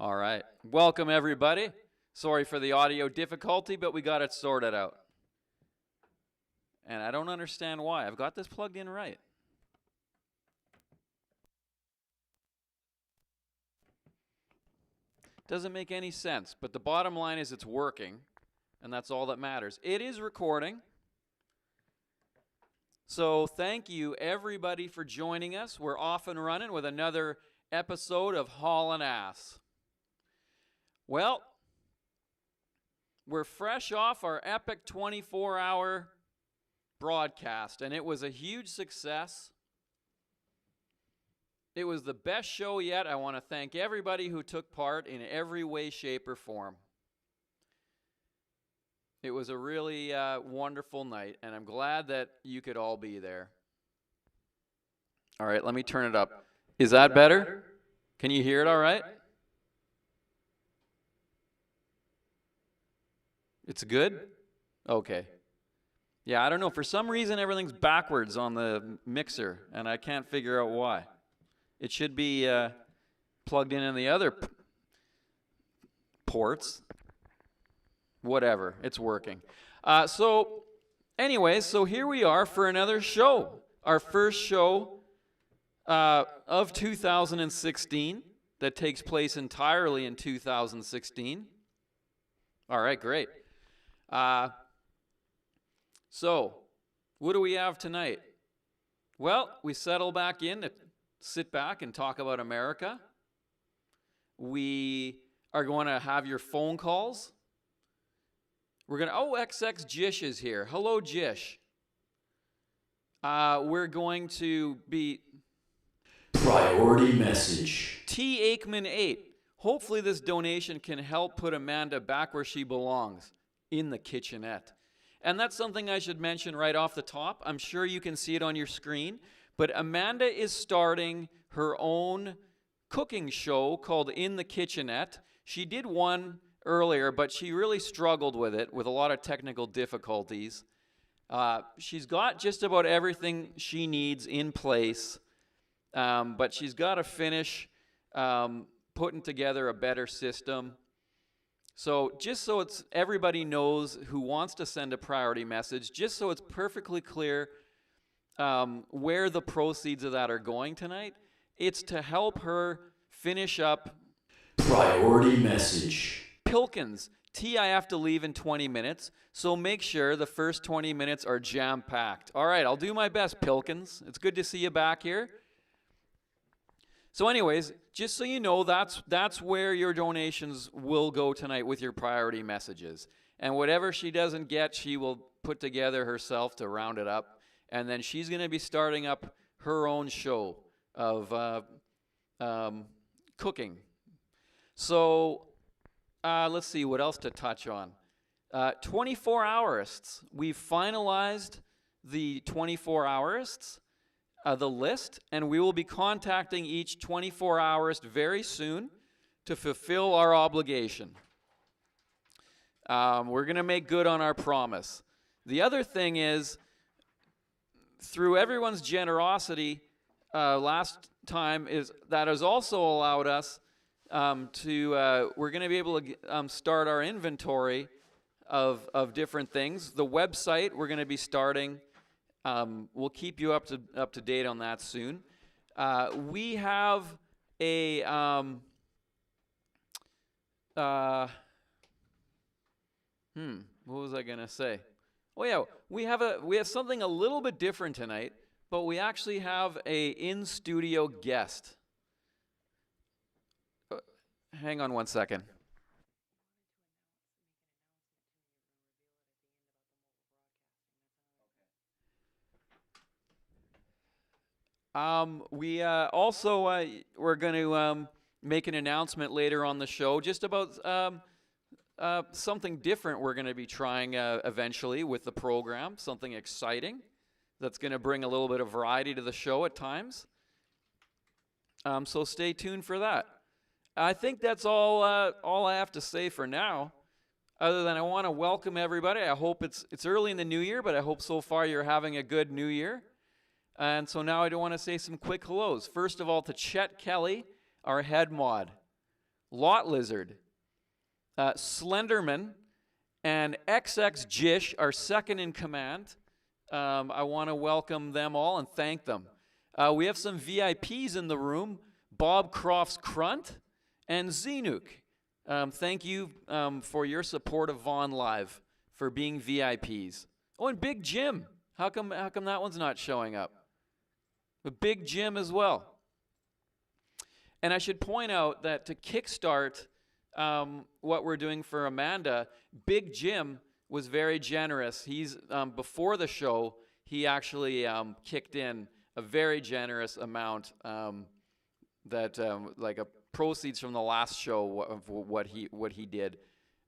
All right. Welcome, everybody. Sorry for the audio difficulty, but we got it sorted out. And I don't understand why. I've got this plugged in right. Doesn't make any sense, but the bottom line is it's working, and that's all that matters. It is recording. So thank you, everybody, for joining us. We're off and running with another episode of Haulin Ass. Well, we're fresh off our epic 24-hour broadcast, and it was a huge success. It was the best show yet. I want to thank everybody who took part in every way, shape, or form. It was a really wonderful night, and I'm glad that you could all be there. All right, let me turn it up. Is that better? Can you hear it all right? It's good? Okay. Yeah, I don't know. For some reason, everything's backwards on the mixer, and I can't figure out why. It should be plugged in the other ports. Whatever, it's working. So here we are for another show. Our first show of 2016 that takes place entirely in 2016. All right, great. So, what do we have tonight? Well, we settle back in to sit back and talk about America. We are going to have your phone calls. We're going to, XX Jish is here. Hello, Jish. We're going to be... Priority message. T. Aikman 8. Hopefully this donation can help put Amanda back where she belongs, in the kitchenette. And that's something I should mention right off the top. I'm sure you can see it on your screen. But Amanda is starting her own cooking show called In the Kitchenette. She did one earlier, but she really struggled with it, with a lot of technical difficulties. She's got just about everything she needs in place, but she's got to finish putting together a better system. So just so everybody knows who wants to send a priority message, just so it's perfectly clear where the proceeds of that are going tonight, it's to help her finish up Priority message. Pilkins. T, I have to leave in 20 minutes, so make sure the first 20 minutes are jam-packed. All right, I'll do my best, Pilkins. It's good to see you back here. So anyways, just so you know, that's where your donations will go tonight with your priority messages. And whatever she doesn't get, she will put together herself to round it up. And then she's going to be starting up her own show of cooking. So let's see what else to touch on. 24-hourists. We've finalized the 24-hourists. The list, and we will be contacting each 24-hourist very soon to fulfill our obligation. We're going to make good on our promise. The other thing is, through everyone's generosity last time, that has also allowed us we're going to be able to start our inventory of different things. The website we're going to be starting. We'll keep you up to date on that soon. We have a what was I gonna say? Oh yeah, we have something a little bit different tonight, but we actually have a in-studio guest. Hang on one second. We're going to make an announcement later on the show just about something different we're going to be trying eventually with the program, something exciting that's going to bring a little bit of variety to the show at times. So stay tuned for that. I think that's all I have to say for now, other than I want to welcome everybody. I hope it's early in the new year, but I hope so far you're having a good new year. And so now I do want to say some quick hellos. First of all, to Chet Kelly, our head mod, Lot Lizard, Slenderman, and XX Jish, our second in command. I want to welcome them all and thank them. We have some VIPs in the room, Bob Crofts Crunt and Zenuk. Thank you for your support of Vaughn Live, for being VIPs. Oh, and Big Jim. How come that one's not showing up? But Big Jim as well. And I should point out that to kickstart what we're doing for Amanda, Big Jim was very generous. He's before the show, he actually kicked in a very generous amount that like a proceeds from the last show of what he did.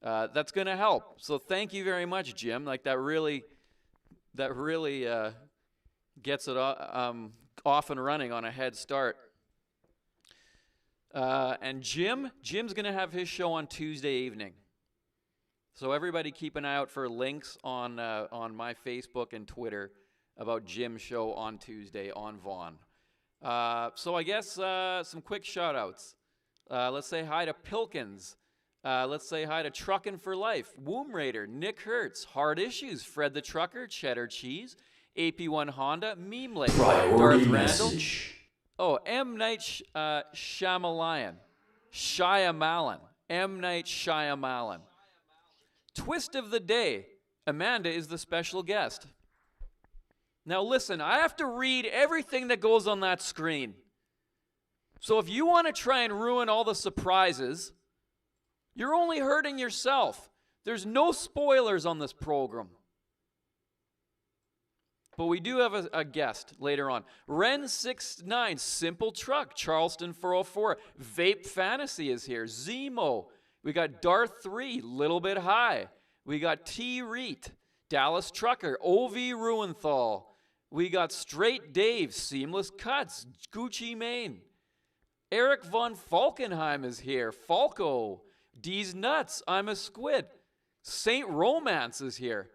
That's going to help. So thank you very much, Jim. Like that really gets it off and running on a head start. And Jim's going to have his show on Tuesday evening. So everybody keep an eye out for links on my Facebook and Twitter about Jim's show on Tuesday on Vaughn. So I guess some quick shout-outs. Let's say hi to Pilkins. Let's say hi to Truckin' for Life, Womb Raider, Nick Hertz, Hard Issues, Fred the Trucker, Cheddar Cheese, AP1 Honda, Meme Lake, Priority Darth message. Randall. Oh, M. Night Shyamalan. M. Night Shyamalan. Twist of the day. Amanda is the special guest. Now listen, I have to read everything that goes on that screen. So if you want to try and ruin all the surprises, you're only hurting yourself. There's no spoilers on this program. But we do have a guest later on. Ren69, Simple Truck, Charleston 404, Vape Fantasy is here, Zemo. We got Darth 3, Little Bit High. We got T. Reet, Dallas Trucker, OV Ruenthal. We got Straight Dave, Seamless Cuts, Gucci Mane. Eric von Falkenheim is here, Falco. D's Nuts, I'm a Squid. Saint Romance is here.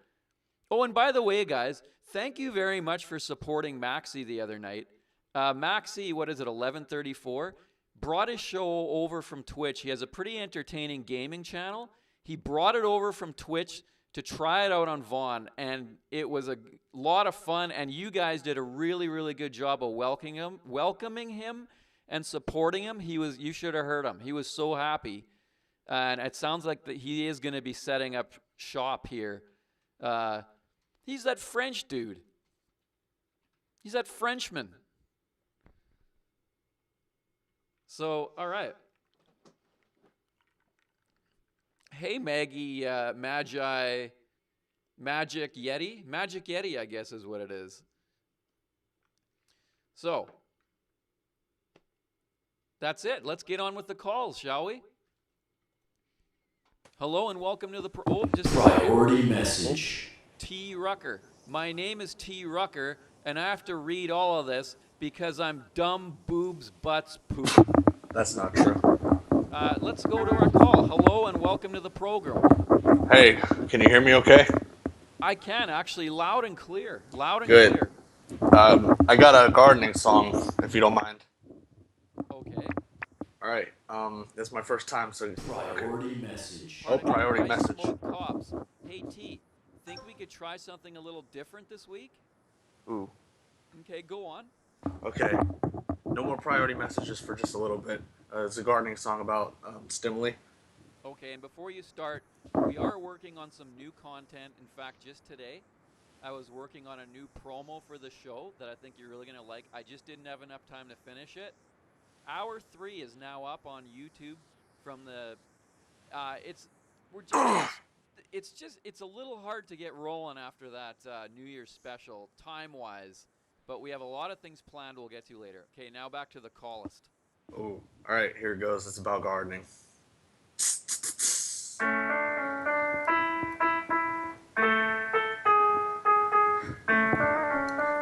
Oh, and by the way, guys, thank you very much for supporting Maxie the other night. Maxie, 1134, brought his show over from Twitch. He has a pretty entertaining gaming channel. He brought it over from Twitch to try it out on Vaughn, and it was a lot of fun, and you guys did a really, really good job of welcoming him and supporting him. You should have heard him. He was so happy, and it sounds like that he is going to be setting up shop here. He's that French dude. He's that Frenchman. So, all right. Hey, Maggie, Magic Yeti. Magic Yeti, I guess, is what it is. So, that's it. Let's get on with the calls, shall we? Hello and welcome to the Priority message. T. Rucker. My name is T. Rucker, and I have to read all of this because I'm dumb boobs butts poop. That's not true. Let's go to our call. Hello and welcome to the program. Hey, can you hear me okay? I can, actually, loud and clear. Loud and Good. clear. I got a gardening song, if you don't mind. Okay. All right. This is my first time, so... Priority message. Oh, priority White message. Smoke Cops. Hey, T, think we could try something a little different this week? Ooh. Okay, go on. Okay. No more priority messages for just a little bit. It's a gardening song about stimuli. Okay, and before you start, we are working on some new content. In fact, just today, I was working on a new promo for the show that I think you're really going to like. I just didn't have enough time to finish it. Hour 3 is now up on YouTube from the, it's a little hard to get rolling after that New Year's special time-wise, but we have a lot of things planned we'll get to later. Okay, now back to the call list. Ooh. All right, here it goes. It's about gardening.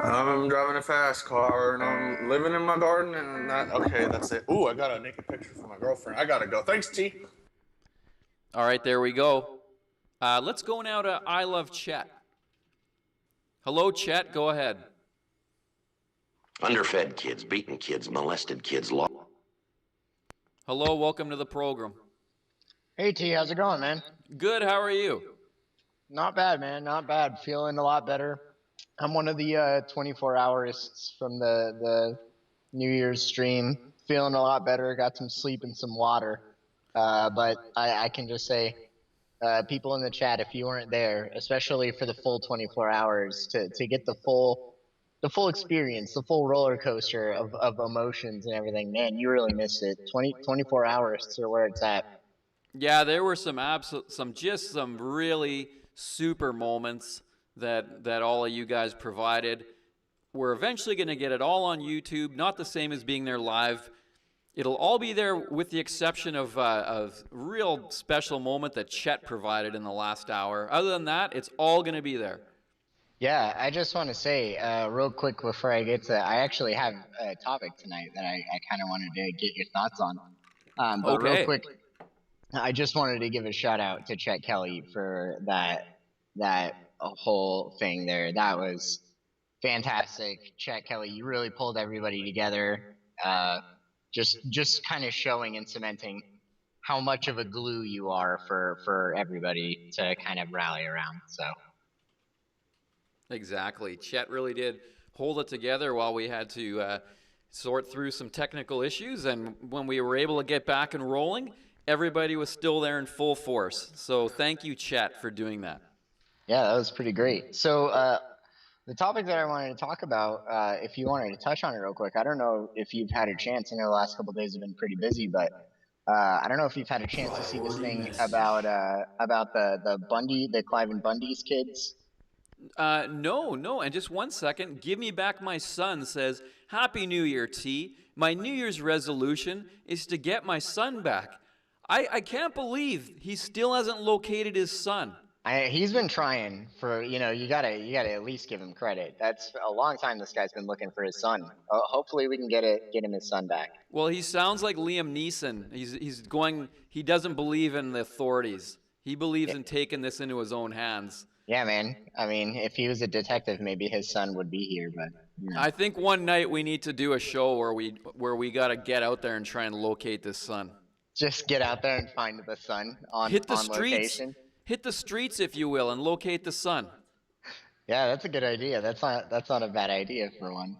I'm driving a fast car and I'm living in my garden and that. Okay, that's it. Ooh, I got a naked picture for my girlfriend. I gotta go. Thanks, T. All right, there we go. Let's go now to I Love Chet. Hello, Chet. Go ahead. Underfed kids, beaten kids, molested kids, Hello, welcome to the program. Hey T, how's it going, man? Good, how are you? Not bad, man. Not bad. Feeling a lot better. I'm one of the 24 hourists from the New Year's stream. Feeling a lot better. Got some sleep and some water. But I can just say, people in the chat, if you weren't there, especially for the full 24 hours, to get the full experience, the full roller coaster of emotions and everything, man, you really missed it. 24 hours to where it's at. Yeah, there were some really super moments that all of you guys provided. We're eventually going to get it all on YouTube, not the same as being there live. It'll all be there with the exception of a real special moment that Chet provided in the last hour. Other than that, it's all going to be there. Yeah, I just want to say real quick before I get to that, I actually have a topic tonight that I kind of wanted to get your thoughts on. But Okay. real quick, I just wanted to give a shout out to Chet Kelly for that whole thing there. That was fantastic. Chet Kelly, you really pulled everybody together. Just kind of showing and cementing how much of a glue you are for everybody to kind of rally around. So. Exactly. Chet really did hold it together while we had to sort through some technical issues. And when we were able to get back and rolling, everybody was still there in full force. So thank you, Chet, for doing that. Yeah, that was pretty great. So the topic that I wanted to talk about, if you wanted to touch on it real quick, I don't know if you've had a chance. I know the last couple of days have been pretty busy, but I don't know if you've had a chance to see this thing about the Clive and Bundy's kids. No. And just 1 second. Give me back my son says, Happy New Year, T. My New Year's resolution is to get my son back. I can't believe he still hasn't located his son. He's been trying for, you gotta at least give him credit. That's a long time this guy's been looking for his son. Hopefully we can get him his son back. Well, he sounds like Liam Neeson. He doesn't believe in the authorities. He believes in taking this into his own hands. Yeah, man. I mean, if he was a detective, maybe his son would be here, but... I think one night we need to do a show where we got to get out there and try and locate this son. Just get out there and find the son on location. Hit the streets, if you will, and locate the son. Yeah, that's a good idea. That's not a bad idea for one.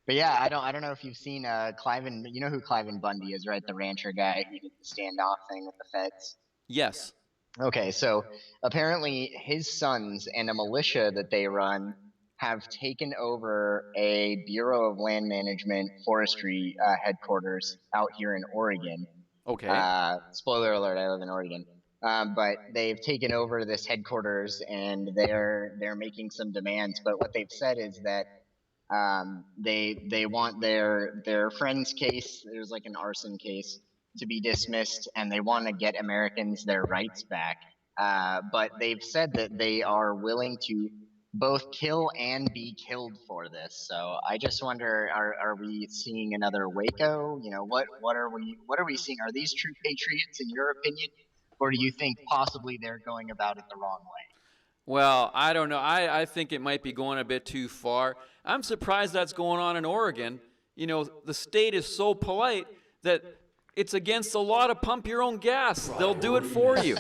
But yeah, I don't know if you've seen Clive and you know who Clive and Bundy is, right? The rancher guy who did the standoff thing with the feds. Yes. Okay, so apparently his sons and a militia that they run have taken over a Bureau of Land Management forestry headquarters out here in Oregon. Okay. Spoiler alert, I live in Oregon. But they've taken over this headquarters and they're making some demands. But what they've said is that they want their friend's case, there's like an arson case, to be dismissed, and they want to get Americans their rights back. But they've said that they are willing to both kill and be killed for this. So I just wonder, are we seeing another Waco? What are we seeing? Are these true patriots in your opinion? Or do you think possibly they're going about it the wrong way? Well, I don't know. I think it might be going a bit too far. I'm surprised that's going on in Oregon. The state is so polite that it's against the law to pump your own gas. They'll do it for you.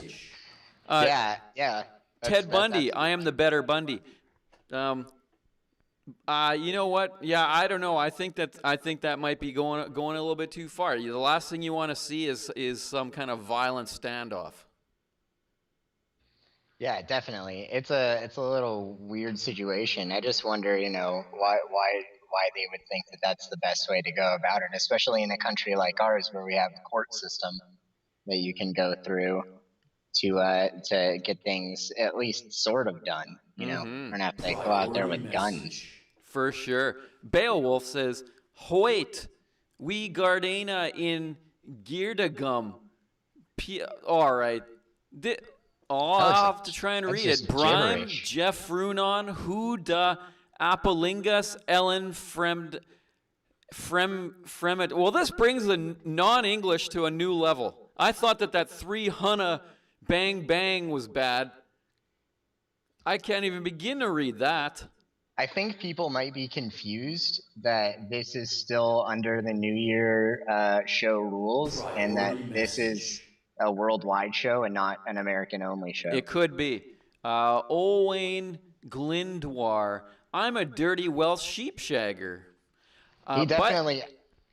Yeah. Ted Bundy, I am the better Bundy. You know what? Yeah, I don't know. I think that might be going a little bit too far. The last thing you want to see is some kind of violent standoff. Yeah, definitely. It's a little weird situation. I just wonder, why they would think that that's the best way to go about it, especially in a country like ours where we have a court system that you can go through to get things at least sort of done. We're gonna have to go out there with guns. For sure. Beowulf says, Hoyt, we Gardena in Girdagum. All right. I'll have to try and read it. Brime, Jeff Runon, Huda, Apolingus, Ellen, Fremet. Well, this brings the non-English to a new level. I thought that 3 Hunna bang bang was bad. I can't even begin to read that. I think people might be confused that this is still under the New Year show rules, and that Priority this is message. a worldwide show and not an American only show. It could be. Owain Glyndwar. I'm a dirty Welsh sheepshagger. He But definitely.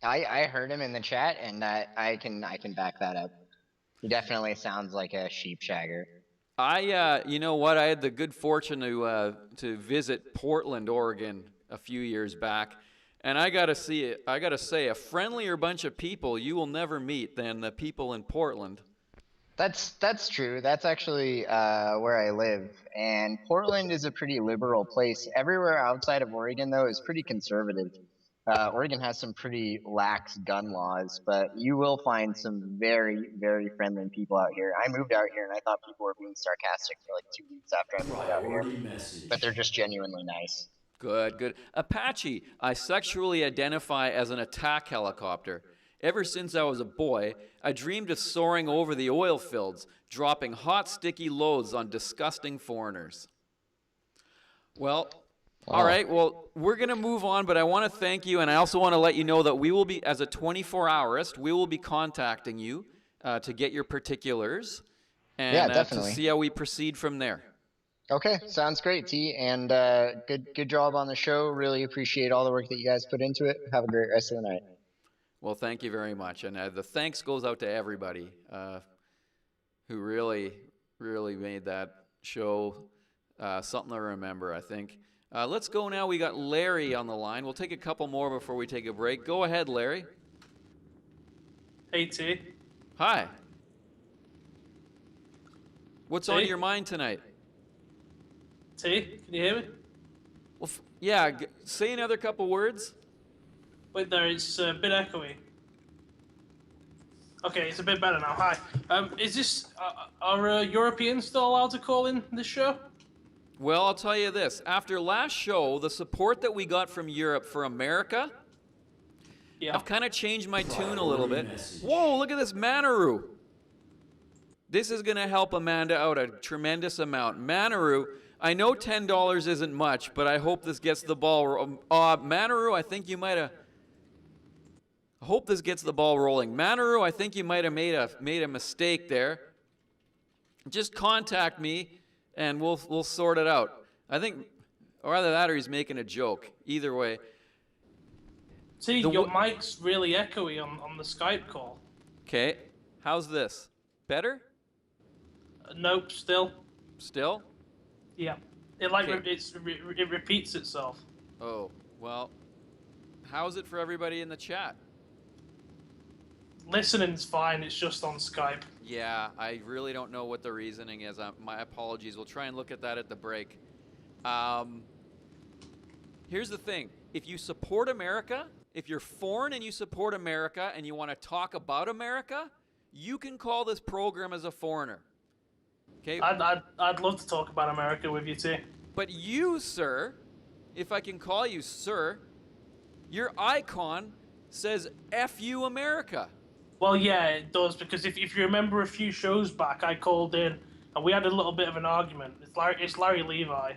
I heard him in the chat, and I can back that up. He definitely sounds like a sheep shagger. you know what? I had the good fortune to visit Portland, Oregon, a few years back, and I gotta say, a friendlier bunch of people you will never meet than the people in Portland. That's true. That's actually where I live, and Portland is a pretty liberal place. Everywhere outside of Oregon, though, is pretty conservative. Oregon has some pretty lax gun laws, but you will find some very, very friendly people out here. I moved out here, and I thought people were being sarcastic for like 2 weeks after I moved out here, Priority but message. they're just genuinely nice. Good, good. Apache, I sexually identify as an attack helicopter. Ever since I was a boy, I dreamed of soaring over the oil fields, dropping hot, sticky loads on disgusting foreigners. Well, all right, well, we're going to move on, but I want to thank you, and I also want to let you know that we will be, as a 24-hourist, we will be contacting you to get your particulars and Yeah, to definitely. see how we proceed from there. Okay, sounds great, T. And good job on the show. Really appreciate all the work that you guys put into it. Have a great rest of the night. Well, thank you very much, and the thanks goes out to everybody who really, really made that show something to remember, I think. Let's go now. We got Larry on the line. We'll take a couple more before we take a break. Go ahead, Larry. Hey, T. Hi. What's on Hey. your mind tonight? T, can you hear me? Well, yeah, say another couple words. Wait there, it's a bit echoey. Okay, it's a bit better now. Hi. Is this are Europeans still allowed to call in this show? Well, I'll tell you this. After last show, the support that we got from Europe for America, Yeah. I've kind of changed my tune a little bit. Message. Whoa, look at this Manaroo. This is going to help Amanda out a tremendous amount. Manaroo, I know $10 isn't much, but I hope this gets the ball. Manaroo, I think you might have. I hope this gets the ball rolling. Manaroo, I think you might have made a mistake there. Just contact me, and we'll sort it out. I think, or either that or he's making a joke. Either way. T, The your w- mic's really echoey on the Skype call. Okay, how's this? Better? Nope, still. Still? Yeah. It like Okay. it repeats itself. Oh, well, how's it for everybody in the chat? Listening's fine. It's just on Skype. Yeah, I really don't know what the reasoning is. My apologies. We'll try and look at that at the break. Here's the thing. If you support America, if you're foreign and you support America and you want to talk about America, you can call this program as a foreigner. Okay? I'd love to talk about America with you, T. But you, sir, if I can call you sir, your icon says F you America. Well, yeah, it does, because if you remember a few shows back, I called in and we had a little bit of an argument. It's Larry Levi.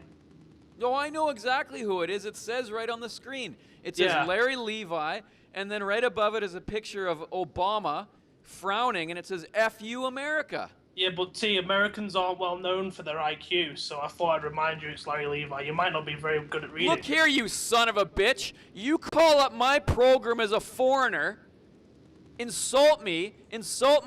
Oh, I know exactly who it is. It says right on the screen. It says Yeah. Larry Levi, and then right above it is a picture of Obama frowning, and it says F you America. Yeah, but T, Americans aren't well known for their IQ, so I thought I'd remind you it's Larry Levi. You might not be very good at reading. Look here, you son of a bitch. You call up my program as a foreigner, insult me, insult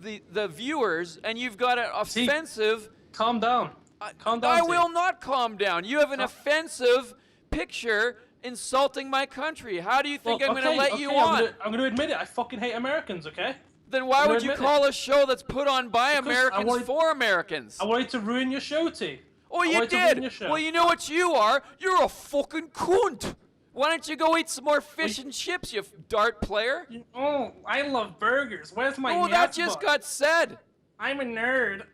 the viewers, and you've got an offensive... Calm down. Calm down, I T. will not calm down. You have an offensive picture insulting my country. How do you think Well, I'm going to let okay, you I'm on? gonna admit it. I fucking hate Americans, okay? Then why I'm would gonna you admit call a show that's put on by Because I Americans wanted- for Americans? I wanted to ruin your show, T. Oh, I you wanted to ruin your did? show. Well, you know what you are? You're a fucking cunt. Why don't you go eat some more fish and chips, you dart player? Oh, I love burgers. Where's my Oh, that Yatz just bar? got said. I'm a nerd.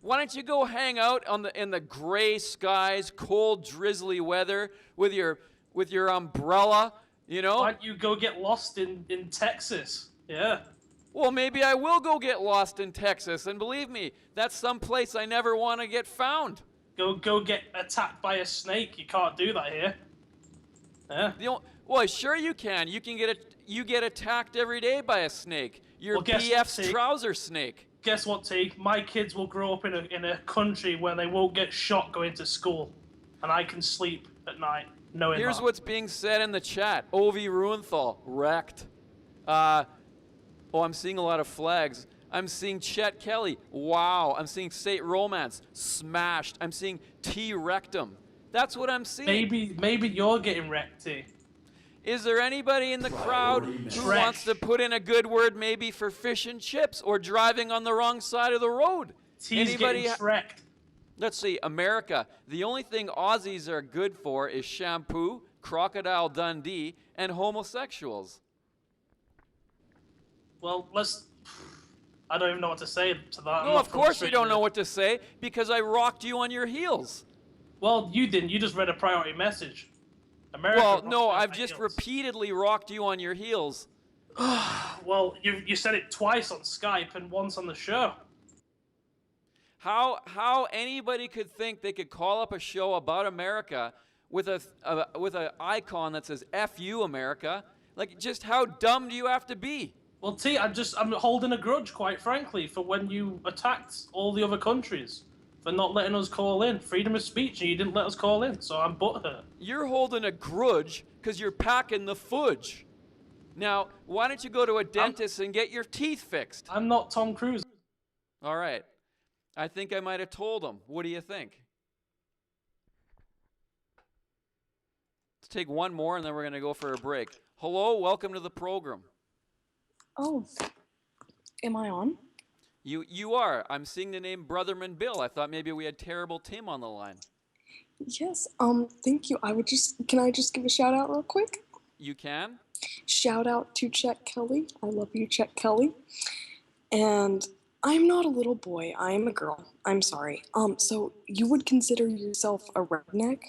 Why don't you go hang out in the gray skies, cold, drizzly weather with your umbrella, you know? Why don't you go get lost in Texas? Yeah. Well, maybe I will go get lost in Texas, and believe me, that's some place I never want to get found. Go get attacked by a snake. You can't do that here. Yeah. Well, sure you can. You get attacked every day by a snake. Your Well, guess BF's what, T? trouser snake. Guess what, T? My kids will grow up in a country where they won't get shot going to school, and I can sleep at night knowing Here's that. what's being said in the chat. Ovi Ruenthal, wrecked. I'm seeing a lot of flags. I'm seeing Chet Kelly. Wow. I'm seeing State Romance. Smashed. I'm seeing T Rectum. That's what I'm seeing. Maybe you're getting wrecked, T. Is there anybody in the crowd who wants to put in a good word maybe for fish and chips or driving on the wrong side of the road? T's getting wrecked. Let's see, America. The only thing Aussies are good for is shampoo, Crocodile Dundee, and homosexuals. Well, I don't even know what to say to that. No, of course you don't know what to say because I rocked you on your heels. Well, you didn't. You just read a priority message. America. Well, no, I've just repeatedly rocked you on your heels. Well, you said it twice on Skype and once on the show. How anybody could think they could call up a show about America with a icon that says "F you, America"? Like, just how dumb do you have to be? Well, T, I'm holding a grudge, quite frankly, for when you attacked all the other countries for not letting us call in. Freedom of speech, and you didn't let us call in, so I'm butthurt. You're holding a grudge because you're packing the fudge. Now, why don't you go to a dentist and get your teeth fixed? I'm not Tom Cruise. All right. I think I might have told him. What do you think? Let's take one more and then we're going to go for a break. Hello, welcome to the program. Oh, am I on? You are. I'm seeing the name Brotherman Bill. I thought maybe we had Terrible Tim on the line. Yes, thank you. Can I just give a shout out real quick? You can? Shout out to Chet Kelly. I love you, Chet Kelly. And I'm not a little boy. I am a girl. I'm sorry. So you would consider yourself a redneck?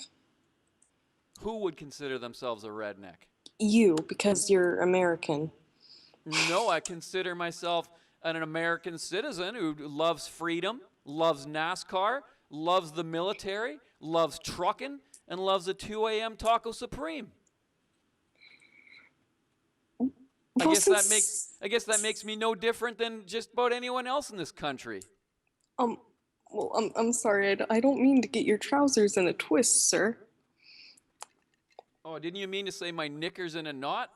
Who would consider themselves a redneck? You, because you're American. No, I consider myself an American citizen who loves freedom, loves NASCAR, loves the military, loves trucking, and loves a 2 a.m. Taco Supreme. I guess that makes me no different than just about anyone else in this country. Well, I'm sorry. I don't mean to get your trousers in a twist, sir. Oh, didn't you mean to say my knickers in a knot?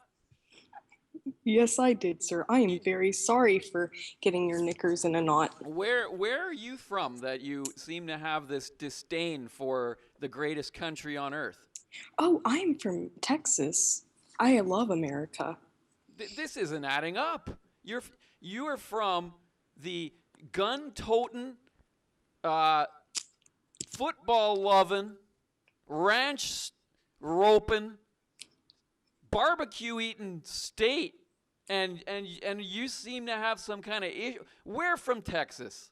Yes, I did, sir. I am very sorry for getting your knickers in a knot. Where are you from that you seem to have this disdain for the greatest country on earth? Oh, I'm from Texas. I love America. This isn't adding up. You are from the gun-toting, football-loving, ranch-roping, barbecue-eating state, and you seem to have some kind of issue. We're from Texas.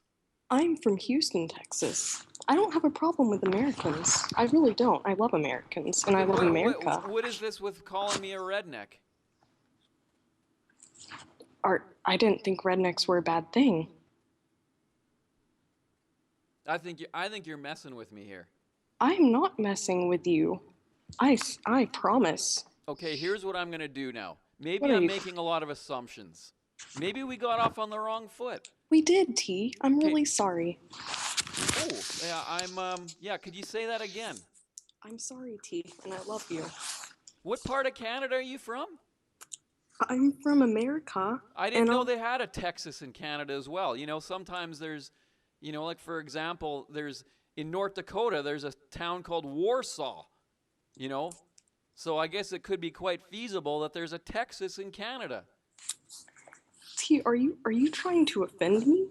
I'm from Houston, Texas. I don't have a problem with Americans. I really don't. I love Americans, and I love America. What is this with calling me a redneck? I didn't think rednecks were a bad thing. I think you're messing with me here. I'm not messing with you. I promise. Okay, here's what I'm going to do now. Maybe I'm making a lot of assumptions. Maybe we got off on the wrong foot. We did, T. I'm really sorry. Oh, yeah, could you say that again? I'm sorry, T, and I love you. What part of Canada are you from? I'm from America. I didn't know they had a Texas in Canada as well. You know, sometimes there's, like for example, in North Dakota, there's a town called Warsaw, So I guess it could be quite feasible that there's a Texas in Canada. T, are you trying to offend me?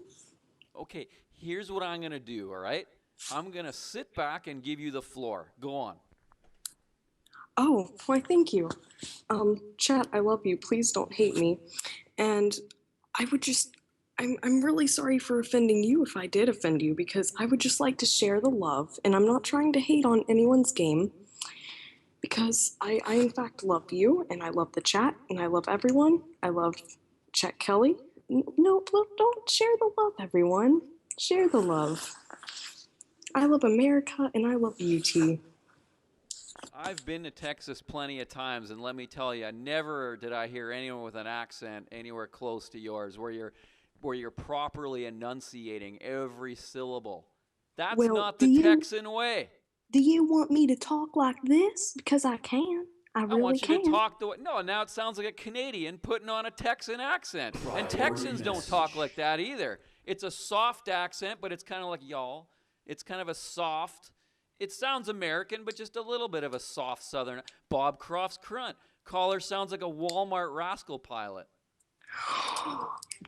Okay, here's what I'm going to do, all right? I'm going to sit back and give you the floor. Go on. Oh, why thank you. Chat, I love you. Please don't hate me. And I'm really sorry for offending you if I did offend you, because I would just like to share the love, and I'm not trying to hate on anyone's game, because I in fact love you, and I love the chat, and I love everyone. I love Chet Kelly. No, don't share the love, everyone. Share the love. I love America, and I love beauty. I've been to Texas plenty of times, and let me tell you, never did I hear anyone with an accent anywhere close to yours, where you're properly enunciating every syllable. That's Well, not the Texan way. Do you want me to talk like this? Because I can. I I really want you to can. talk the way. No, now it sounds like a Canadian putting on a Texan accent. And Priority Texans don't talk message. like that either. It's a soft accent, but it's kind of like y'all. It's kind of a soft. It sounds American, but just a little bit of a soft Southern. Bob Croft's Crunt. Caller sounds like a Walmart rascal pilot.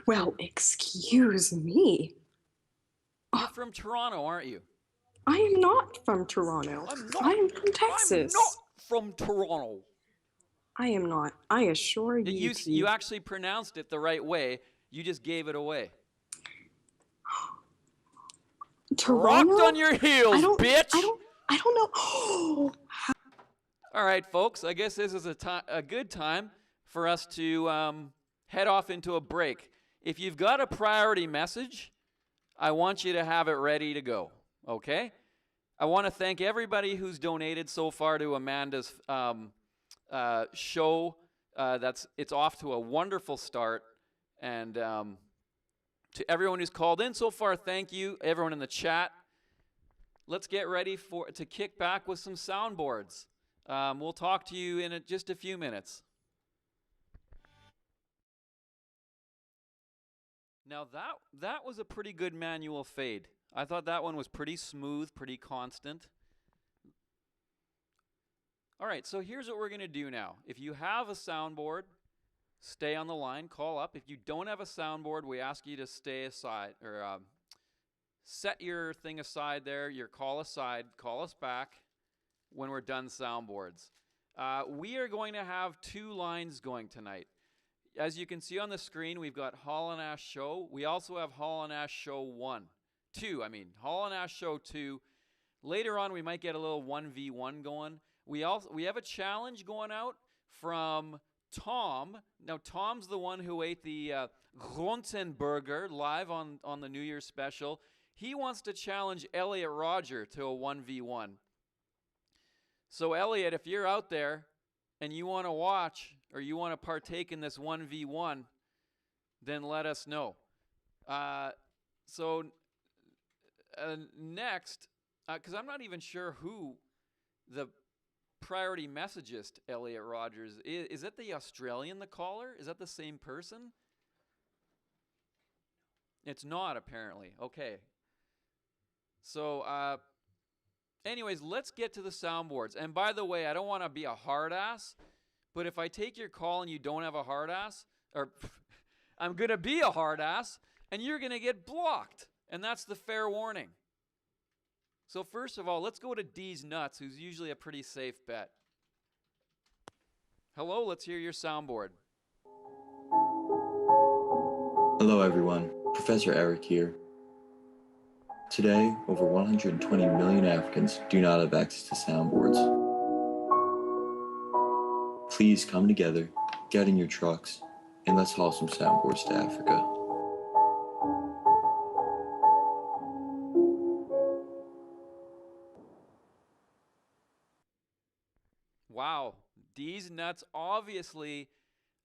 Well, excuse me. You're from Toronto, aren't you? I am not from Toronto. I am from Texas. I'm not from Toronto. I am not. I assure you. You actually pronounced it the right way. You just gave it away. Toronto? Rocked on your heels, bitch. I don't know. All right, folks. I guess this is a good time for us to head off into a break. If you've got a priority message, I want you to have it ready to go. Okay? I want to thank everybody who's donated so far to Amanda's show. It's off to a wonderful start, and to everyone who's called in so far, thank you. Everyone in the chat. Let's get ready to kick back with some soundboards. We'll talk to you in just a few minutes. Now that was a pretty good manual fade. I thought that one was pretty smooth, pretty constant. All right, so here's what we're going to do now. If you have a soundboard, stay on the line, call up. If you don't have a soundboard, we ask you to stay aside, or set your thing aside there, your call aside, call us back when we're done soundboards. We are going to have 2 lines going tonight. As you can see on the screen, we've got Haulin Ass Show. We also have Haulin Ass Show 2. Haulin Ass Show 2. Later on, we might get a little 1v1 going. We have a challenge going out from Tom. Now, Tom's the one who ate the Grunzenburger live on the New Year's special. He wants to challenge Elliot Roger to a 1v1. So, Elliot, if you're out there and you want to watch or you want to partake in this 1v1, then let us know. Next, because I'm not even sure who the priority messagist Elliot Rogers is. Is that the Australian, the caller? Is that the same person? It's not, apparently. Okay. So, anyways, let's get to the soundboards. And by the way, I don't want to be a hard ass, but if I take your call and you don't have a hard ass, or I'm going to be a hard ass, and you're going to get blocked. And that's the fair warning. So first of all, let's go to D's Nuts, who's usually a pretty safe bet. Hello, let's hear your soundboard. Hello everyone, Professor Eric here. Today, over 120 million Africans do not have access to soundboards. Please come together, get in your trucks, and let's haul some soundboards to Africa. Wow, D's Nuts, obviously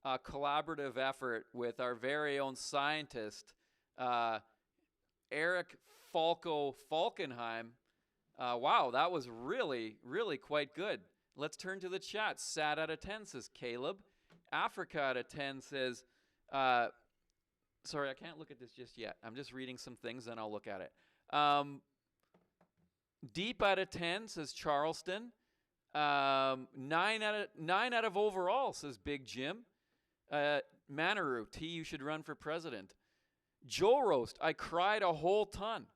a collaborative effort with our very own scientist, Eric Falkenheim. Wow, that was really, really quite good. Let's turn to the chat. Sat out of 10 says Caleb. Africa out of 10 says, sorry, I can't look at this just yet. I'm just reading some things, then I'll look at it. Deep out of 10 says Charleston. 9 out of overall says Big Jim. Manaru, T, you should run for president. Joe Roast, I cried a whole ton.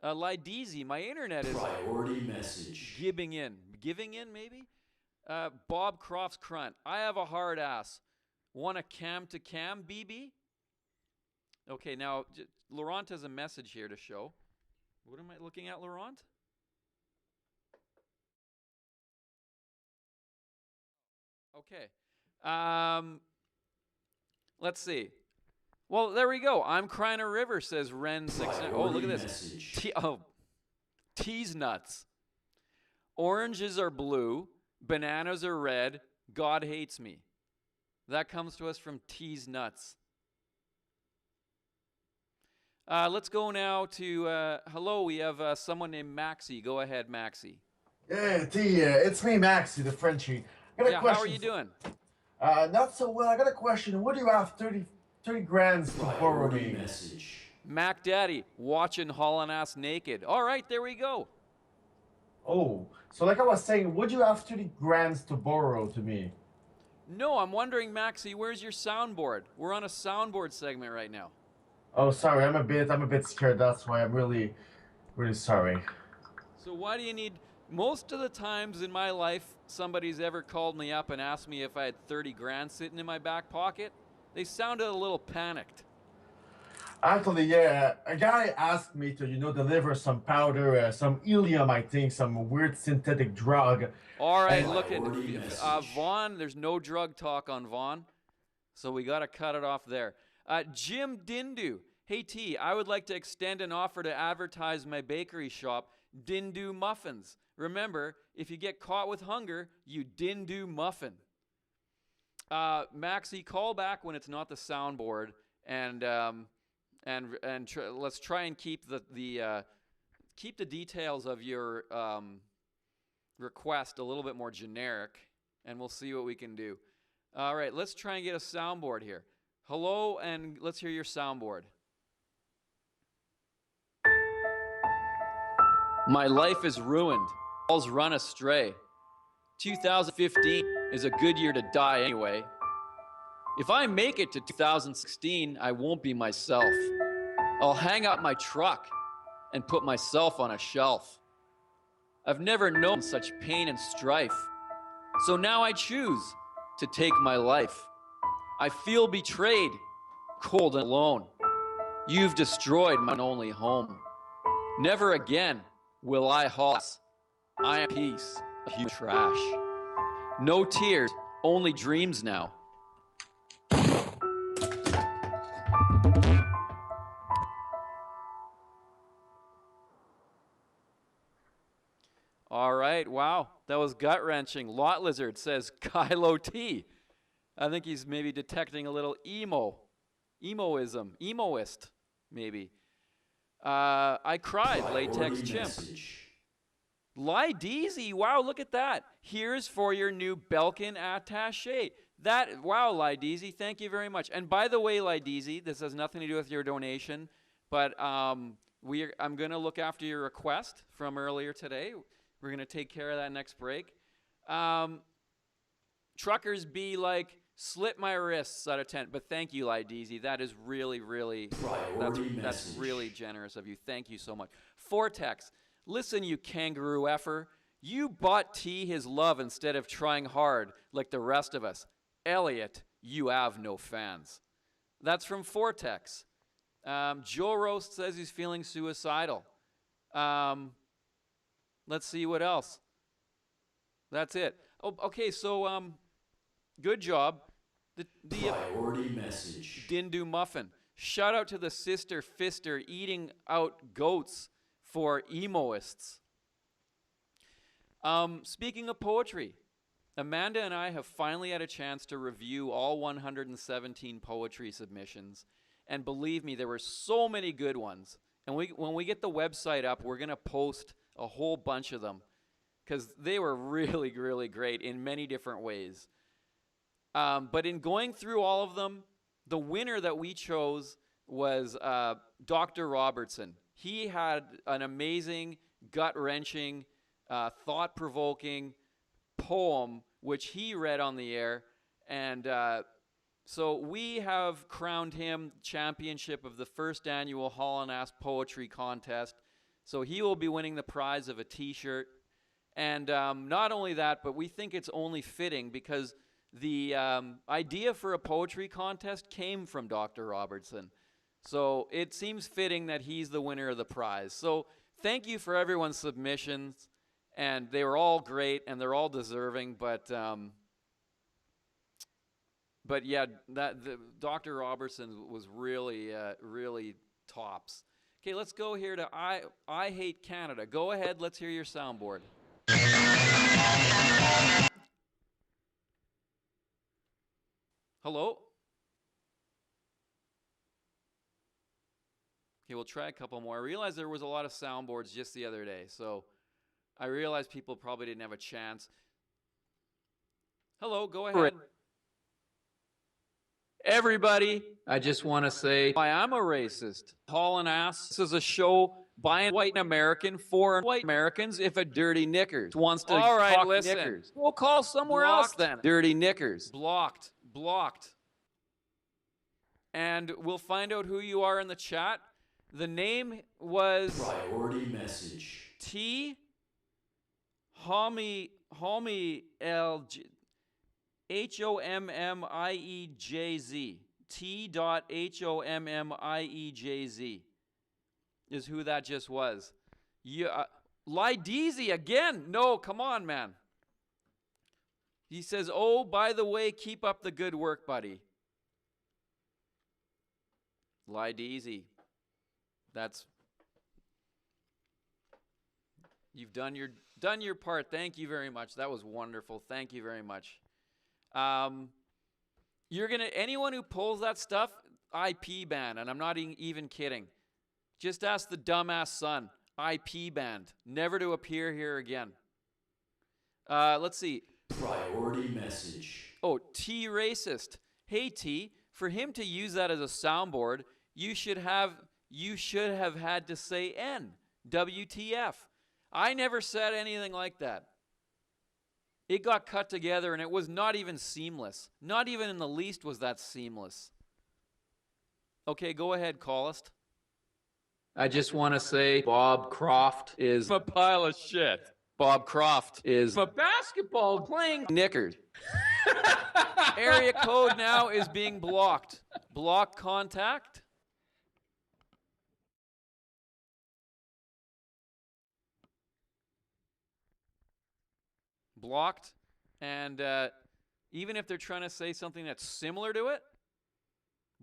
Lideezy, my internet is Priority message. giving in maybe. Bob Croft's Crunt, I have a hard ass. Want a cam to cam, BB? Okay, now Laurent has a message here to show. What am I looking at, Laurent? Okay. Let's see. Well, there we go. I'm crying a river, says Ren69. Oh, look at this. Message. Tease nuts. Oranges are blue, bananas are red, God hates me. That comes to us from Tease nuts. Let's go now to, hello, we have someone named Maxie. Go ahead, Maxie. Yeah, it's me, Maxie, the Frenchie. I got a Yeah, question. how are you doing? Not so well. I got a question. What do you have 30 grand to borrow Priority me? message. Mac Daddy, watching Haulin Ass naked. All right, there we go. Oh, so like I was saying, would you have 30 grand to borrow to me? No, I'm wondering, Maxie, where's your soundboard? We're on a soundboard segment right now. Oh, sorry, I'm a bit scared. That's why I'm really sorry. So why do you need... Most of the times in my life, somebody's ever called me up and asked me if I had 30 grand sitting in my back pocket. They sounded a little panicked. Actually, yeah, a guy asked me to, deliver some powder, some helium, I think, some weird synthetic drug. All right, And- look at Priority message. Vaughn. There's no drug talk on Vaughn, so we got to cut it off there. Jim Dindu. Hey, T, I would like to extend an offer to advertise my bakery shop, Dindu Muffins. Remember, if you get caught with hunger, you Dindu muffin. Maxie, call back when it's not the soundboard, and let's try and keep keep the details of your request a little bit more generic, and we'll see what we can do. All right, let's try and get a soundboard here. Hello, and let's hear your soundboard. My life is ruined. All's run astray. 2015 is a good year to die anyway. If I make it to 2016, I won't be myself. I'll hang up my truck and put myself on a shelf. I've never known such pain and strife. So now I choose to take my life. I feel betrayed, cold and alone. You've destroyed my only home. Never again will I hoss. I am peace, you trash. No tears, only dreams now. All right, wow, that was gut-wrenching. Lot Lizard says Kylo T. I think he's maybe detecting a little emoist, maybe. I cried, Latex Priority Chimp. message. Lideezy, wow, look at that. Here's for your new Belkin attaché. Wow, Lideezy, thank you very much. And by the way, Lideezy, this has nothing to do with your donation, but I'm going to look after your request from earlier today. We're going to take care of that next break. Truckers be like, slit my wrists out of 10. But thank you, Lideezy. That is really, really, that's message. really generous of you. Thank you so much. Vortex, listen, you kangaroo effer. You bought T his love instead of trying hard like the rest of us. Elliot, you have no fans. That's from Vortex. Joe Roast says he's feeling suicidal. Let's see what else. That's it. Oh, okay, so good job. The Priority message. Dindu Muffin. Shout out to the Sister Fister eating out goats for emoists. Speaking of poetry, Amanda and I have finally had a chance to review all 117 poetry submissions. And believe me, there were so many good ones. And when we get the website up, we're going to post a whole bunch of them because they were really, really great in many different ways. But in going through all of them, the winner that we chose was Dr. Robertson. He had an amazing, gut-wrenching, thought-provoking poem, which he read on the air. And so we have crowned him championship of the first annual Haulin Ass Poetry Contest. So he will be winning the prize of a T-shirt. And not only that, but we think it's only fitting because the idea for a poetry contest came from Dr. Robertson. So it seems fitting that he's the winner of the prize. So thank you for everyone's submissions. And they were all great, and they're all deserving. But yeah, Dr. Robertson was really, really tops. Okay, let's go here to I Hate Canada. Go ahead, let's hear your soundboard. Hello? Okay, we'll try a couple more. I realized there was a lot of soundboards just the other day, so I realized people probably didn't have a chance. Hello, go ahead. Everybody, I just want to say why I'm a racist. Haulin Ass. This is a show by white American for white Americans. If a dirty knickers wants to talk listen. Knickers, we'll call somewhere else then. Dirty knickers. Blocked. Blocked. And we'll find out who you are in the chat. The name was Priority message. T. Homie L. HOMMIEJZ. T.HOMMIEJZ is who that just was. Lideezy again. No, come on, man. He says, oh, by the way, keep up the good work, buddy. Lideezy. You've done your part. Thank you very much. That was wonderful. Thank you very much. Anyone who pulls that stuff, IP ban, and I'm not even kidding. Just ask the dumbass son. IP banned. Never to appear here again. Let's see. Priority message. Oh, T racist. Hey T, for him to use that as a soundboard, you should have had to say N. WTF. I never said anything like that. It got cut together and it was not even seamless. Not even in the least was that seamless. Okay, go ahead, callist. I just want to say Bob Croft is a pile of shit. Bob Croft is a basketball playing knickard. Area code now is being blocked. Block contact. Blocked, and even if they're trying to say something that's similar to it,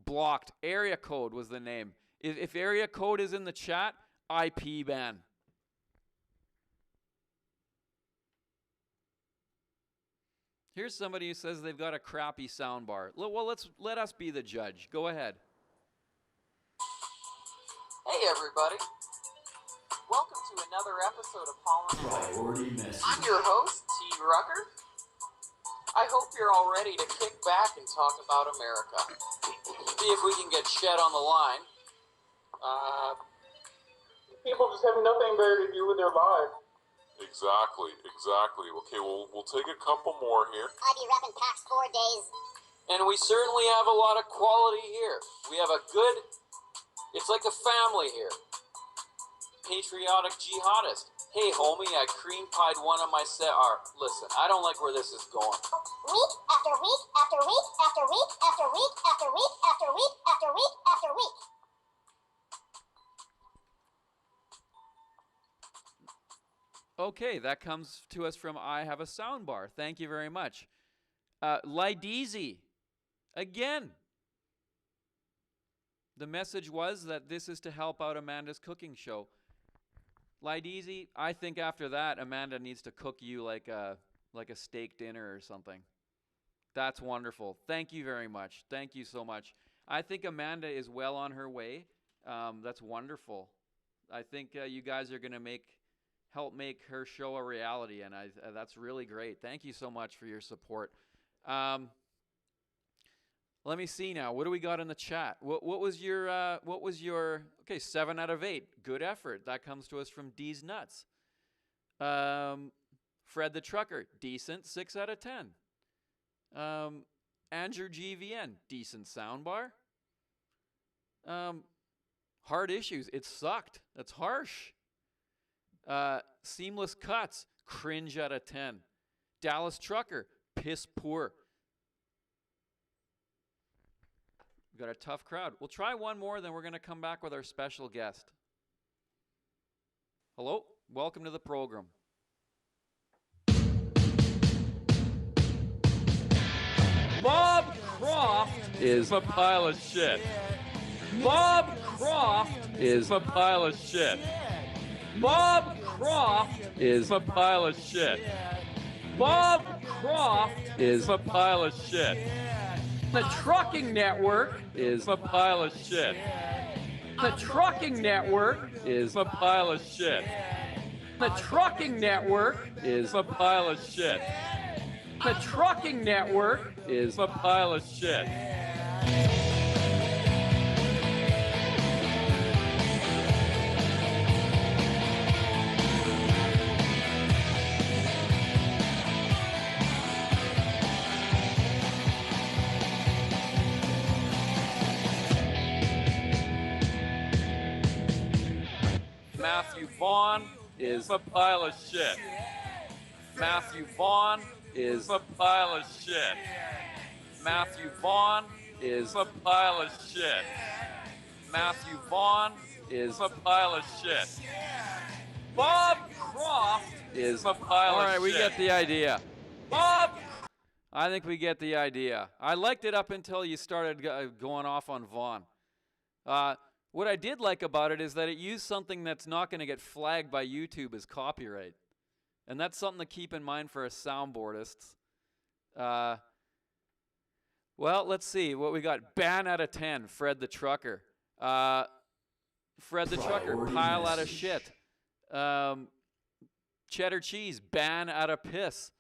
blocked. Area code was the name. If area code is in the chat, IP ban. Here's somebody who says they've got a crappy soundbar. Well, let us be the judge. Go ahead. Hey everybody. Welcome to another episode of Haulin Ass. Priority message. I'm your host, T. Rucker. I hope you're all ready to kick back and talk about America. See if we can get Shed on the line. People just have nothing better to do with their lives. Exactly. Okay, we'll take a couple more here. I be repping PAX 4 days. And we certainly have a lot of quality here. We have it's like a family here. Patriotic jihadist. Hey homie, I cream pied one of my listen, I don't like where this is going. Week after week after week after week after week after week after week after week after week. Okay, that comes to us from I Have a Soundbar. Thank you very much. Lideezy. Again. The message was that this is to help out Amanda's cooking show. Lideezy, I think after that, Amanda needs to cook you like a steak dinner or something. That's wonderful. Thank you very much. Thank you so much. I think Amanda is well on her way. That's wonderful. I think you guys are going to help make her show a reality, and that's really great. Thank you so much for your support. Let me see now. What do we got in the chat? What was your okay, 7 out of 8. Good effort. That comes to us from D's Nuts. Fred the Trucker, decent, 6 out of 10. Andrew GVN, decent soundbar. Hard issues, it sucked. That's harsh. Seamless Cuts, cringe out of 10. Dallas Trucker, piss poor. We've got a tough crowd. We'll try one more, then we're going to come back with our special guest. Hello, welcome to the program. Bob Croft is a pile of shit. Bob Croft is a pile of shit. Bob Croft is a pile of shit. Bob Croft is a pile of shit. The trucking network is a pile of shit. The trucking network is a pile of shit. The trucking network is a pile of shit. The trucking network is a pile of shit. Matthew Vaughn is a pile of shit. Matthew Vaughn is a pile of shit. Matthew Vaughn is a pile of shit. Matthew Vaughn is a pile of shit. Bob Croft is a pile of shit. All right, we get the idea. I think we get the idea. I liked it up until you started going off on Vaughn. What I did like about it is that it used something that's not going to get flagged by YouTube as copyright. And that's something to keep in mind for us soundboardists. Well, let's see what we got. Ban out of 10, Fred the Trucker. Fred the Trucker, pile out of shit. Cheddar cheese, ban out of piss.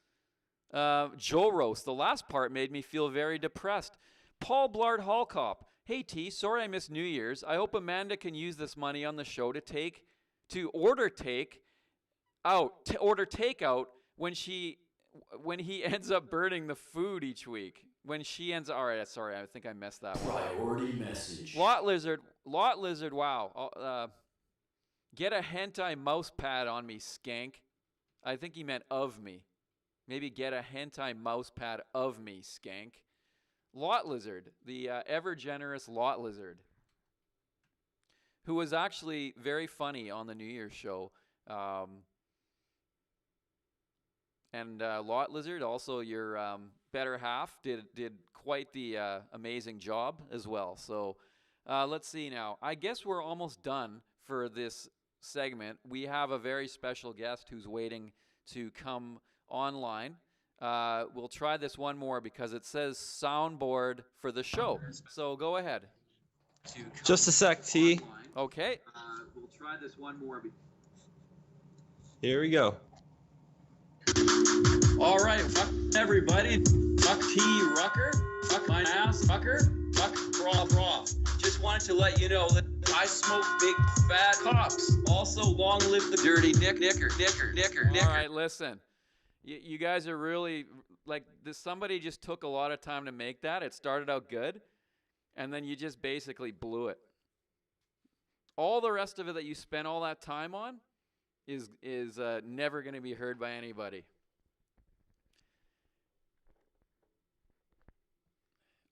Joe Roast, the last part made me feel very depressed. Paul Blart Hallcop, hey T, sorry I missed New Year's. I hope Amanda can use this money on the show to order takeout when he ends up burning the food each week. When she ends, all right, sorry, I think I messed that one. Priority message. Lot Lizard, wow. Get a hentai mouse pad on me, skank. I think he meant of me. Maybe get a hentai mouse pad of me, skank. Lot Lizard, the ever-generous Lot Lizard, who was actually very funny on the New Year's show. And Lot Lizard, also your better half, did quite the amazing job as well. So let's see now. I guess we're almost done for this segment. We have a very special guest who's waiting to come online. We'll try this one more because it says soundboard for the show. So go ahead. Just a sec, T. Okay. We'll try this one more. Here we go. All right, fuck everybody. Fuck T. Rucker. Fuck my ass, fucker. Fuck raw. Just wanted to let you know that I smoke big fat cops. Also, long live the dirty knicker. All right, listen. You guys are really, like, somebody just took a lot of time to make that. It started out good, and then you just basically blew it. All the rest of it that you spent all that time on is never going to be heard by anybody.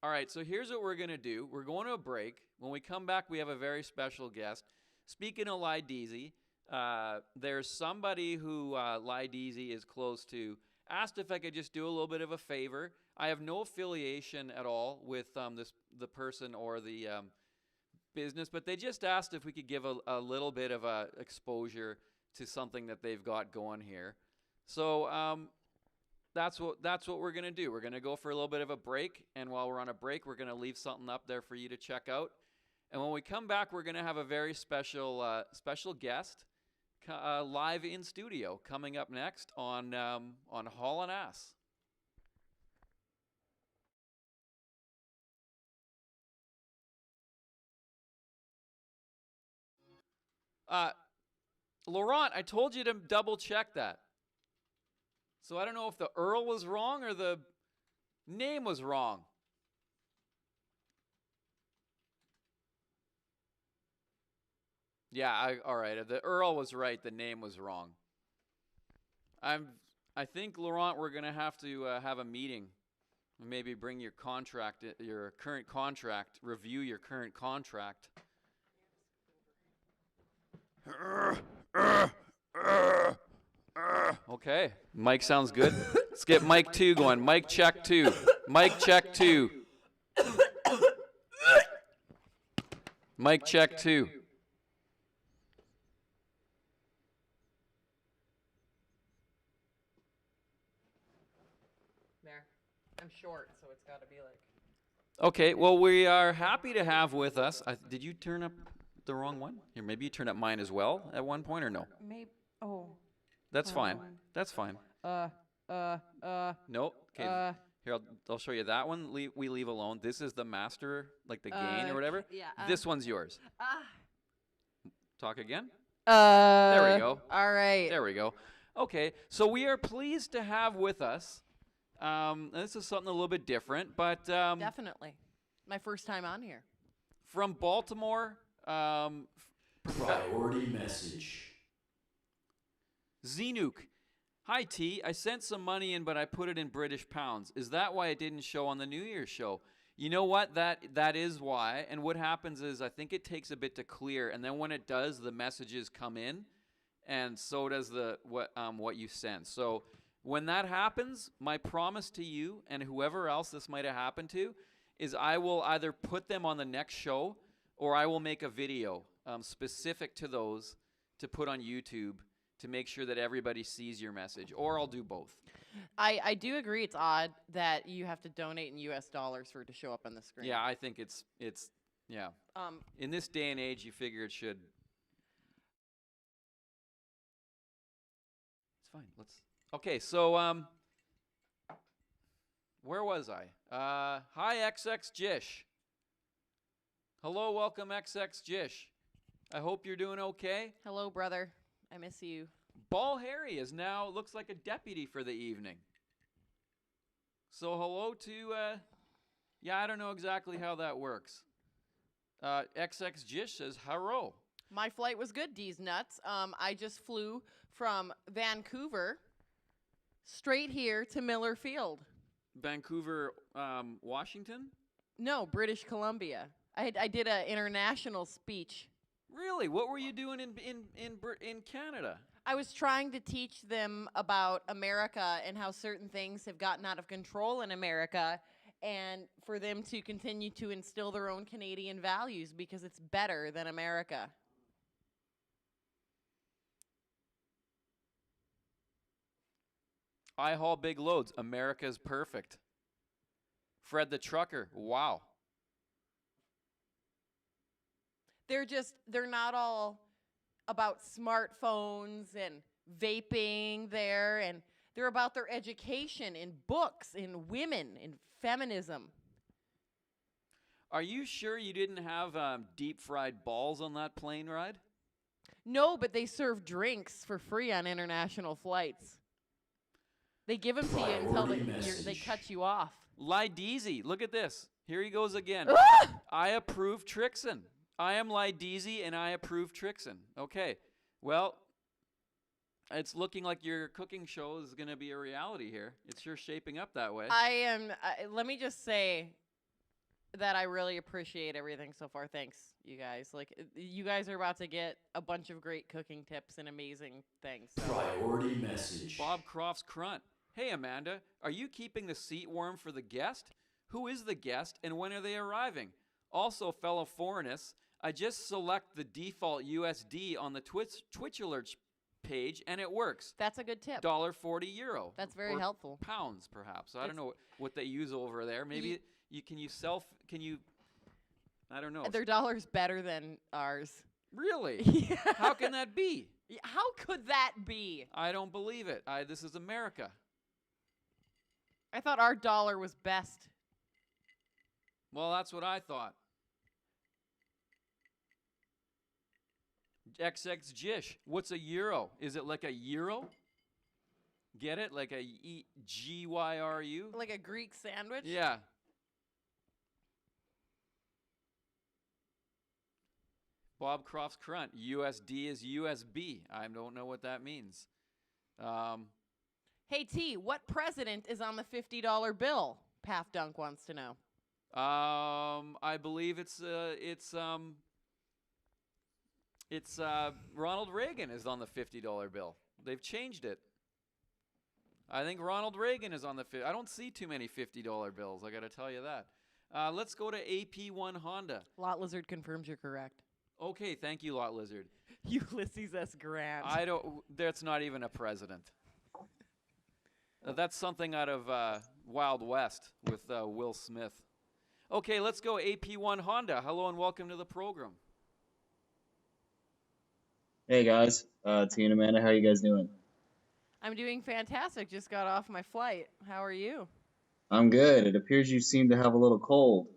All right, so here's what we're going to do. We're going to a break. When we come back, we have a very special guest. Speaking of Lydeezy, there's somebody who Lydeezy is close to. Asked if I could just do a little bit of a favor. I have no affiliation at all with the person or the business, but they just asked if we could give a little bit of a exposure to something that they've got going here. So that's what we're going to do. We're going to go for a little bit of a break, and while we're on a break, we're going to leave something up there for you to check out. And when we come back, we're going to have a very special guest live in studio coming up next on Haulin Ass. Laurent, I told you to double check that. So I don't know if the Earl was wrong or the name was wrong. Yeah, all right. The Earl was right. The name was wrong. I think, Laurent, we're going to have a meeting. Maybe bring your current contract, review your current contract. Okay, Mike sounds good. Let's get Mike 2 going. Mike check 2. Mike check 2. Mic check 2. There. I'm short, so it's got to be like. Okay, well, we are happy to have with us. Did you turn up the wrong one? Here, maybe you turned up mine as well at one point, or no? Maybe. Oh. That's fine. That's fine. No. Okay. Here, I'll show you that one. We leave alone. This is the master, like the gain or whatever. Yeah. This one's yours. Talk again. There we go. All right. There we go. Okay, so we are pleased to have with us. This is something a little bit different, but Definitely. My first time on here. from Baltimore. Priority message. Zenuk. Hi T, I sent some money in, but I put it in British pounds. Is that why it didn't show on the New Year's show? You know what? That is why. And what happens is I think it takes a bit to clear, and then when it does, the messages come in, and so does the what you sent. So when that happens, my promise to you and whoever else this might have happened to is I will either put them on the next show or I will make a video specific to those to put on YouTube to make sure that everybody sees your message, or I'll do both. I do agree it's odd that you have to donate in US dollars for it to show up on the screen. Yeah, I think it's yeah. In this day and age, you figure it should. It's fine. Okay, so where was I? Hi XX Jish. Hello, welcome XX Jish. I hope you're doing okay. Hello, brother. I miss you. Ball Harry is now looks like a deputy for the evening. So hello to yeah, I don't know exactly how that works. XX Jish says hello. My flight was good, D's nuts. I just flew from Vancouver straight here to Miller Field. Vancouver, Washington? No, British Columbia. I did an international speech. Really? What were you doing in Canada? I was trying to teach them about America and how certain things have gotten out of control in America, and for them to continue to instill their own Canadian values because it's better than America. I haul big loads. America's perfect. Fred the trucker. Wow. They're not all about smartphones and vaping there, and they're about their education in books, in women, in feminism. Are you sure you didn't have deep fried balls on that plane ride? No, but they serve drinks for free on international flights. They give them to you until they cut you off. Lydeezy, look at this. Here he goes again. I approve Trixon. I am Lydeezy and I approve Trixon. Okay, well, it's looking like your cooking show is going to be a reality here. It's sure shaping up that way. Let me just say that I really appreciate everything so far. Thanks, you guys. Like, you guys are about to get a bunch of great cooking tips and amazing things. So. Priority message. Bob Crofts Crunt. Hey, Amanda, are you keeping the seat warm for the guest? Who is the guest and when are they arriving? Also, fellow foreigners, I just select the default USD on the Twitch alerts page and it works. That's a good tip. €40. That's very or helpful. Pounds, perhaps. I don't know what they use over there. Maybe I don't know. Their dollar's better than ours. Really? Yeah. How can that be? How could that be? I don't believe it. This is America. I thought our dollar was best. Well, that's what I thought. XX Jish. What's a euro? Is it like a euro? Get it? Like a GYRU? Like a Greek sandwich? Yeah. Bob Crofts Crunt. USD is USB. I don't know what that means. Hey T, what president is on the $50 bill? Paf Dunk wants to know. I believe it's Ronald Reagan is on the $50 bill. They've changed it. I think Ronald Reagan is on the I don't see too many $50 bills, I got to tell you that. Let's go to AP1 Honda. Lot Lizard confirms you're correct. Okay, thank you, Lot Lizard. Ulysses S. Grant. That's not even a president. That's something out of Wild West with Will Smith. Okay, let's go AP1 Honda. Hello and welcome to the program. Hey guys, T and Amanda, how you guys doing? I'm doing fantastic. Just got off my flight. How are you? I'm good. It appears you seem to have a little cold.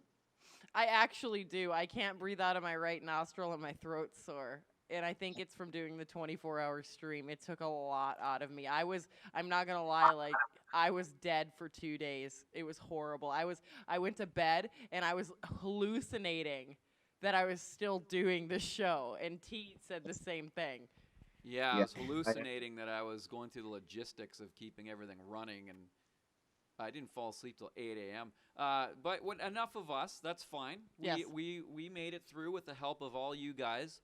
I actually do. I can't breathe out of my right nostril and my throat's sore. And I think it's from doing the 24-hour stream. It took a lot out of me. I'm not going to lie, like, I was dead for 2 days. It was horrible. I went to bed and I was hallucinating that I was still doing the show. And T said the same thing. Yeah, I was hallucinating that I was going through the logistics of keeping everything running, and I didn't fall asleep till 8 a.m. But enough of us. That's fine. Yes. We made it through with the help of all you guys.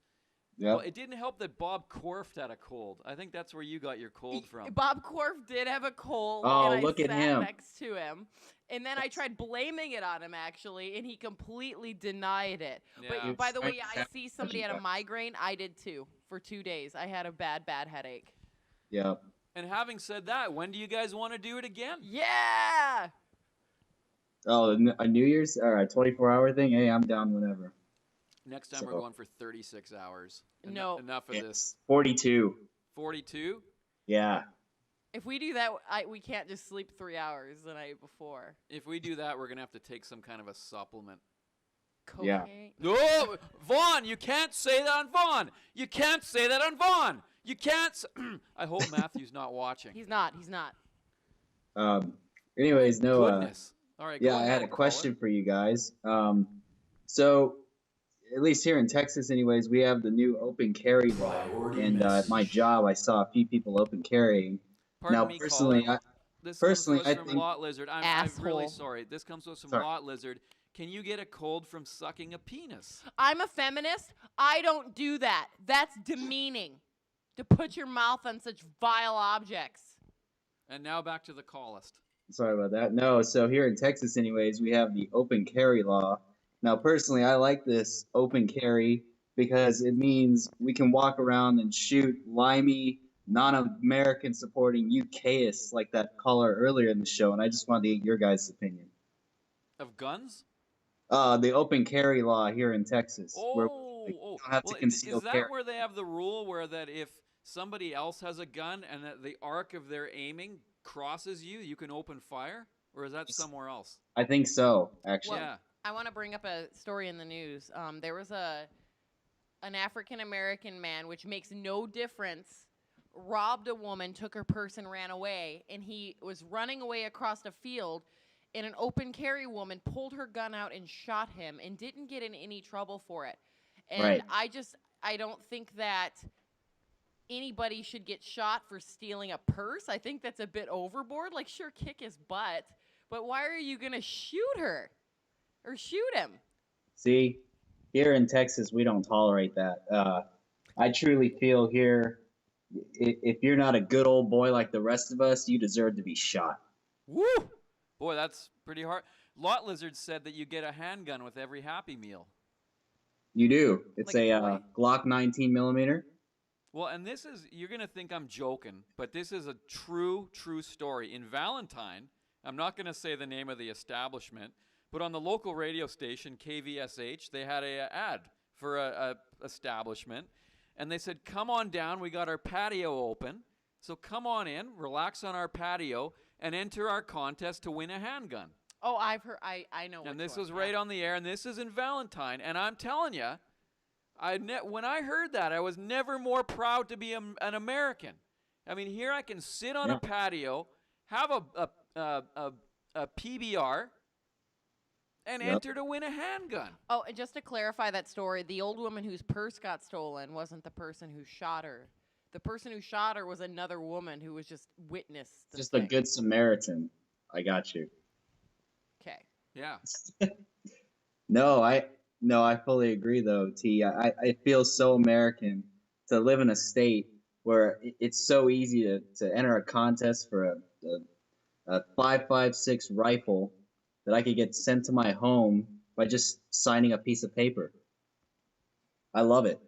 Yep. Well, it didn't help that Bob Korft had a cold. I think that's where you got your cold from. Bob Korf did have a cold. Oh, and look I at sat him. next to him. And then I tried blaming it on him, actually, and he completely denied it. Yeah. But by the way, I see somebody had a migraine. I did too for 2 days. I had a bad headache. Yeah. And having said that, when do you guys want to do it again? Yeah! Oh, a New Year's or a 24-hour thing? Hey, I'm down whenever. Next time we're going for 36 hours. No. Enough of this. 42. 42? Yeah. If we do that, we can't just sleep 3 hours the night before. If we do that, we're going to have to take some kind of a supplement. Cocaine? Yeah. No, Vaughn, you can't say that on Vaughn. You can't say that on Vaughn. You can't. I hope Matthew's not watching. He's not. Anyways, no. Goodness. All right. Yeah, go I ahead, had a question caller. for you guys. So, at least here in Texas, anyways, we have the new open carry law, Priority and at my message. job, I saw a few people open carrying. Pardon Now, me, personally, caller. This personally, comes to us I from think. Lot Lizard. I'm really Asshole. sorry. This comes to us from Sorry. Lot Lizard. Can you get a cold from sucking a penis? I'm a feminist. I don't do that. That's demeaning. To put your mouth on such vile objects. And now back to the callist. Sorry about that. No, so here in Texas, anyways, we have the open carry law. Now, personally, I like this open carry because it means we can walk around and shoot limey, non-American supporting UKists like that caller earlier in the show, and I just wanted to get your guys' opinion. Of guns? The open carry law here in Texas, where Oh, we don't have to conceal is that carry. where they have the rule where that if somebody else has a gun and that the arc of their aiming crosses you, you can open fire? Or is that somewhere else? I think so, actually. Yeah. I want to bring up a story in the news. There was an African American man, which makes no difference, robbed a woman, took her purse, and ran away. And he was running away across a field, and an open carry woman pulled her gun out and shot him and didn't get in any trouble for it. And Right. I don't think that anybody should get shot for stealing a purse. I think that's a bit overboard. Like, sure, kick his butt, but why are you going to shoot her or shoot him? See, here in Texas, we don't tolerate that. I truly feel here, if you're not a good old boy like the rest of us, you deserve to be shot. Woo! Boy, that's pretty hard. Lot Lizard said that you get a handgun with every Happy Meal. You do. It's Like a a Glock 19 millimeter. Well, and this is, you're going to think I'm joking, but this is a true story. In Valentine, I'm not going to say the name of the establishment, but on the local radio station, KVSH, they had a ad for a establishment, and they said, come on down, we got our patio open, so come on in, relax on our patio, and enter our contest to win a handgun. Oh, I've heard. I know. And which this one, was right on the air, and this is in Valentine, and I'm telling you, when I heard that, I was never more proud to be an American. I mean, here I can sit on a patio, have a PBR, and enter to win a handgun. Oh, and just to clarify that story, the old woman whose purse got stolen wasn't the person who shot her. The person who shot her was another woman who was just witnessed. Just a good Samaritan. I got you. Okay. Yeah. No, I fully agree though, T. I feel so American to live in a state where it's so easy to enter a contest for a 5.56 rifle that I could get sent to my home by just signing a piece of paper. I love it.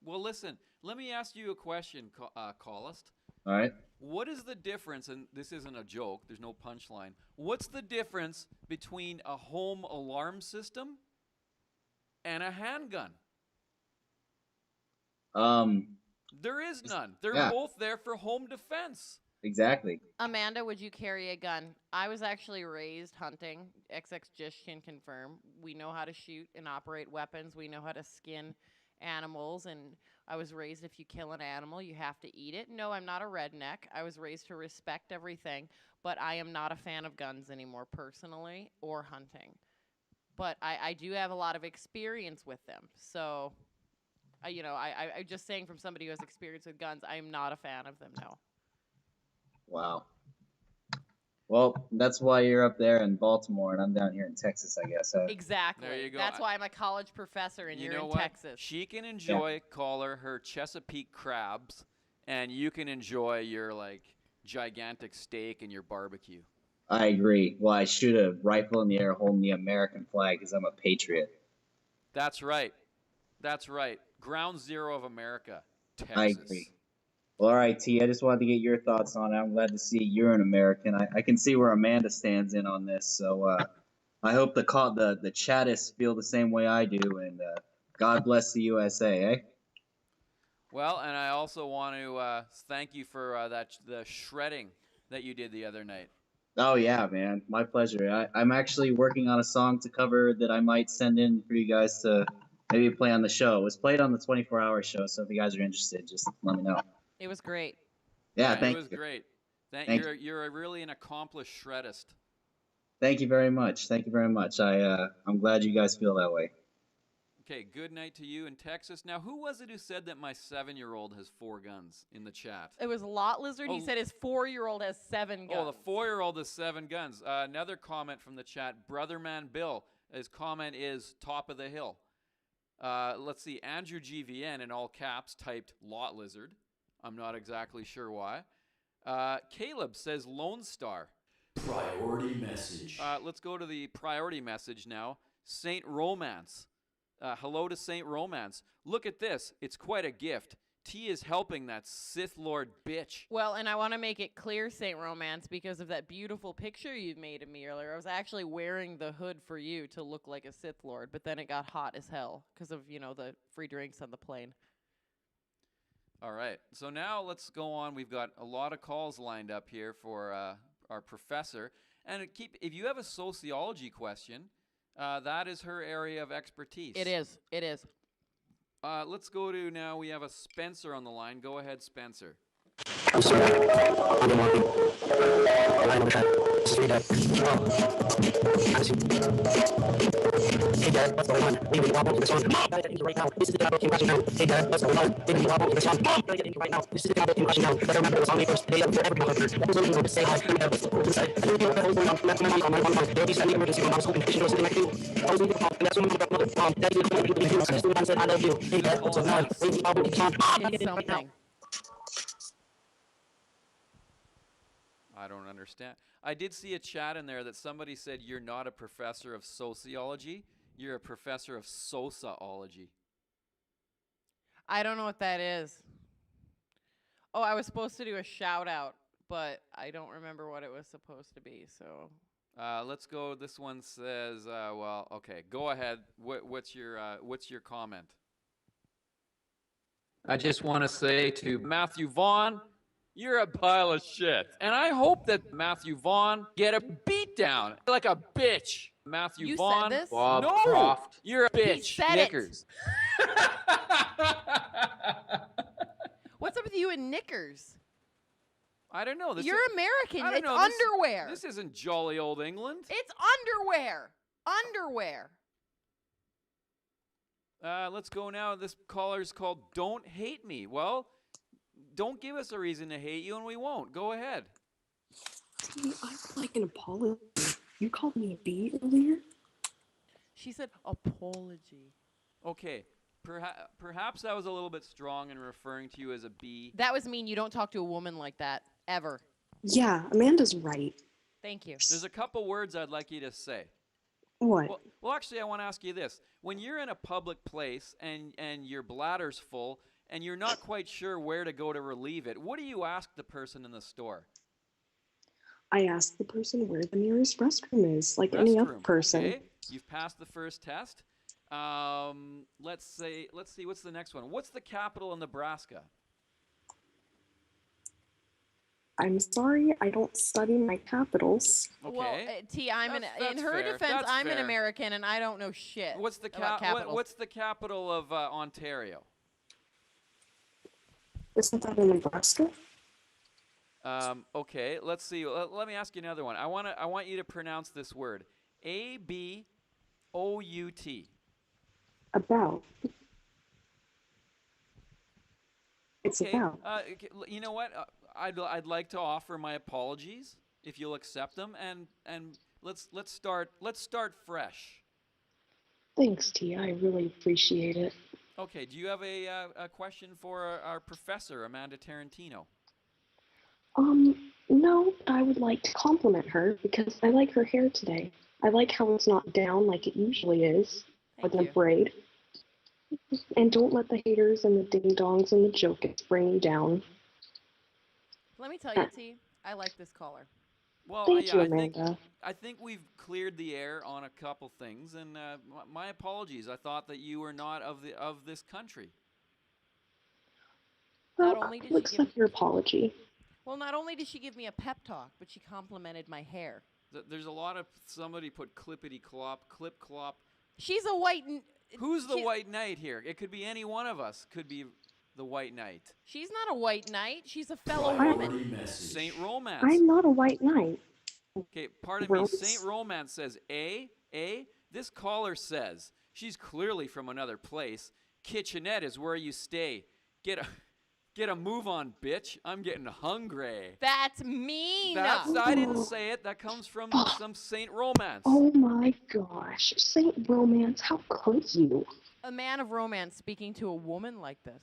Well, listen, let me ask you a question, Callist. All right. What is the difference, and this isn't a joke, there's no punchline. What's the difference between a home alarm system and a handgun? There is none. They're both there for home defense. Exactly. Amanda, would you carry a gun? I was actually raised hunting. XX Jish can confirm. We know how to shoot and operate weapons. We know how to skin animals. And I was raised, if you kill an animal, you have to eat it. No, I'm not a redneck. I was raised to respect everything. But I am not a fan of guns anymore, personally, or hunting. But I do have a lot of experience with them. So, I'm just saying from somebody who has experience with guns, I am not a fan of them, no. Wow. Well, that's why you're up there in Baltimore and I'm down here in Texas, I guess. Exactly. There you go. That's why I'm a college professor and You you're know in what? Texas. She can enjoy, caller, her Chesapeake crabs, and you can enjoy your, gigantic steak and your barbecue. I agree. Well, I shoot a rifle in the air holding the American flag because I'm a patriot. That's right. That's right. Ground zero of America, Texas. I agree. Well, all right, T, I just wanted to get your thoughts on it. I'm glad to see you're an American. I can see where Amanda stands in on this, so I hope the chattists feel the same way I do, and God bless the USA, eh? Well, and I also want to thank you for the shredding that you did the other night. Oh, yeah, man. My pleasure. I'm actually working on a song to cover that I might send in for you guys to maybe play on the show. It was played on the 24-hour show, so if you guys are interested, just let me know. It was great. Yeah, It thank was you. great. Thank You're really an accomplished shreddist. Thank you very much. Thank you very much. I'm glad you guys feel that way. Okay, good night to you in Texas. Now, who was it who said that my 7-year-old has 4 guns in the chat? It was Lot Lizard. He said his 4-year-old has 7 guns. Oh, the 4-year-old has 7 guns. Another comment from the chat, Brotherman Bill. His comment is top of the hill. Let's see, Andrew GVN in all caps typed Lot Lizard. I'm not exactly sure why. Caleb says Lone Star. Priority message. Let's go to the priority message now. Saint Romance. Hello to Saint Romance. Look at this. It's quite a gift. T is helping that Sith Lord bitch. Well, and I want to make it clear, Saint Romance, because of that beautiful picture you made of me earlier. I was actually wearing the hood for you to look like a Sith Lord, but then it got hot as hell because of, the free drinks on the plane. All right. So now let's go on. We've got a lot of calls lined up here for our professor. And if you have a sociology question, that is her area of expertise. It is. It is. Let's go to now. We have a Spencer on the line. Go ahead, Spencer. I'm sorry. I've been walking. I'm on the track. Straight up. Hey Dad, what's going on? We need to walk over this one. Gotta get into right now. This is the combo team rushing down. Hey Dad, what's going on? We need to walk over this one. Gotta get into right now. This is the combo team rushing down. Better remember it was on me first. Day up for every cover. That was only to say hi. And what's the cool inside? I didn't know what the hell was going on. That's my mom calling 911. There will be sending emergency room. I was hoping that she knows something I could do. I was leaving the call, and that's when my mother, Mom, Daddy didn't know what to do. So I stood down and said, I love you. Hey Dad, what's going on? We need to walk over this one. Gotta get in right now. I don't understand. I did see a chat in there that somebody said you're not a professor of sociology, you're a professor of sociology. I don't know what that is. Oh, I was supposed to do a shout out, but I don't remember what it was supposed to be, so. Let's go. This one says, okay, go ahead. What's your comment? I just want to say to Matthew Vaughn, you're a pile of shit. And I hope that Matthew Vaughn get a beat down like a bitch. Matthew You Vaughn. said this? Bob No, Croft. you're a bitch. He said Knickers. What's up with you and knickers? I don't know. You're American. I don't It's know. underwear. This isn't jolly old England. It's underwear. Underwear. Let's go now. This caller's called Don't Hate Me. Well, don't give us a reason to hate you and we won't. Go ahead. I would like an apology. You called me a B earlier? She said apology. Okay. Perhaps I was a little bit strong in referring to you as a B. That was mean. You don't talk to a woman like that, ever. Yeah, Amanda's right. Thank you. There's a couple words I'd like you to say. What? Well, actually, I want to ask you this: when you're in a public place and your bladder's full and you're not quite sure where to go to relieve it, what do you ask the person in the store? I asked the person where the nearest restroom is, like any other Restroom. person. Okay, you've passed the first test. Let's see. What's the next one? What's the capital of Nebraska? I'm sorry, I don't study my capitals. Okay. Well, T, in her defense, That's I'm an fair. American and I don't know shit. What's the about capitals. what's the capital of Ontario? Isn't that in Nebraska? Okay, let's see. Let me ask you another one. I want you to pronounce this word. About. About. It's Okay. about. You know what? I'd like to offer my apologies if you'll accept them, and let's start fresh. Thanks, T. I really appreciate it. Okay. Do you have a question for our professor, Amanda Tarantino? No, but I would like to compliment her because I like her hair today. I like how it's not down like it usually is, with a braid. And don't let the haters and the ding-dongs and the jokers bring you down. Let me tell you, T, I like this caller. Well, Thank you, I Amanda. think we've cleared the air on a couple things, and my apologies. I thought that you were not of this country. Well, only did I'll she give- accept your apology. Well, not only did she give me a pep talk, but she complimented my hair. There's a lot of somebody put clippity clop, clip clop. She's a white. Who's the white knight here? It could be any one of us. Could be the white knight. She's not a white knight. She's a fellow Priority woman. message. Saint Romance. I'm not a white knight. Okay, pardon me. Saint Romance says A. This caller says she's clearly from another place. Kitchenette is where you stay. Get a move on, bitch. I'm getting hungry. That's mean. I didn't say it. That comes from some Saint Romance. Oh my gosh, Saint Romance, how could you? A man of romance speaking to a woman like this.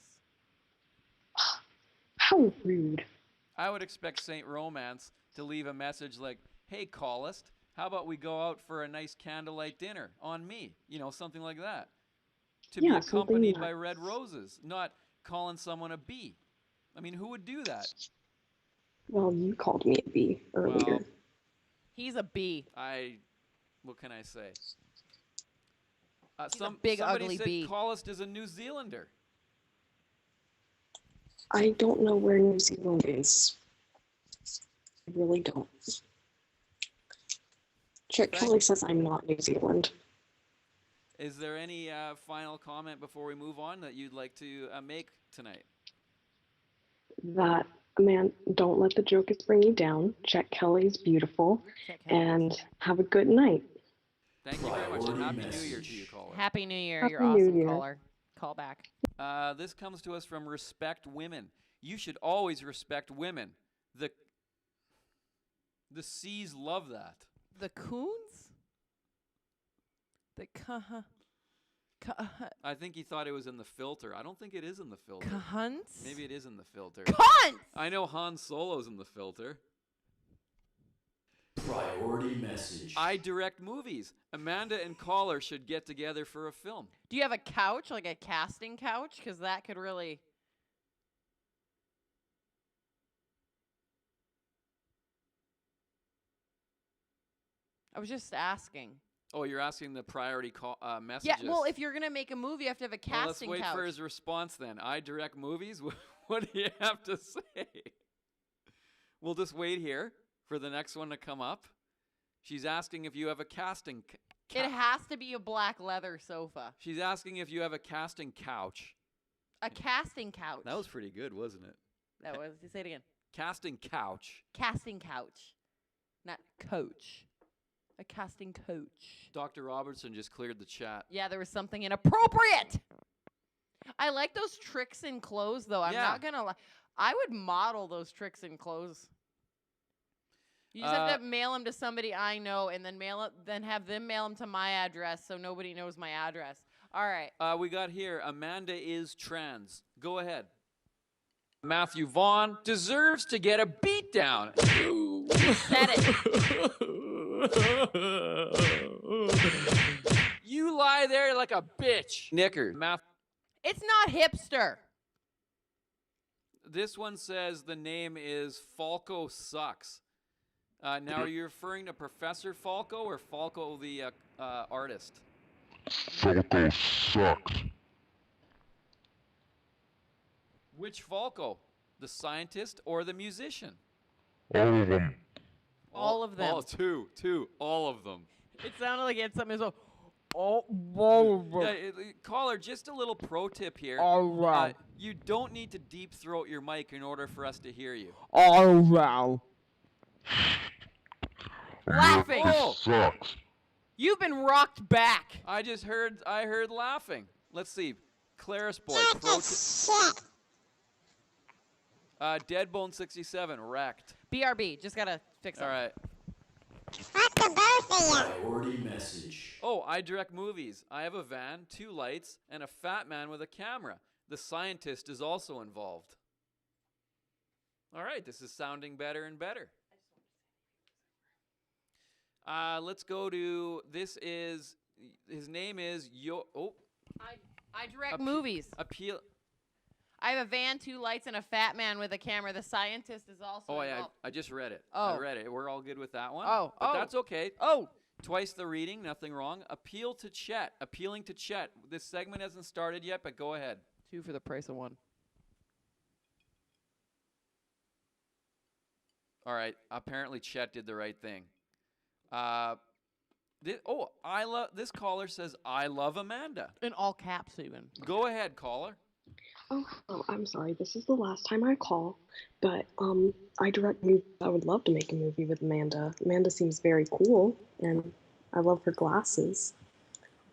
How rude. I would expect Saint Romance to leave a message like, "Hey, callist, how about we go out for a nice candlelight dinner on me?" You know, something like that. To be accompanied by red roses, not calling someone a bee. I mean, who would do that? Well, you called me a bee earlier. Well, He's a bee. What can I say? He's a big, somebody ugly said bee. Callist is a New Zealander. I don't know where New Zealand is. I really don't. Chuck Kelly says I'm not New Zealand. Is there any final comment before we move on that you'd like to make tonight? That, man, don't let the jokers bring you down. Chuck Kelly's beautiful. And have a good night. Thank you very much, and Happy New Year to you, caller. Happy New Year. Happy You're New awesome, Year. caller. Call back. This comes to us from Respect Women. You should always respect women. The C's love that. The coons? The I think he thought it was in the filter. I don't think it is in the filter. cunts? Maybe it is in the filter. Cunts! I know Han Solo's in the filter. Priority message. I direct movies. Amanda and caller should get together for a film. Do you have a couch, like a casting couch? Because that could really... I was just asking. Oh, you're asking the priority messages. Yeah, well, if you're going to make a movie, you have to have a casting let's wait couch. for his response then. I direct movies? What do you have to say? We'll just wait here for the next one to come up. She's asking if you have a casting It has to be a black leather sofa. She's asking if you have a casting couch. A casting couch. That was pretty good, wasn't it? That was. Say it again. Casting couch. Casting couch. Not coach. A casting coach. Dr. Robertson just cleared the chat. Yeah, there was something inappropriate. I like those tricks in clothes, though. I'm not going to lie. I would model those tricks in clothes. You just have to mail them to somebody I know, and then have them mail them to my address, so nobody knows my address. All right. We got here, Amanda is trans. Go ahead. Matthew Vaughn deserves to get a beatdown. Said it. You lie there like a bitch. Knicker. Math. It's not hipster. This one says the name is Falco Sucks. Now, are you referring to Professor Falco or Falco the artist? Falco sucks. Which Falco? The scientist or the musician? All of them. All of them. All two. All of them. It sounded like it had something as well. Caller, just a little pro tip here. Right. You don't need to deep throat your mic in order for us to hear you. Right. Laughing. Oh. Sucks. You've been rocked back. I heard laughing. Let's see. Claris Boy. Pro Deadbone 67 wrecked. BRB. Just gotta fix it. All right. Fuck the both of you. Priority message. Oh, I direct movies. I have a van, 2 lights, and a fat man with a camera. The scientist is also involved. All right, this is sounding better and better. Let's go to, his name is I direct movies. Appeal. I have a van, 2 lights, and a fat man with a camera. The scientist is also Oh, yeah, involved. I just read it. Oh. I read it. We're all good with that one? Oh, That's okay. Oh. Twice the reading, nothing wrong. Appealing to Chet. This segment hasn't started yet, but go ahead. 2 for the price of 1. All right. Apparently, Chet did the right thing. This caller says, I love Amanda. In all caps, even. Go ahead, caller. Oh, hello. I'm sorry. This is the last time I call, but I direct movies. I would love to make a movie with Amanda. Amanda seems very cool, and I love her glasses.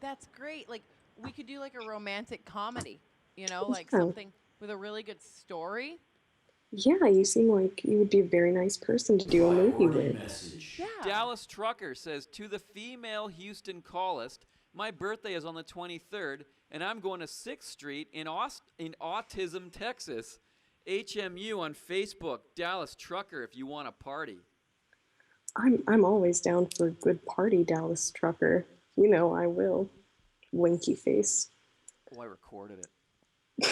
That's great. Like, we could do like a romantic comedy, you know, like Yeah. something with a really good story. Yeah, you seem like you would be a very nice person to do a movie Priority with. message. Yeah. Dallas Trucker says, to the female Houston callist, my birthday is on the 23rd, and I'm going to 6th Street in Autism, Texas. HMU on Facebook. Dallas Trucker, if you want a party. I'm always down for a good party, Dallas Trucker. You know I will. Winky face. Oh, I recorded it.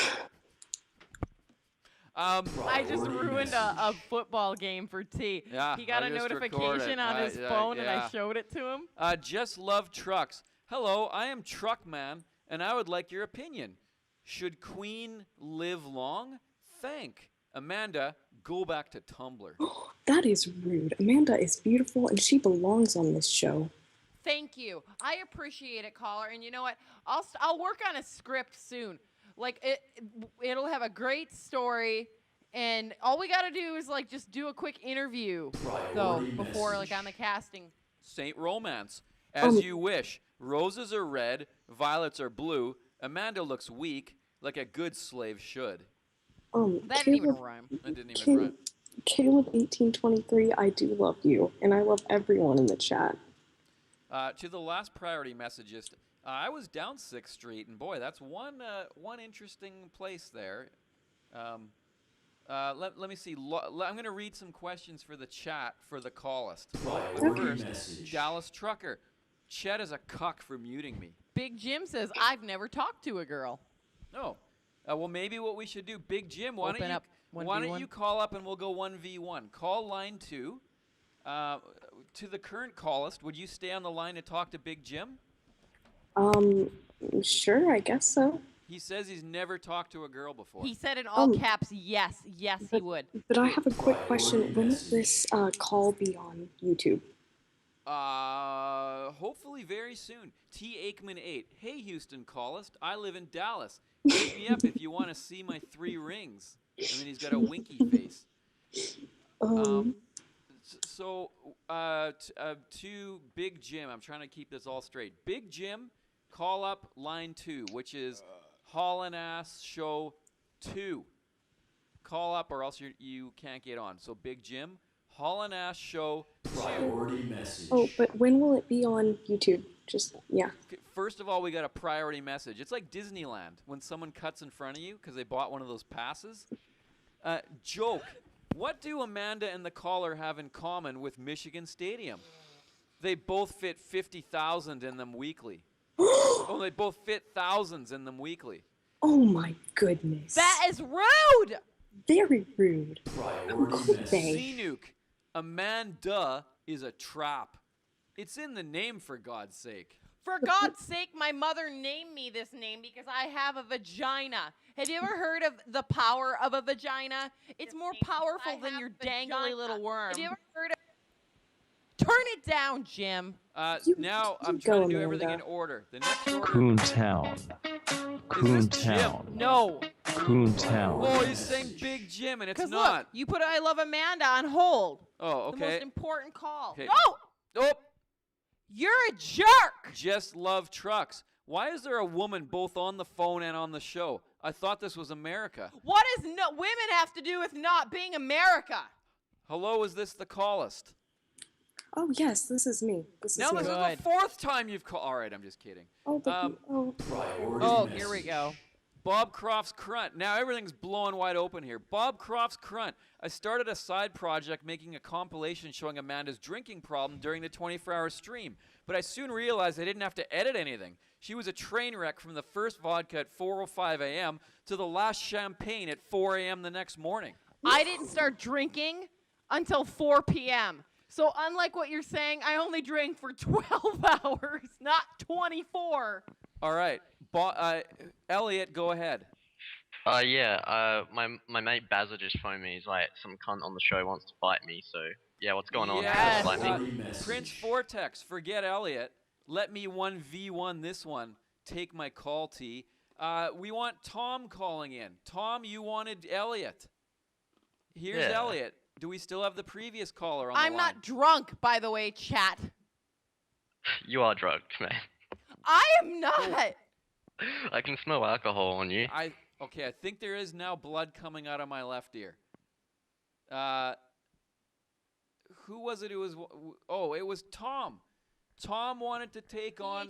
I just ruined a football game for T. Yeah, he got I a just notification recorded. on his phone, and I yeah. showed it to him. Just love trucks. Hello, I am Truckman, and I would like your opinion. Should Queen live long? Thank. Amanda, go back to Tumblr. That is rude. Amanda is beautiful, and she belongs on this show. Thank you. I appreciate it, caller. And you know what? I'll work on a script soon. Like it'll have a great story, and all we gotta do is like just do a quick interview though before like on the casting. Saint Romance. As you wish. Roses are red, violets are blue. Amanda looks weak, like a good slave should. That didn't even rhyme. That didn't even rhyme. Caleb1823, I do love you, and I love everyone in the chat. To the last priority messages, I was down 6th Street, and boy, that's one interesting place there. Let me see. I'm going to read some questions for the chat for the callist. Priority First, message. Dallas Trucker. Chet is a cuck for muting me. Big Jim says, I've never talked to a girl. No. Well, maybe what we should do, Big Jim, why Open up don't 1v1? you call up and we'll go 1v1. Call line 2. To the current callist, would you stay on the line to talk to Big Jim? Sure, I guess so. He says he's never talked to a girl before. He said in all caps, yes, he would. But I have a quick question. When will this call be on YouTube? Hopefully very soon. T. Aikman 8. Hey, Houston callist. I live in Dallas. Hit me up if you want to see my 3 rings. And then he's got a winky face. To Big Jim, I'm trying to keep this all straight. Big Jim, call up line 2, which is Haulin Ass Show 2. Call up or else you can't get on. So Big Jim, Haulin Ass Show 2. Priority message. Oh, but when will it be on YouTube? Just, yeah. First of all, we got a priority message. It's like Disneyland when someone cuts in front of you because they bought one of those passes. Joke. What do Amanda and the caller have in common with Michigan Stadium? They both fit 50,000 in them weekly. Oh, they both fit thousands in them weekly. Oh my goodness. That is rude! Very rude. Priority message. Zinuk, Amanda is a trap. It's in the name, for God's sake. For God's sake, my mother named me this name because I have a vagina. Have you ever heard of the power of a vagina? It's more powerful than your dangly little worm. Have you ever heard of... Turn it down, Jim. Now I'm trying to do everything in order. The next order. Coontown. Coontown. No. Coontown. Oh, he's saying Big Jim, and it's Because not. look, you put I Love Amanda on hold. Oh, The most okay. important call. Okay. No! Oh, You're a jerk! just love trucks. Why is there a woman both on the phone and on the show? I thought this was America. What does women have to do with not being America? Hello, is this the callist? Oh yes, this is me. This is Now me. this is the fourth time you've called. All right, I'm just kidding. Oh, Priority Oh, message. here we go. Bob Croft's Crunt. Now everything's blowing wide open here. Bob Croft's Crunt. I started a side project making a compilation showing Amanda's drinking problem during the 24-hour stream, but I soon realized I didn't have to edit anything. She was a train wreck from the first vodka at 4:05 a.m. to the last champagne at 4 a.m. the next morning. I didn't start drinking until 4 p.m. So unlike what you're saying, I only drank for 12 hours, not 24. All right, Elliot, go ahead. My mate Bazza just phoned me. He's like, some cunt on the show wants to fight me. So yeah, what's going on? Yes. Lightning? Prince Vortex, forget Elliot. Let me 1v1 this one. Take my call, T. We want Tom calling in. Tom, you wanted Elliot. Here's Yeah. Elliot. Do we still have the previous caller on the I'm line? not drunk, by the way, chat. You are drugged, man. I am not. I can smell alcohol on you. I think there is now blood coming out of my left ear. Who was it? It was it was Tom. Tom wanted to take on.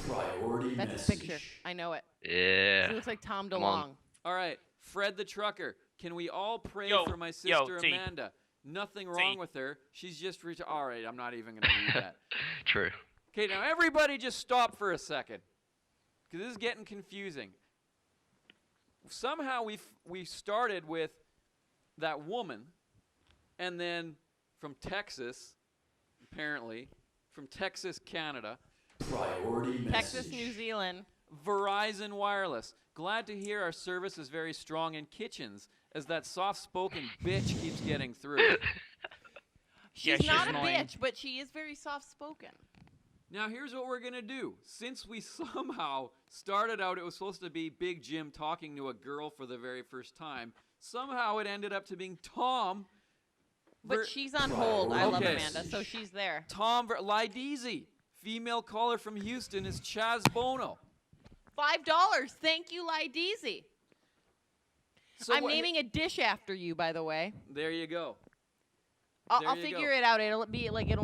Priority That's message. his picture. I know it. Yeah. He looks like Tom Come on. DeLong. All right, Fred the trucker. Can we all pray Yo, for my sister yo, T. Amanda? Nothing wrong with her. She's just all right. I'm not even gonna read that. True. Okay, now everybody just stop for a second, because this is getting confusing. Somehow we started with that woman, and then from Texas, apparently, from Texas, Canada. Priority message. Texas, New Zealand. Verizon Wireless. Glad to hear our service is very strong in kitchens, as that soft-spoken bitch keeps getting through. She's not a bitch, but she is very soft-spoken. Now here's what we're gonna do. Since we somehow started out, it was supposed to be Big Jim talking to a girl for the very first time. Somehow it ended up to being Tom. But she's on hold. I love Amanda, so she's there. Tom Lideezy, female caller from Houston, is Chaz Bono. $5. Thank you, Lideezy. So I'm naming a dish after you, by the way. There you go. I'll figure it out. It'll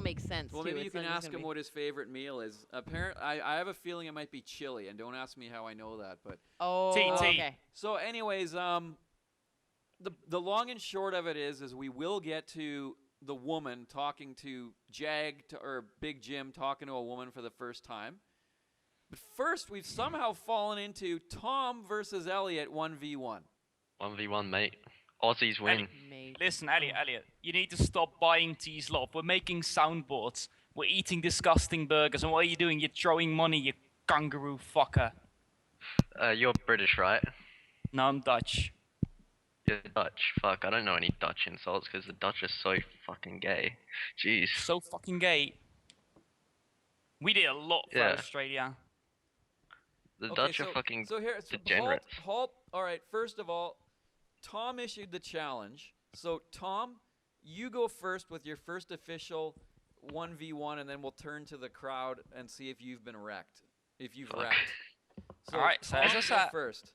make sense. Well, too. maybe you It's can not just ask gonna him be- what his favorite meal is. I have a feeling it might be chili, and don't ask me how I know that. But okay. So, anyways, the long and short of it is we will get to the woman talking to or Big Jim talking to a woman for the first time. But first, we've somehow fallen into Tom versus Elliot 1v1. 1v1, mate. Aussies win. Listen, Elliot, you need to stop buying T's love. We're making soundboards. We're eating disgusting burgers. And what are you doing? You're throwing money, you kangaroo fucker. You're British, right? No, I'm Dutch. You're Dutch. Fuck, I don't know any Dutch insults because the Dutch are so fucking gay. Jeez. So fucking gay. We did a lot for Australia. The Dutch are fucking degenerates. degenerates. Halt. All right, first of all, Tom issued the challenge. So, Tom, you go first with your first official 1v1, and then we'll turn to the crowd and see if you've been wrecked. If you've wrecked. So, Alright, so Tom, as I go said, first.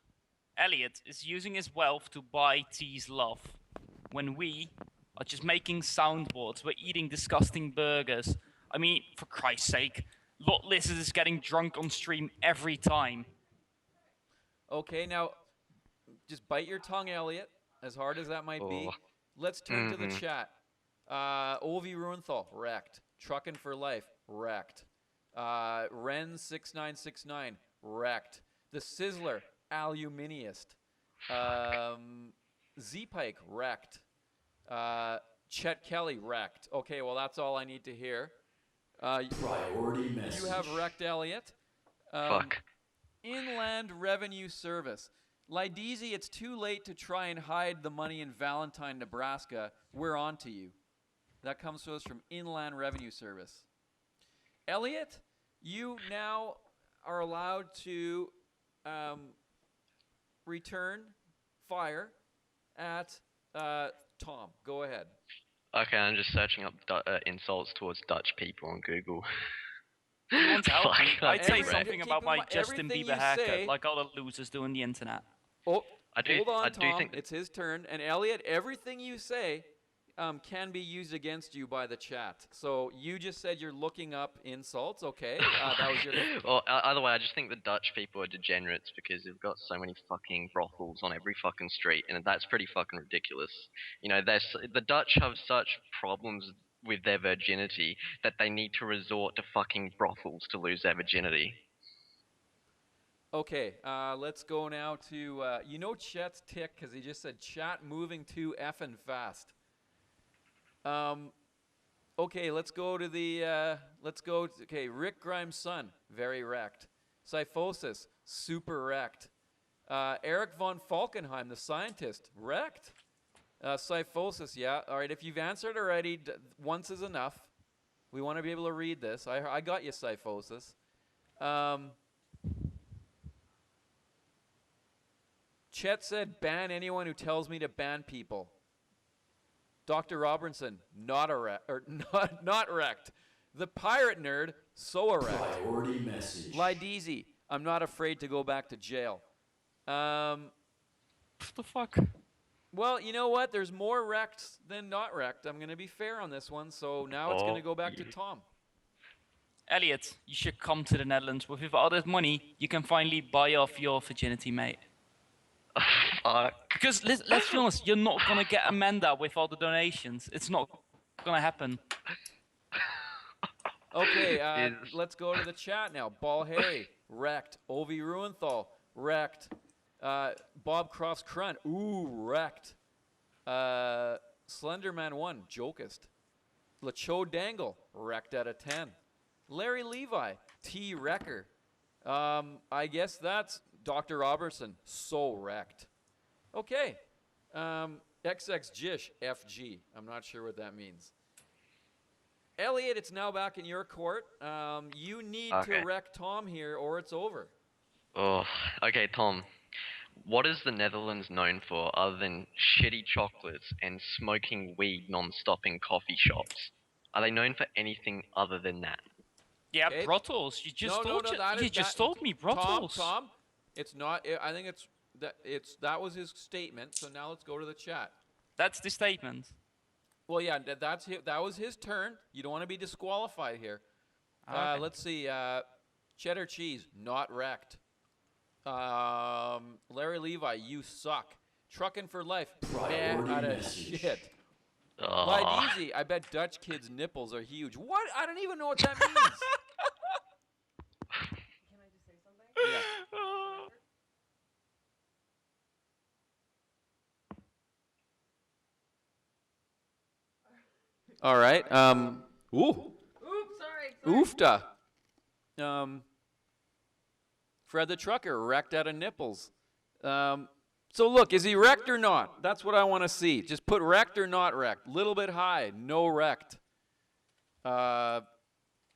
Elliot is using his wealth to buy T's love. When we are just making soundboards, we're eating disgusting burgers. I mean, for Christ's sake, Lot Lizard is getting drunk on stream every time. Okay, now, just bite your tongue, Elliot, as hard as that might be. Let's turn to the chat. Ovi Ruenthal, wrecked. Truckin' for Life, wrecked. Ren6969, wrecked. The Sizzler, Aluminiist. Z-Pike, wrecked. Chet Kelly, wrecked. Okay, well, that's all I need to hear. Priority message. You have wrecked, Elliot. Fuck. Inland Revenue Service. Lydeezy, it's too late to try and hide the money in Valentine, Nebraska. We're on to you. That comes to us from Inland Revenue Service. Elliot, you now are allowed to return fire at Tom. Go ahead. Okay, I'm just searching up insults towards Dutch people on Google. If you want to help me, Fuck, I'd say Everything- something about my Justin everything Bieber you haircut, say- like all the losers do on the internet. Oh, I do- hold on, I do Tom. think that- It's his turn. And Elliot, everything you say can be used against you by the chat. So you just said you're looking up insults. Okay, that was your. Well, either way, I just think the Dutch people are degenerates because they've got so many fucking brothels on every fucking street, and that's pretty fucking ridiculous. You know, the Dutch have such problems with their virginity that they need to resort to fucking brothels to lose their virginity. Okay, let's go now to Chet's tick because he just said chat moving too effing fast. Okay, let's go to the Rick Grimes' son, very wrecked. Syphosis, super wrecked. Eric von Falkenheim, the scientist, wrecked. Syphosis, yeah. All right, if you've answered already, once is enough. We want to be able to read this. I got you, Syphosis. Chet said, ban anyone who tells me to ban people. Dr. Robertson, not wrecked. The pirate nerd, so erect. Priority message. Lydeezy, I'm not afraid to go back to jail. What the fuck? Well, you know what? There's more wrecked than not wrecked. I'm going to be fair on this one, so now it's going to go back to Tom. Elliot, you should come to the Netherlands. With all this money, you can finally buy off your virginity, mate. Because let's be honest, you're not gonna get Amanda with all the donations. It's not gonna happen. Okay, let's go to the chat now. Ball Harry, wrecked. Ovi Ruenthal, wrecked. Bob Crofts Crun, ooh, wrecked. Slenderman 1, jokist. Lacho Dangle, wrecked out of 10. Larry Levi, T Wrecker. I guess that's Dr. Robertson, so wrecked. Okay. XX Jish, FG. I'm not sure what that means. Elliot, it's now back in your court. You need to wreck Tom here or it's over. Oh, okay, Tom. What is the Netherlands known for other than shitty chocolates and smoking weed non-stop in coffee shops? Are they known for anything other than that? Yeah, brothels. You just told me brothels. Tom, it's not. I think that was his statement. So now let's go to the chat. That's the statement. Well, yeah, that was his turn. You don't want to be disqualified here. Okay. Let's see. Cheddar cheese, not wrecked. Larry Levi, you suck. Trucking for life, man, out of shit. Lydeezy, I bet Dutch kids' nipples are huge. What? I don't even know what that means. Can I just say something? Yeah. All right. Ooh. Oops, sorry. Oofta. Fred the Trucker, wrecked out of nipples. So look, is he wrecked or not? That's what I want to see. Just put wrecked or not wrecked. Little bit high, no wrecked.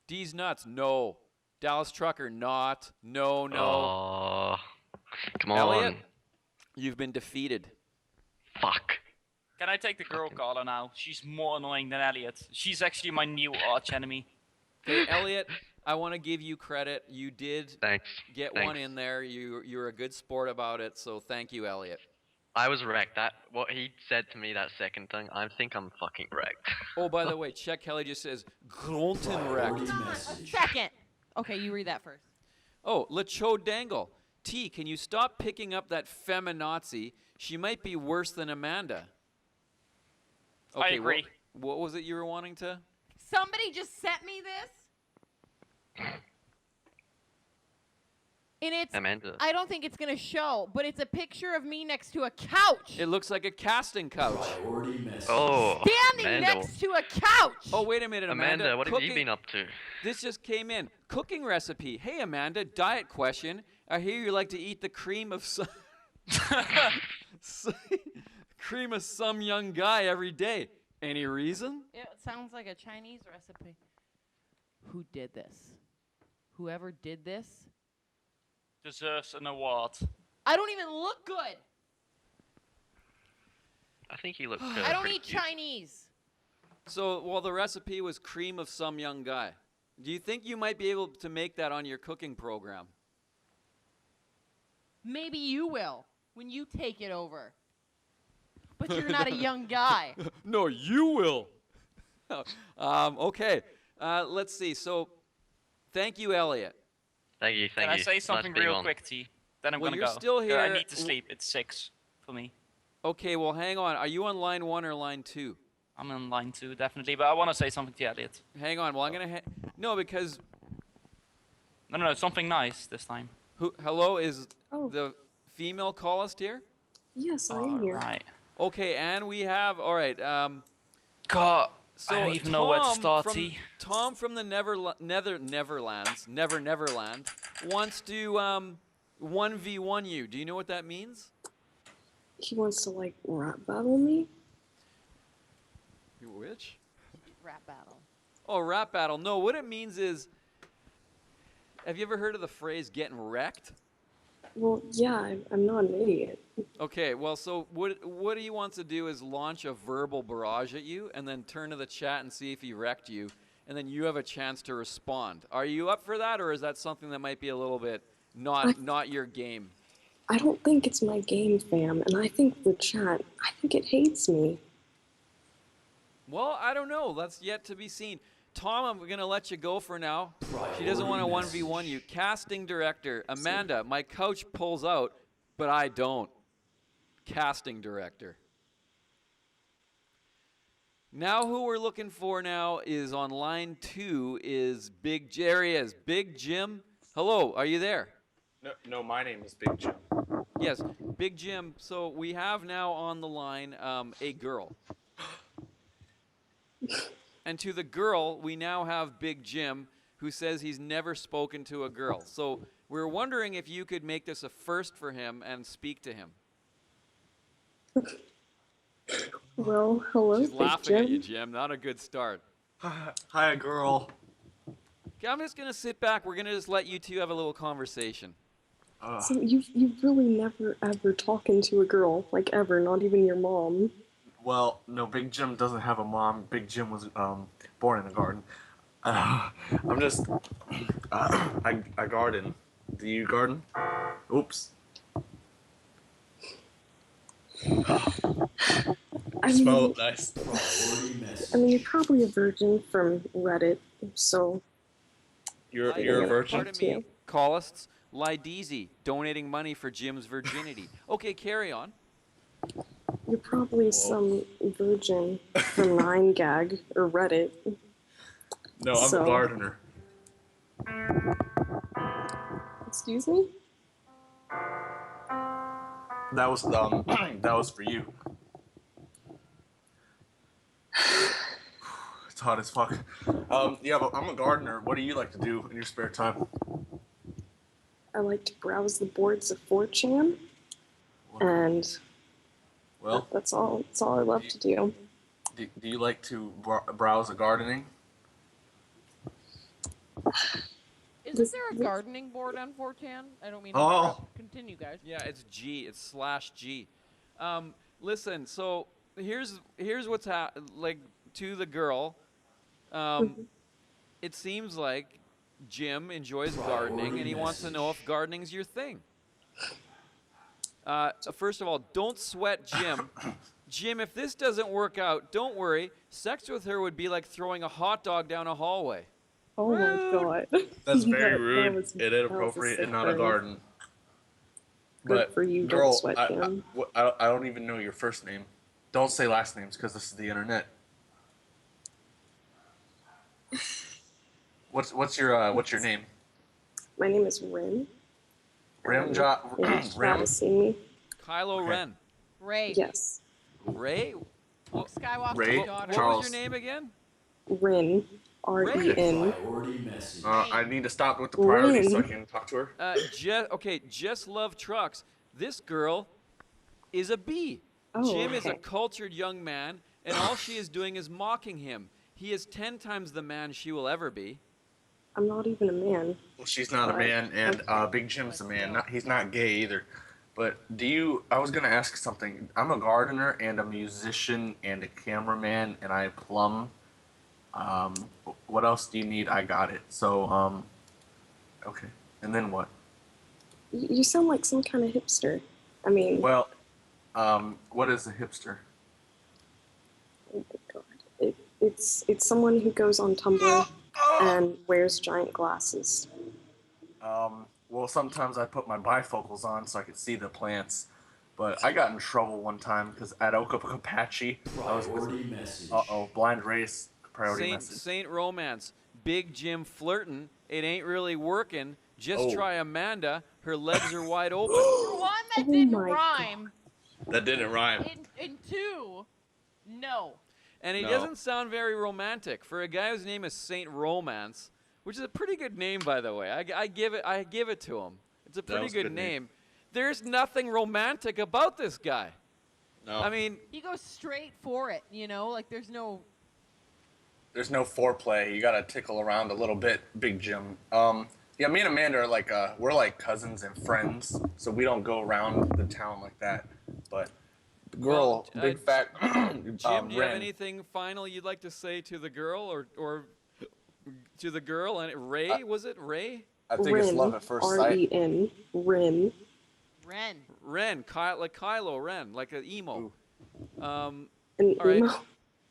D's nuts, no. Dallas Trucker, not. No. Oh, come on. Elliot, you've been defeated. Fuck. Can I take the girl caller now? She's more annoying than Elliot. She's actually my new arch enemy. Okay, Elliot, I want to give you credit. You did get one in there. You're a good sport about it, so thank you, Elliot. I was wrecked. What he said to me that second thing, I think I'm fucking wrecked. Oh, by the way, Chet Kelly just says, Gronten wrecked. Second. Okay, you read that first. Oh, Lacho Dangle. T, can you stop picking up that feminazi? She might be worse than Amanda. Okay, I agree. What was it you were wanting to? Somebody just sent me this. And it's Amanda. I don't think it's gonna show, but it's a picture of me next to a couch. It looks like a casting couch. Priority message. Oh, Standing Amanda. next to a couch. Oh, wait a minute, Amanda. Amanda, what have you Cooking- been up to? This just came in. Cooking recipe. Hey, Amanda, diet question. I hear you like to eat the cream of some cream of some young guy every day. Any reason? It sounds like a Chinese recipe. Who did this? Whoever did this? Deserves an award. I don't even look good. I think you look I don't pretty eat cute. Chinese. So, well, the recipe was cream of some young guy. Do you think you might be able to make that on your cooking program? Maybe you will when you take it over. But you're not a young guy. No, you will. Okay. Let's see. So, thank you, Elliot. Thank you. Can I say something real quick, T? Then I'm Well, gonna you're go. still here. I need to sleep. It's 6 for me. Okay, well, hang on. Are you on line 1 or line 2? I'm on line 2, definitely, but I want to say something to Elliot. Hang on. Well, I'm going to... No, because... No, something nice this time. Hello, is the female callist here? Yes, I am here. Right. Okay, and we have... All right. God, So I don't even know where to Tom start, from- T. Tom from the Neverland wants to 1v1 you. Do you know what that means? He wants to like rap battle me. Which? Rap battle. Oh, rap battle. No, what it means is, have you ever heard of the phrase getting wrecked? Well, yeah, I'm not an idiot. Okay, well, so what he wants to do is launch a verbal barrage at you and then turn to the chat and see if he wrecked you, and then you have a chance to respond. Are you up for that, or is that something that might be a little bit not your game? I don't think it's my game, fam, and I think the chat, I think it hates me. Well, I don't know. That's yet to be seen. Tom, I'm going to let you go for now. She doesn't want to 1v1 you. Casting director. Amanda, my couch pulls out, but I don't. Casting director. Now who we're looking for now is on line 2 is Big Jerry is Big Jim. Hello, are you there? No, my name is Big Jim. Yes, Big Jim. So we have now on the line a girl. And to the girl, we now have Big Jim, who says he's never spoken to a girl. So we're wondering if you could make this a first for him and speak to him. Well, hello, She's Big laughing at Jim. you, Jim. Not a good start. Hi, girl. Okay, I'm just going to sit back. We're going to just let you two have a little conversation. So you've really never ever talking to a girl, like ever, not even your mom. Well, no, Big Jim doesn't have a mom. Big Jim was born in a garden. I'm just I garden. Do you garden? Oops. Smell it nice. I mean, you're probably a virgin from Reddit, so. You're a virgin. Pardon me, callists. Lideezy, donating money for Jim's virginity. Okay, carry on. You're probably some virgin from 9gag or Reddit. No, I'm a gardener. Excuse me? That was for you. It's hot as fuck. Yeah, but I'm a gardener. What do you like to do in your spare time? I like to browse the boards of 4chan, and Well, that's all I love to do. Do you like to browse a gardening? Isn't there a gardening board on 4chan? I don't mean to Oh. interrupt. Continue, guys. Yeah, it's G. It's /G. Listen, so here's what's like to the girl. It seems like Jim enjoys gardening, and he wants to know if gardening's your thing. First of all, don't sweat Jim. Jim, if this doesn't work out, don't worry. Sex with her would be like throwing a hot dog down a hallway. Oh my god. That's very That rude was- and that was a inappropriate sick and not a burn. garden. Good But for you, girl, don't sweat Jim. I don't even know your first name. Don't say last names because this is the internet. What's your name? My name is Rin. Yeah, Travis Rim. seen me. Kylo Ren. Ray. Yes. Ray? Luke Skywalker's Ray? daughter. What was your name again? Rin. R-E-N. Priority message. I need to stop with the priority so I Rin. can talk to her. Just love trucks. This girl is a bee. Oh, Jim is a okay. cultured young man, and all she is doing is mocking him. He is 10 times the man she will ever be. I'm not even a man. Well, she's not a man, and Big Jim's a man. He's not gay either. But I was going to ask something. I'm a gardener and a musician and a cameraman, and I plumb. What else do you need? I got it. So, okay. And then what? You sound like some kind of hipster. I mean... Well, what is a hipster? Oh my god. It's someone who goes on Tumblr and wears giant glasses. Well, sometimes I put my bifocals on so I could see the plants. But I got in trouble one time because at Okapachi, I was with... Priority message. Blind race. Priority message. Saint Romance. Big Jim flirting. It ain't really working. Just Oh. try Amanda. Her legs are wide open. For one, that didn't rhyme. That didn't rhyme. And two, no. And he doesn't sound very romantic. For a guy whose name is Saint Romance, which is a pretty good name, by the way. I give it to him. It's a pretty good name. There's nothing romantic about this guy. No. I mean... He goes straight for it, you know? Like, there's no foreplay. You gotta tickle around a little bit, Big Jim. Yeah, me and Amanda are like, we're like cousins and friends, so we don't go around the town like that. But the girl, big fat Jim, do you have Ren. anything final you'd like to say to the girl or to the girl? And Ray, was it Ray? I think it's love at first sight. R-E-N. Ren. Ren, like Kylo Ren, like an emo. An all right. emo?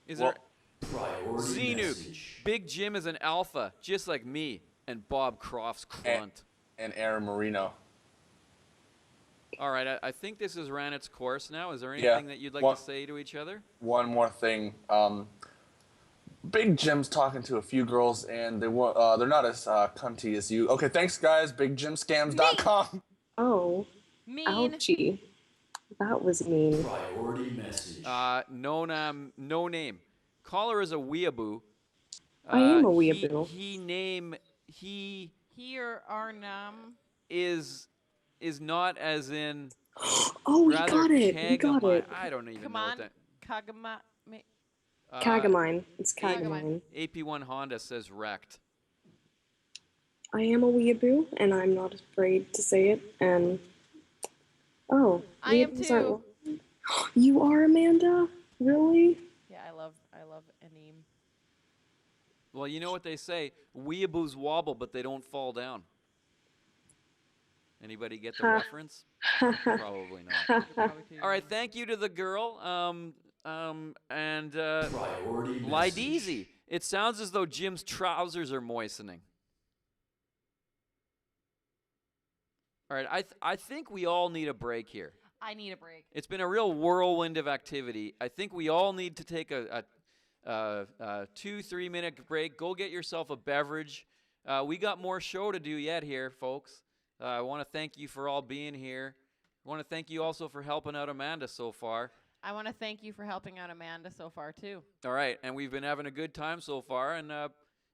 Is there... Priority Xenu. message. Big Jim is an alpha, just like me and Bob Croft's clunt. And Aaron Marino. All right, I think this has ran its course now. Is there anything that you'd like to say to each other? One more thing. Big Jim's talking to a few girls, and they're not as cunty as you. Okay, thanks, guys. BigJimScams.com. Oh. Mean. Ouchie. That was mean. Priority message. No name. Caller is a weeaboo. I am a weeaboo. He Here are num. is not as in... Oh, we rather got it. We got Kagamine. it. I don't even Come know on. what that... Kagamine. It's Kagamine. AP1 Honda says wrecked. I am a weeaboo, and I'm not afraid to say it, and... Oh. I am weeaboos too. aren't- You are, Amanda? Really? Yeah, I love Aneem. Well, you know what they say. Weeaboos wobble, but they don't fall down. Anybody get the reference? Probably not. All right, thank you to the girl. Priority Lied message. easy. It sounds as though Jim's trousers are moistening. All right, I think we all need a break here. I need a break. It's been a real whirlwind of activity. I think we all need to take a 2-3 minute break. Go get yourself a beverage. We got more show to do yet here, folks. I want to thank you for all being here. I want to thank you also for helping out Amanda so far. I want to thank you for helping out Amanda so far, too. All right, and we've been having a good time so far, and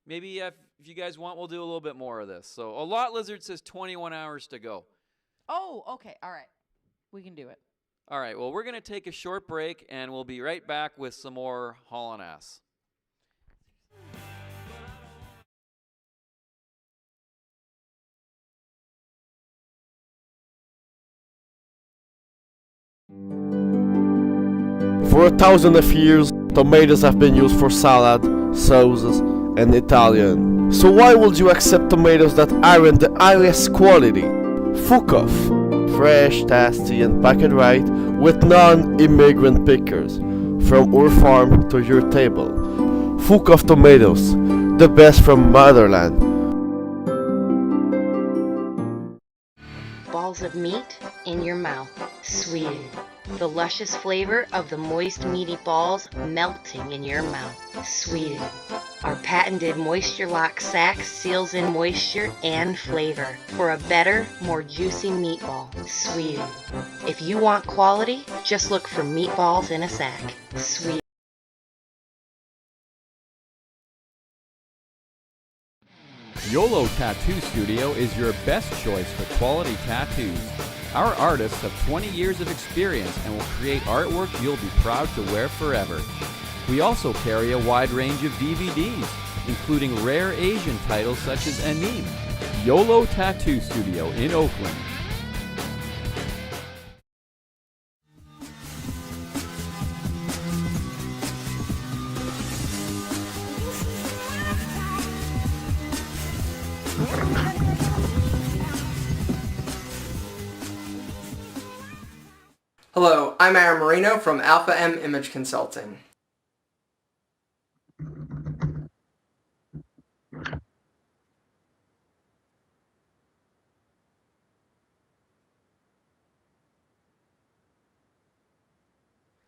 maybe if you guys want, we'll do a little bit more of this. So, A Lot Lizard says 21 hours to go. Oh, okay, all right. We can do it. All right, well, we're going to take a short break, and we'll be right back with some more Haulin' Ass. For 1,000 of years, tomatoes have been used for salad, sauces, and Italian. So why would you accept tomatoes that aren't the highest quality? Fuck off! Fresh, tasty, and packed right with non-immigrant pickers. From our farm to your table. Fuck off tomatoes, the best from motherland. Balls of meat in your mouth, sweetened. The luscious flavor of the moist, meaty balls melting in your mouth, sweetened. Our patented Moisture Lock sack seals in moisture and flavor for a better, more juicy meatball. Sweden. If you want quality, just look for meatballs in a sack. Sweden. YOLO Tattoo Studio is your best choice for quality tattoos. Our artists have 20 years of experience and will create artwork you'll be proud to wear forever. We also carry a wide range of DVDs, including rare Asian titles such as Anime. YOLO Tattoo Studio in Oakland. Hello, I'm Aaron Marino from Alpha M Image Consulting.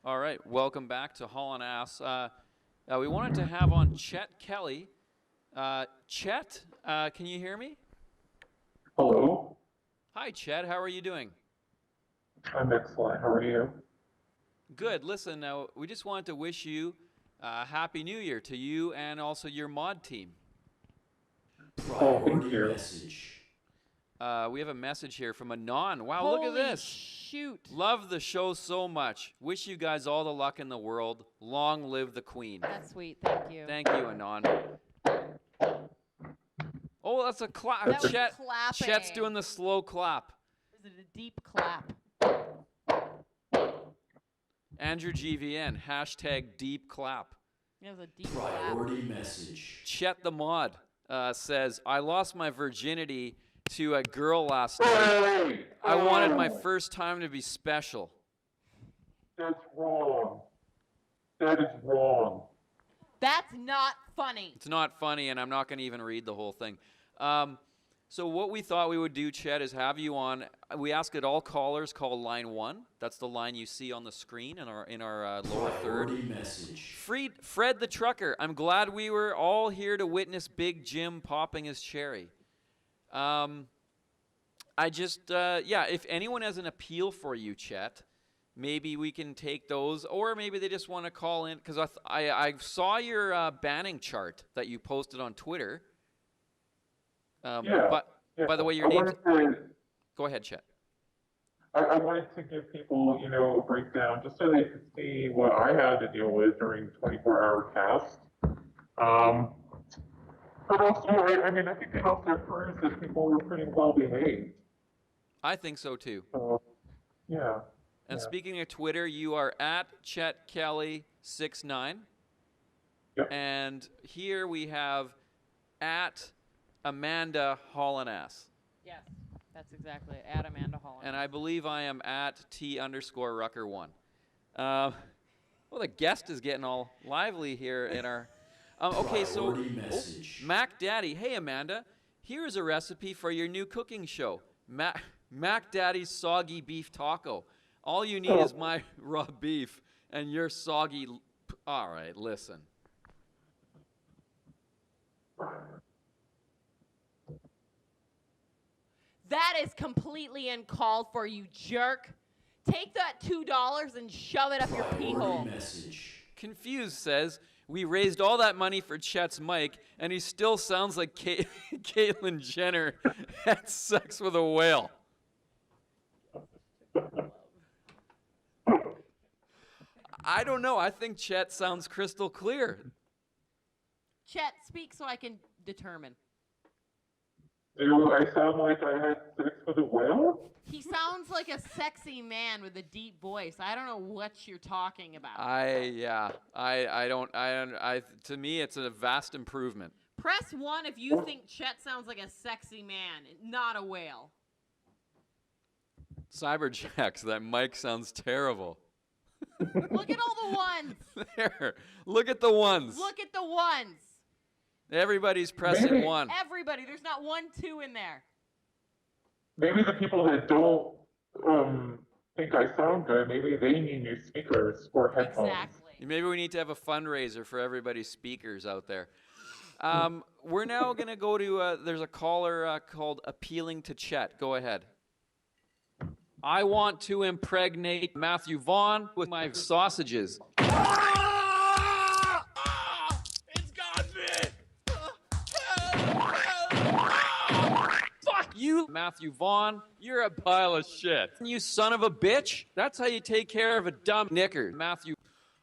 All right, welcome back to Haulin Ass. We wanted to have on Chet Kelly. Chet, can you hear me? Hello. Hi, Chet. How are you doing? I'm excellent. How are you? Good. Listen, we just wanted to wish you a Happy New Year to you and also your mod team. Thank you. We have a message here from Anon. Wow, Holy look at this. Shoot. Love the show so much. Wish you guys all the luck in the world. Long live the Queen. That's sweet. Thank you. Thank you, Anon. Oh, that's a clap. That was Chet, clapping. Chet's doing the slow clap. Is it a deep clap? Andrew GVN, hashtag deep clap. It was a deep Priority clap. message. Chet the Mod says, I lost my virginity to a girl last night. I wanted my first time to be special. That's wrong. That is wrong. That's not funny. It's not funny, and I'm not going to even read the whole thing. So what we thought we would do, Chet, is have you on. We ask that all callers call line 1. That's the line you see on the screen in our lower third. Priority message. Fred the Trucker. I'm glad we were all here to witness Big Jim popping his cherry. If anyone has an appeal for you, Chet, maybe we can take those, or maybe they just want to call in, because I saw your banning chart that you posted on Twitter. By the way, your name. Go ahead, Chet. I wanted to give people, a breakdown just so they could see what I had to deal with during 24-hour cast. But also, I think it also proves that people were pretty well behaved. I think so too. Yeah. And speaking of Twitter, you are at Chet Kelly 69. Yep. And here we have at Amanda Haulin Ass. Yes, that's exactly it. At Amanda Haulin. And I believe I am at T_Rucker1. Well, the guest is getting all lively here in our. Okay, so Mac Daddy. Hey, Amanda. Here is a recipe for your new cooking show. Mac Daddy's soggy beef taco. All you need is my raw beef and your soggy. All right, listen. That is completely uncalled for, you jerk. Take that $2 and shove it up your pee hole. Confused says, we raised all that money for Chet's mic, and he still sounds like Caitlyn Jenner had sex with a whale. I don't know. I think Chet sounds crystal clear. Chet, speak so I can determine. Do I sound like I had sex with a whale? He sounds like a sexy man with a deep voice. I don't know what you're talking about. To me, it's a vast improvement. Press 1 if you think Chet sounds like a sexy man, not a whale. Cyberjacks, that mic sounds terrible. Look at all the ones. There. Look at the ones. Look at the ones. Everybody's pressing 1. Everybody. There's not 1, 2 in there. Maybe the people that don't think I sound good, maybe they need new speakers or headphones. Exactly. Maybe we need to have a fundraiser for everybody's speakers out there. We're now going to go to, there's a caller called Appealing to Chet. Go ahead. I want to impregnate Matthew Vaughn with my sausages. It's got me! Fuck you, Matthew Vaughn. You're a pile of shit. You son of a bitch. That's how you take care of a dumb knicker, Matthew.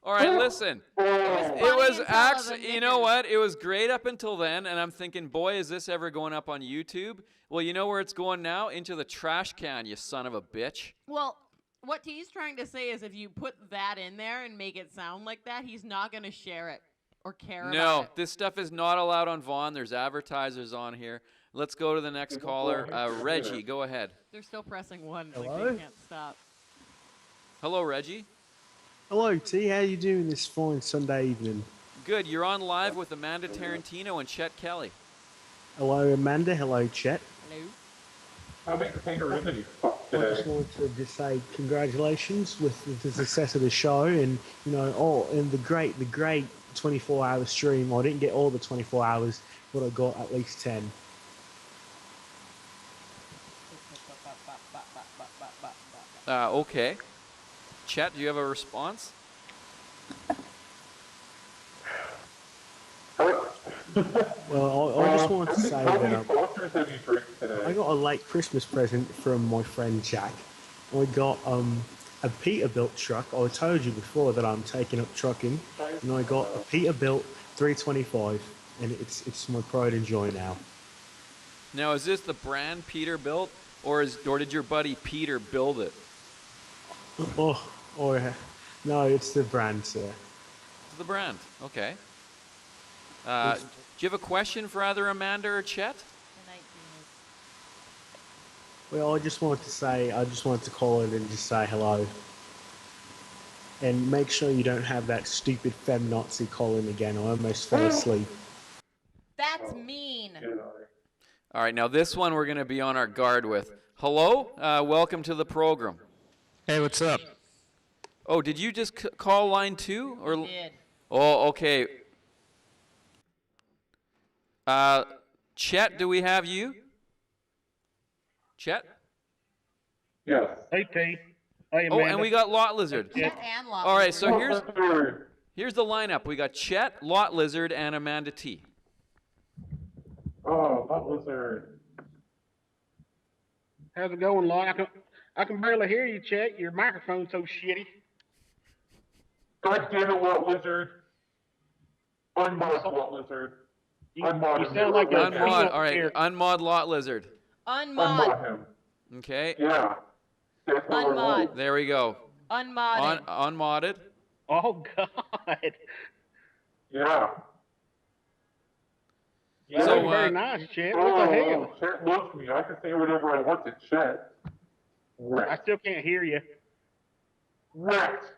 All right, listen. It was actually, you know what? It was great up until then, and I'm thinking, boy, is this ever going up on YouTube? Well, you know where it's going now? Into the trash can, you son of a bitch. Well, what T's trying to say is if you put that in there and make it sound like that, he's not going to share it or care about it. No, this stuff is not allowed on Vaughn. There's advertisers on here. Let's go to the next caller. Reggie, go ahead. They're still pressing one. Hello? Like they can't stop. Hello, Reggie. Hello, T. How you doing this fine Sunday evening? Good. You're on live with Amanda Tarantino and Chet Kelly. Hello, Amanda. Hello, Chet. Hello. How big a kangaroo did you fuck I today? just wanted to just say congratulations with the success of the show, and and the great 24-hour stream. I didn't get all the 24 hours, but I got at least 10. Okay. Chet, do you have a response? Well, I just wanted to say How many that Fosters have you drank I today? got a late Christmas present from my friend Jack. I got a Peterbilt truck. I told you before that I'm taking up trucking, and I got a Peterbilt 325, and it's my pride and joy now. Now, is this the brand Peterbilt, or did your buddy Peter build it? No, it's the brand, sir. It's the brand. Okay. Do you have a question for either Amanda or Chet? Well, I just wanted to call in and just say hello. And make sure you don't have that stupid feminazi calling again. I almost fell asleep. That's mean. All right, now this one we're going to be on our guard with. Hello? Welcome to the program. Hey, what's up? Oh, did you just call line 2? Or? I did. Oh, okay. Chet, do we have you? Chet? Yes. Hey, T. Hey, Oh, and we got Lot Lizard. Chet and Lot All right, Lizard. so here's the lineup. We got Chet, Lot Lizard, and Amanda T. Oh, that lizard. How's it going, Lot? I can barely hear you, Chet. Your microphone's so shitty. God damn it, what lizard? Unmod what lizard? You sound like a Unmod. All right, unmod Lot Lizard. Unmod. him. Okay. Yeah. Unmod. There we go. Unmodded. Unmodded. Oh, God. Yeah. Yeah, So, that's very nice, Chet. What the hell? Chet loves me. I can say whatever I want to Chet. I still can't hear you. Wrecked.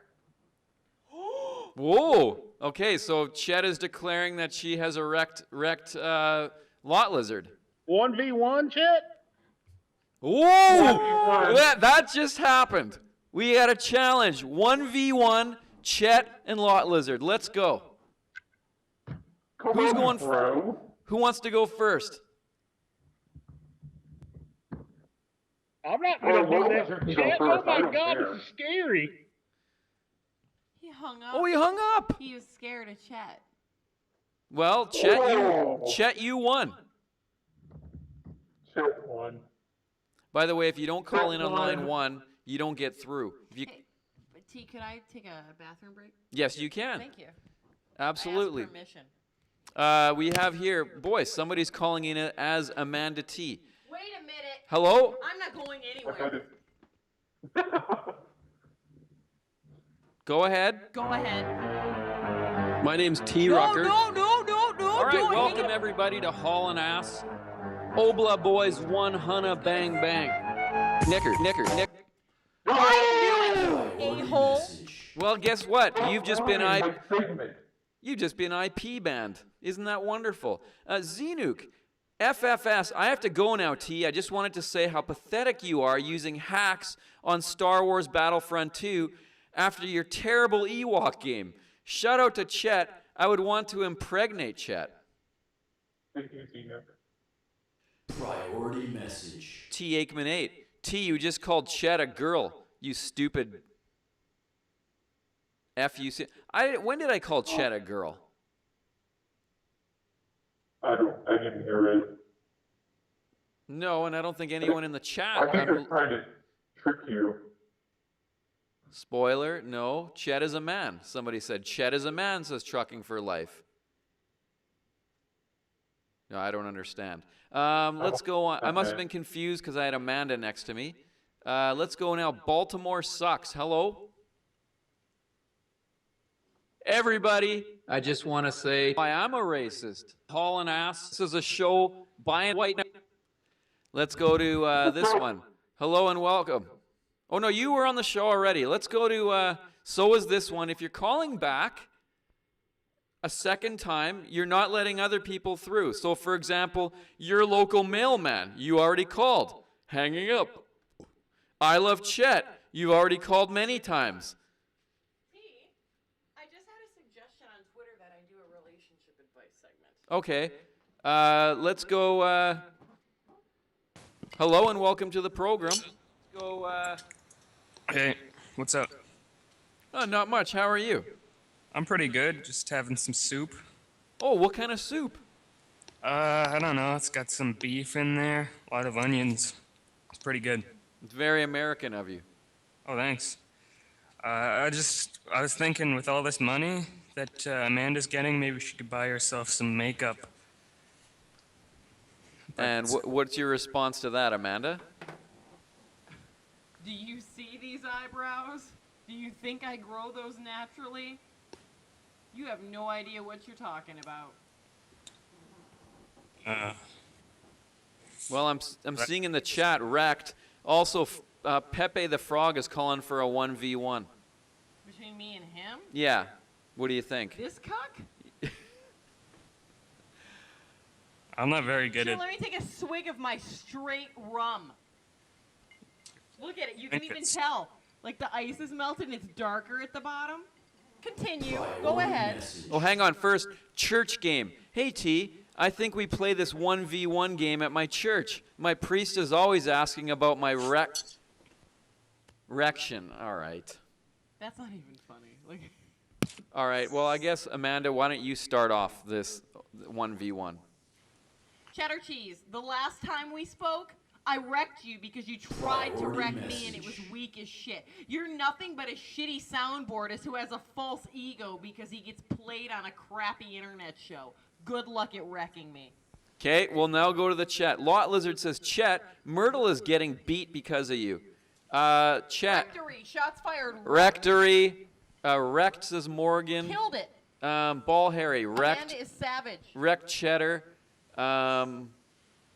Whoa. Okay, so Chet is declaring that she has a wrecked Lot Lizard. 1v1, Chet? Whoa! That just happened. We had a challenge. 1v1, Chet and Lot Lizard. Let's go. Who's going first? Who wants to go first? I'm not going to do that, Chet. Oh, my God, this is scary. He hung up. Oh, he hung up. He was scared of Chet. Well, Chet, you won. Chet won. By the way, if you don't call in on line 1, you don't get through. If you... Hey, T, could I take a bathroom break? Yes, you can. Thank you. Absolutely. I asked permission. We have here, boy, somebody's calling in as Amanda T. Wait a minute. Hello? I'm not going anywhere. Go ahead. Go ahead. My name's T. No, Rucker. no. All right, welcome everybody to Haulin Ass. Obla Boys 1 Hunna Bang Bang. Nicker. Why do it, a-hole? Well, guess what? You've just been IP banned. Isn't that wonderful? Zenuk, FFS, I have to go now, T. I just wanted to say how pathetic you are using hacks on Star Wars Battlefront 2 after your terrible Ewok game. Shout out to Chet. I would want to impregnate Chet. Thank you, Tina. Priority message. T. Aikman 8. T, you just called Chet a girl. You stupid. F-U-C. When did I call Chet a girl? I didn't hear it. No, and I don't think anyone in the chat. I think they're trying to trick you. Spoiler, no. Chet is a man. Somebody said, Chet is a man, says Trucking for Life. No, I don't understand. Let's go on. I must have been confused because I had Amanda next to me. Let's go now. Baltimore sucks. Hello? Everybody, I just want to say I am a racist. Haulin Ass. This is a show by white. Let's go to this one. Hello and welcome. Oh, no, you were on the show already. Let's go to so is this one. If you're calling back a second time, you're not letting other people through. So, for example, your local mailman, you already called. Hanging up. I love Chet. You've already called many times. I just had a suggestion on Twitter that I do a relationship advice segment. Okay. Let's go. Hello and welcome to the program. Let's go. Hey, what's up? Oh, not much. How are you? I'm pretty good. Just having some soup. Oh, what kind of soup? I don't know. It's got some beef in there, a lot of onions. It's pretty good. It's very American of you. Oh, thanks. I was thinking with all this money that Amanda's getting, maybe she could buy herself some makeup. And what's your response to that, Amanda? Do you see these eyebrows? Do you think I grow those naturally? You have no idea what you're talking about. Well, I'm seeing in the chat wrecked. Also, Pepe the Frog is calling for a 1v1. Between me and him? Yeah. What do you think? This cuck? I'm not very good Sure, at... let me take a swig of my straight rum. Look at it. You can even tell. Like the ice is melted and it's darker at the bottom. Continue. Go ahead. Oh, hang on. First, church game. Hey, T, I think we play this 1v1 game at my church. My priest is always asking about my erection. All right. That's not even funny. Like. All right. Well, I guess, Amanda, why don't you start off this 1v1? Cheddar cheese. The last time we spoke, I wrecked you because you tried to wreck me and it was weak as shit. You're nothing but a shitty soundboardist who has a false ego because he gets played on a crappy internet show. Good luck at wrecking me. Okay, we'll now go to the chat. Lot Lizard says, Chet, Myrtle is getting beat because of you. Chat. Rectory. Shots fired. Rectory. Wrecked says Morgan. Killed it. Ball Harry. Wrecked. Amanda is savage. Wrecked Cheddar.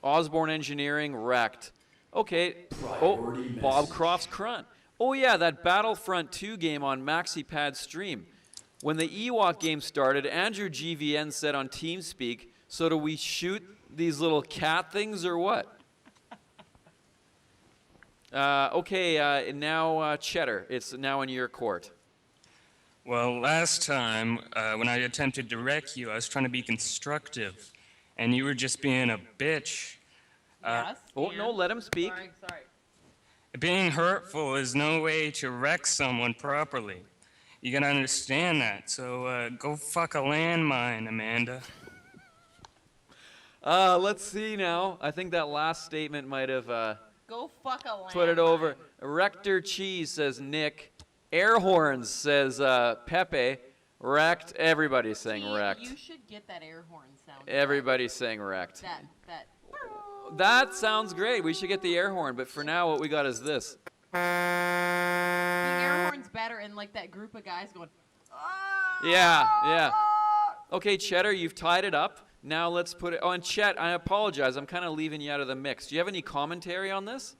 Osborne Engineering, wrecked. Okay. Oh, Bob Croft's Crunt. Oh, yeah, that Battlefront 2 game on MaxiPad stream. When the Ewok game started, Andrew GVN said on TeamSpeak, so do we shoot these little cat things or what? Okay, now Cheddar. It's now in your court. Well, last time, when I attempted to wreck you, I was trying to be constructive. And you were just being a bitch. Yes. Oh, no, let him speak. Sorry. Being hurtful is no way to wreck someone properly. You gotta understand that. So go fuck a landmine, Amanda. Let's see now. I think that last statement might have Go fuck a put it over. Rector Cheese says Nick. Air horns says Pepe. Wrecked. Everybody's saying wrecked. You should get that air horn sound. Everybody's saying wrecked. That sounds great. We should get the air horn, but for now, what we got is this. The air horn's better, and like that group of guys going. Yeah. Okay, Cheddar, you've tied it up. Now let's put it. Oh, and Chet, I apologize. I'm kind of leaving you out of the mix. Do you have any commentary on this?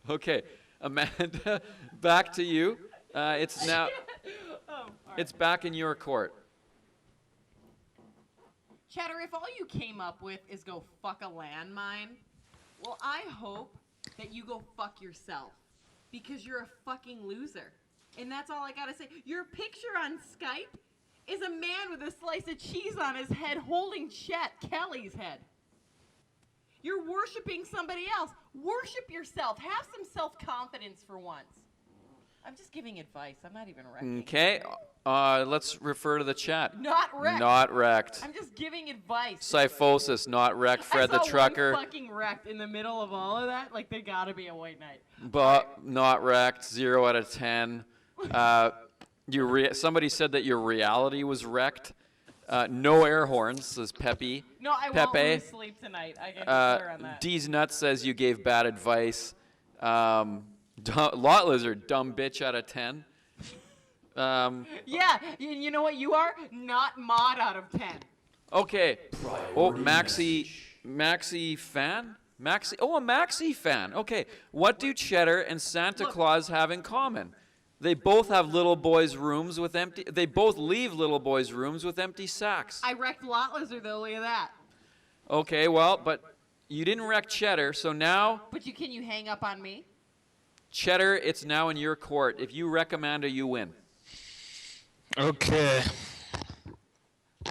Okay, Amanda, back to you. It's now. It's back in your court. Cheddar, if all you came up with is go fuck a landmine, well, I hope that you go fuck yourself because you're a fucking loser. And that's all I gotta say. Your picture on Skype is a man with a slice of cheese on his head holding Chet Kelly's head. You're worshiping somebody else. Worship yourself. Have some self-confidence for once. I'm just giving advice. I'm not even wrecking. Okay, let's refer to the chat. Not wrecked. Not wrecked. I'm just giving advice. Syphosis, not wrecked. Fred the trucker. One fucking wrecked in the middle of all of that. Like, they gotta be a white knight. But not wrecked. 0 out of 10. Somebody said that your reality was wrecked. No air horns, says Pepe. No, I won't lose sleep tonight. I can be clear on that. D's Nuts says you gave bad advice. Lot Lizard, dumb bitch out of 10. Yeah, you know what you are? Not mod out of 10. Okay. Oh, Maxi fan? Oh, a Maxi fan. Okay. What do Cheddar and Santa Claus have in common? They both have little boys' rooms with empty. They both leave little boys' rooms with empty sacks. I wrecked Lot Lizard though. Look at that. Okay, well, but you didn't wreck Cheddar, so now. But can you hang up on me? Cheddar, it's now in your court. If you wreck Amanda, you win. Okay.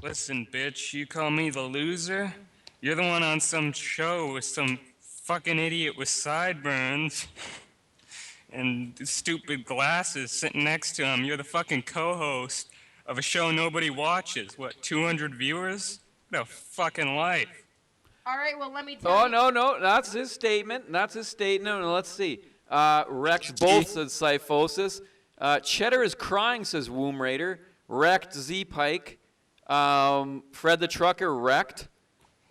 Listen, bitch, you call me the loser? You're the one on some show with some fucking idiot with sideburns and stupid glasses sitting next to him. You're the fucking co-host of a show nobody watches. What, 200 viewers? What a fucking life. All right, well, let me tell you. Oh, no, that's his statement. That's his statement. Let's see. Wrecked both, says Syphosis. Cheddar is crying, says Womb Raider. Wrecked Z-Pike. Fred the Trucker, wrecked.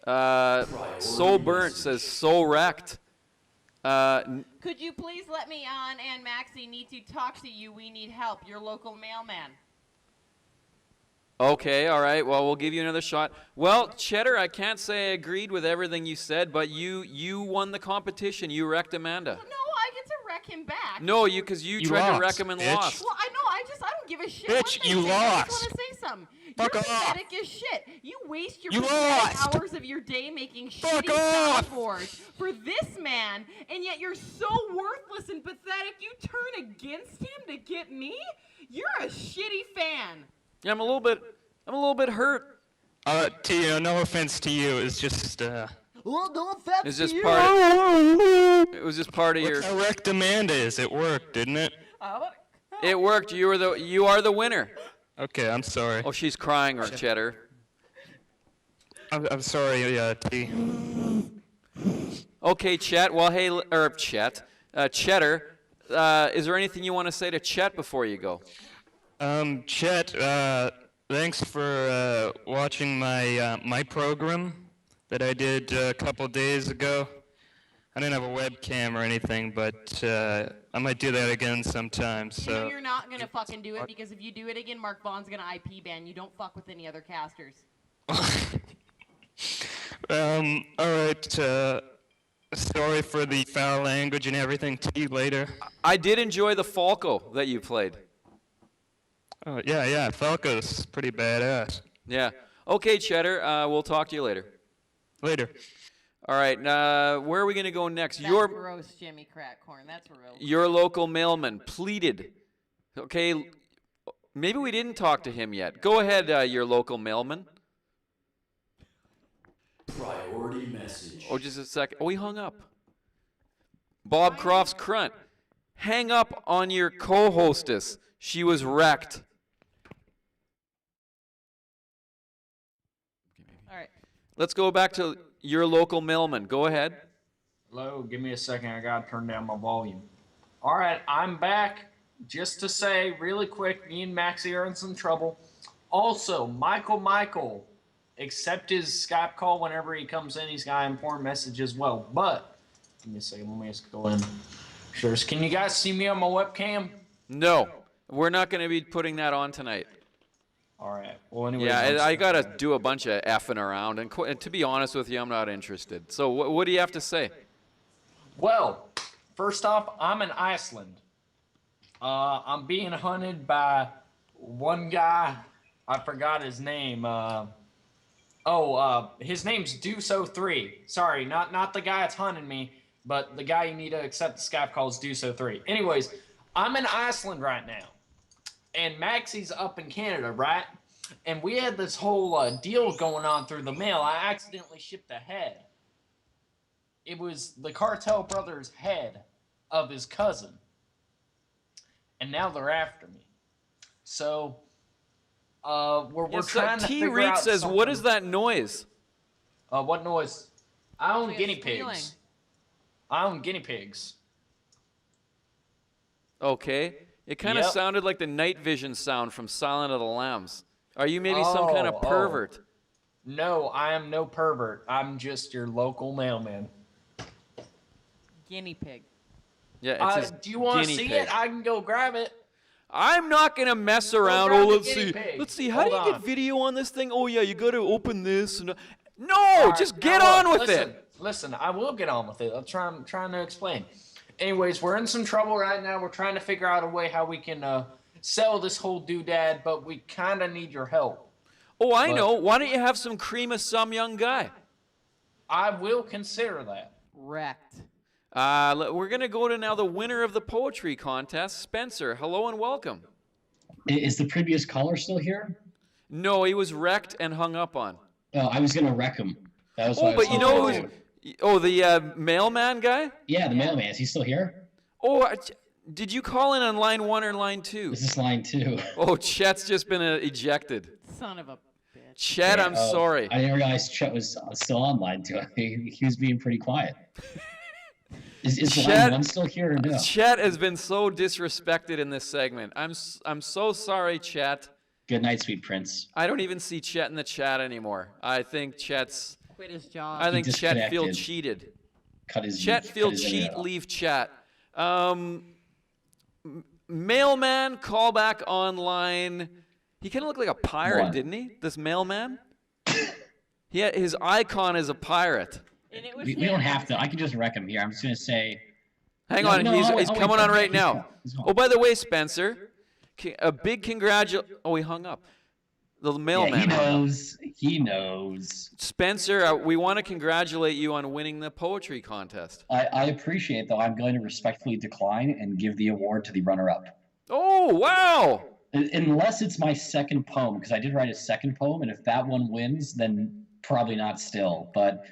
So Burnt says so wrecked. Could you please let me on and Maxie need to talk to you? We need help. Your local mailman. Okay, all right. Well, we'll give you another shot. Well, Cheddar, I can't say I agreed with everything you said, but you won the competition. You wrecked Amanda. No, I get to wreck him back. No, because you tried to wreck him and lost. Well, I know. I don't give a shit. Bitch, you lost. I just want to say something. Fuck You're off. pathetic as shit. You waste your You pathetic lost. hours of your day making Fuck shitty off. soundboards for this man, and yet you're so worthless and pathetic. You turn against him to get me? You're a shitty fan. Yeah, I'm a little bit hurt. Tio, no offense to you. It's just, Well, no offense It's just to you. It was just part of your. Look how wrecked Amanda is. It worked, didn't it? It worked. You are the winner. Okay, I'm sorry. Oh, she's crying, or Cheddar. I'm sorry, T. Okay, Chet. Well, hey, or Chet, Cheddar. Is there anything you want to say to Chet before you go? Chet, thanks for watching my program that I did a couple days ago. I didn't have a webcam or anything, but I might do that again sometime. You know So you're not gonna fucking do it, because if you do it again, Mark Vaughn's gonna IP ban you. Don't fuck with any other casters. all right. Sorry for the foul language and everything. To you later. I did enjoy the Falco that you played. Oh yeah. Falco's pretty badass. Yeah. Okay, Cheddar. We'll talk to you later. Later. All right. Where are we gonna go next? That's gross, Jimmy Crackcorn. That's real. Your local mailman pleaded. Okay. Maybe we didn't talk to him yet. Go ahead, your local mailman. Priority message. Oh, just a second. Oh, he hung up. Bob Croft's Crunt. Hang up on your co-hostess. She was wrecked. All right. Let's go back to your local mailman. Go ahead. Hello, give me a second. I gotta turn down my volume. All right, I'm back. Just to say, really quick, me and Maxie are in some trouble. Also, Michael, accept his Skype call whenever he comes in. He's got an important message as well. But, give me a second. Let me just go in. Sure. Can you guys see me on my webcam? No, we're not going to be putting that on tonight. All right. Well, anyway. Yeah, I got to do a bunch of effing around. And to be honest with you, I'm not interested. So what do you have to say? Well, first off, I'm in Iceland. I'm being hunted by one guy. I forgot his name. His name's Deuce03. Sorry, not the guy that's hunting me, but the guy you need to accept the Skype call is Deuce03. Anyways, I'm in Iceland right now, and Maxie's up in Canada, right? and we had this whole deal going on through the mail. I accidentally shipped a head. It was the cartel brother's head of his cousin. And now they're after me. So, we're trying to figure out says, something. what is that noise? What noise? I own guinea squealing. pigs. I own guinea pigs. Okay. It kind of Yep. sounded like the night vision sound from Silent of the Lambs. Are you maybe some kind of pervert? No, I am no pervert. I'm just your local mailman. Guinea pig. Yeah, it's do you want to guinea see pig. it? I can go grab it. I'm not gonna mess around. grab Oh, the let's guinea see. pig. Let's see. How Hold do you on. get video on this thing? Oh yeah, you got to open this. And no, All right, just get now on look, with listen, it. Listen, I will get on with it. I'm trying to explain. Anyways, we're in some trouble right now. We're trying to figure out a way how we can sell this whole doodad, but we kind of need your help. Oh, I know. Why don't you have some cream of some young guy? I will consider that. Wrecked. We're gonna go to now the winner of the poetry contest, Spencer. Hello and welcome. Is the previous caller still here? No, he was wrecked and hung up on. Oh, I was gonna wreck him. That was what I Oh, was but you know thinking. who's? Oh, the mailman guy. Yeah, the mailman. Is he still here? Oh, did you call in on line 1 or line 2? This is line 2. Oh, Chet's just been ejected. Son of a bitch. Chet, I'm sorry. I didn't realize Chet was still on line 2. He was being pretty quiet. Is line 1 still here or no? Chet has been so disrespected in this segment. I'm so sorry, Chet. Good night, sweet prince. I don't even see Chet in the chat anymore. I think Chet's. Quit his job. I think He Chet feel disconnected. cheated. Cut his. Chet cut feel his cheat. internet off. Leave chat. Mailman callback online. He kind of looked like a pirate, What? didn't he? This mailman. His icon is a pirate. We don't have to. I can just wreck him here. I'm just gonna say. Hang No, on, no, he's I'll wait coming for on him. right He's now. gone. He's gone. Oh, by the way, Spencer, a big Oh, he hung up. The mailman. Yeah, he hung up. knows. He knows. Spencer, we want to congratulate you on winning the poetry contest. I appreciate, though. I'm going to respectfully decline and give the award to the runner-up. Oh, wow! Unless it's my second poem, because I did write a second poem, and if that one wins, then probably not still. But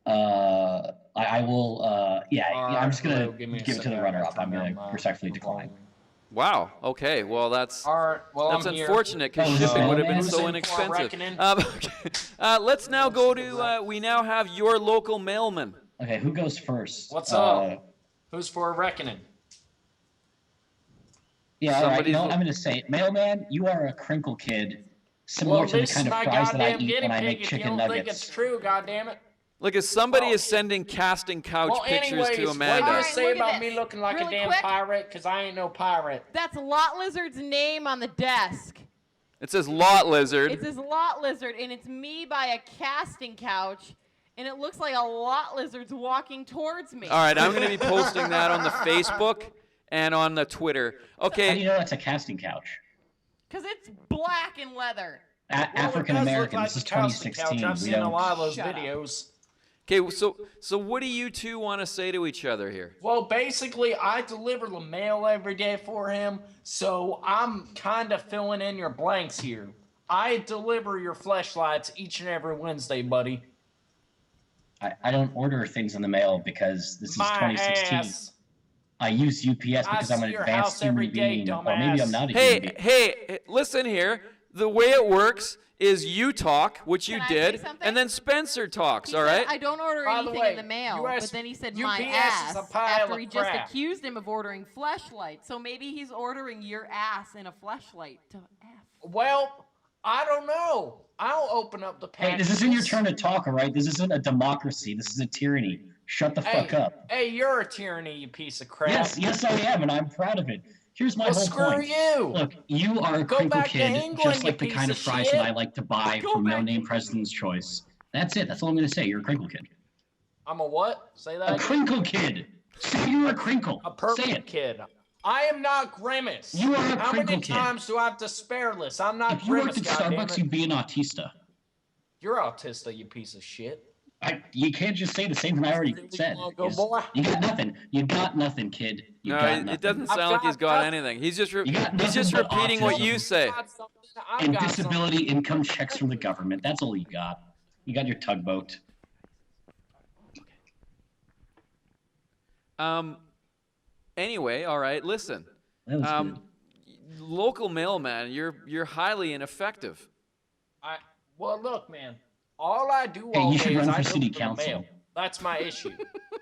I will. I'm just gonna give me a give it to the second. runner-up. I'm gonna respectfully decline. Wow. Okay. Well, that's I'm that's here. unfortunate because Oh, shipping no, would have been man. so Who's in for a inexpensive. reckoning? Okay. Let's now go to. We now have your local mailman. Okay, who goes first? What's up? Who's for a reckoning? Yeah, all right. Somebody's- No, I'm gonna say it. Mailman, you are a crinkle kid, similar Well, to the this kind is of my fries that I goddamn eat guinea when I pig. make If you chicken don't think it's nuggets. true, goddammit. Look, if somebody is sending casting couch Well, pictures anyways, to what Amanda. do you Alright, say look at about this. me looking like Really a damn quick. pirate? Because I ain't no pirate. That's Lot Lizard's name on the desk. It says Lot Lizard. It says Lot Lizard, and it's me by a casting couch, and it looks like a Lot Lizard's walking towards me. All right, I'm going to be posting that on the Facebook and on the Twitter. How do Okay. you know that's a casting couch? Because it's black and leather. African American. This is 2016. I've We seen a don't. lot of those Shut up. videos. Okay. So what do you two want to say to each other here? Well, basically, I deliver the mail every day for him, so I'm kind of filling in your blanks here. I deliver your fleshlights each and every Wednesday, buddy. I don't order things in the mail because this is My 2016. ass. I use UPS because I'm see an your advanced house every human day, being. Or maybe dumbass. I'm not a human being. Hey, listen here. The way it works is you talk, which you Can I say did, something? and then Spencer talks, He all said, right? I don't order By the anything way, in the mail, US but then he said UPS my is ass a pile after of he just crap. accused him of ordering fleshlight. So maybe he's ordering your ass in a fleshlight to F. Well, I don't know. I'll open up the Hey, packages. this isn't your turn to talk, all right? This isn't a democracy. This is a tyranny. Shut the fuck up. Hey, you're a tyranny, you piece of crap. Yes, I am, and I'm proud of it. Here's my Well, whole screw point. you. Look, you are a Go crinkle back to kid, England, just you like the piece kind of of fries shit. that I like to buy Go from No back Name President's Choice. That's it. That's all I'm going to say. You're a crinkle kid. I'm a what? Say that A again. crinkle kid. Say you're a crinkle. A purple Say it. kid. I am not Grimace. You are a How many crinkle kid. times do I have to spare this? I'm not If you Grimace, worked at goddammit. Starbucks, you'd be an autista. You're autista, you piece of shit. You can't just say the same thing I already said. Go, boy. You got nothing. You got nothing, kid. You got nothing. It doesn't sound like he's got anything. He's just repeating what you say. And disability income checks from the government. That's all you got. You got your tugboat. Anyway, all right. Listen. That was good. Local mailman, you're highly ineffective. Well, look, man. All I do Hey, all you day should is run I for go city the council. mail. That's my issue.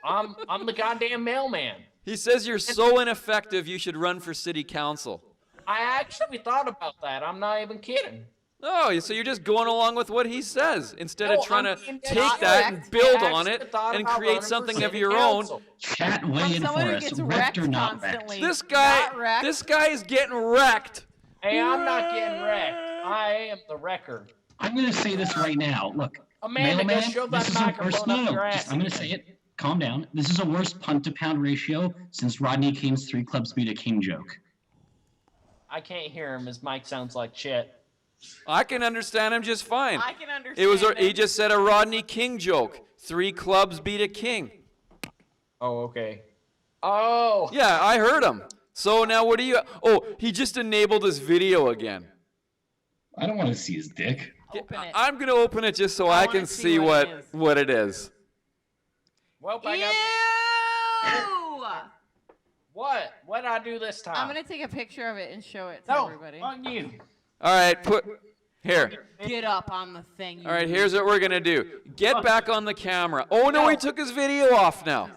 I'm the goddamn mailman. He says you're so ineffective you should run for city council. I actually thought about that. I'm not even kidding. Oh, so you're just going along with what he says instead No, of trying I'm to being take direct. that and build I on actually it thought and about create running for something of city your council. own. Chat weigh in for Somebody us. gets Wrecked or wrecked not wrecked? constantly. This guy, Not wrecked. this guy is getting wrecked. Hey, I'm not getting wrecked. I am the wrecker. I'm going to say this right now. Look, Amanda, mailman, just shove this that is a worse. microphone up your Just- ass I'm going to again. say it. Calm down. This is a worse punt to pound ratio since Rodney King's 3 clubs beat a king joke. I can't hear him. His mic sounds like shit. I can understand him just fine. I can understand. He just said a Rodney King joke. 3 clubs beat a king. Oh, okay. Oh. Yeah, I heard him. So now what do you? Oh, he just enabled his video again. I don't want to see his dick. Open it. I'm gonna open it just so I wanna can see see what what it is. Well, I got... Ew! What? What did I do this time? I'm gonna take a picture of it and show it to No, everybody. on you. All right, here. Get up on the thing. All right, here's what we're gonna do. Get back on the camera. Oh no, he took his video off now.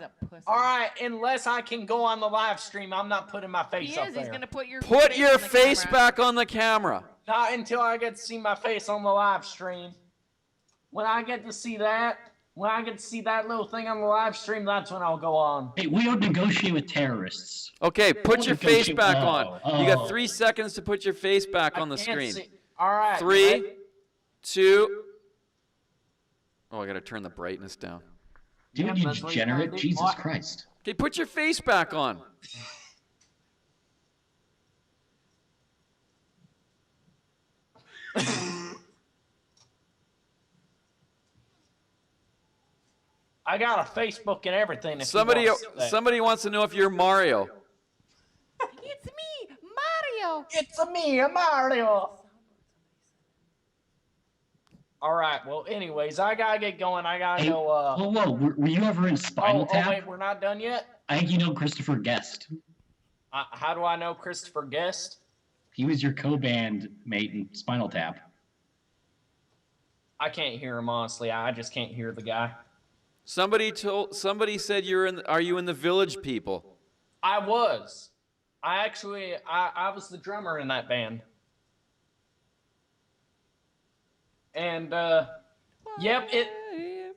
All right, unless I can go on the live stream, I'm not putting my face up there. He's gonna put your Put your on the face camera. back on the camera. Not until I get to see my face on the live stream. When I get to see that, little thing on the live stream, that's when I'll go on. Hey, we don't negotiate with terrorists. Okay, put your face back Oh, on. You got 3 seconds to put your face back on the Can't screen. see- All right. 3, right? 2. Oh, I gotta turn the brightness down. Dude, you degenerate. Jesus Christ. Okay, put your face back on. I got a Facebook and everything. If Somebody you want to see that. somebody wants to know if you're Mario. It's me, Mario. It's me, Mario. All right. Well, anyways, I gotta get going. I gotta Hey, go. whoa, were you ever in Spinal Oh, Tap? wait, we're not done yet. I think you know Christopher Guest. How do I know Christopher Guest? He was your co-band mate in Spinal Tap. I can't hear him honestly. I just can't hear the guy. Somebody said are you in the Village People? I was. I was the drummer in that band. And yep,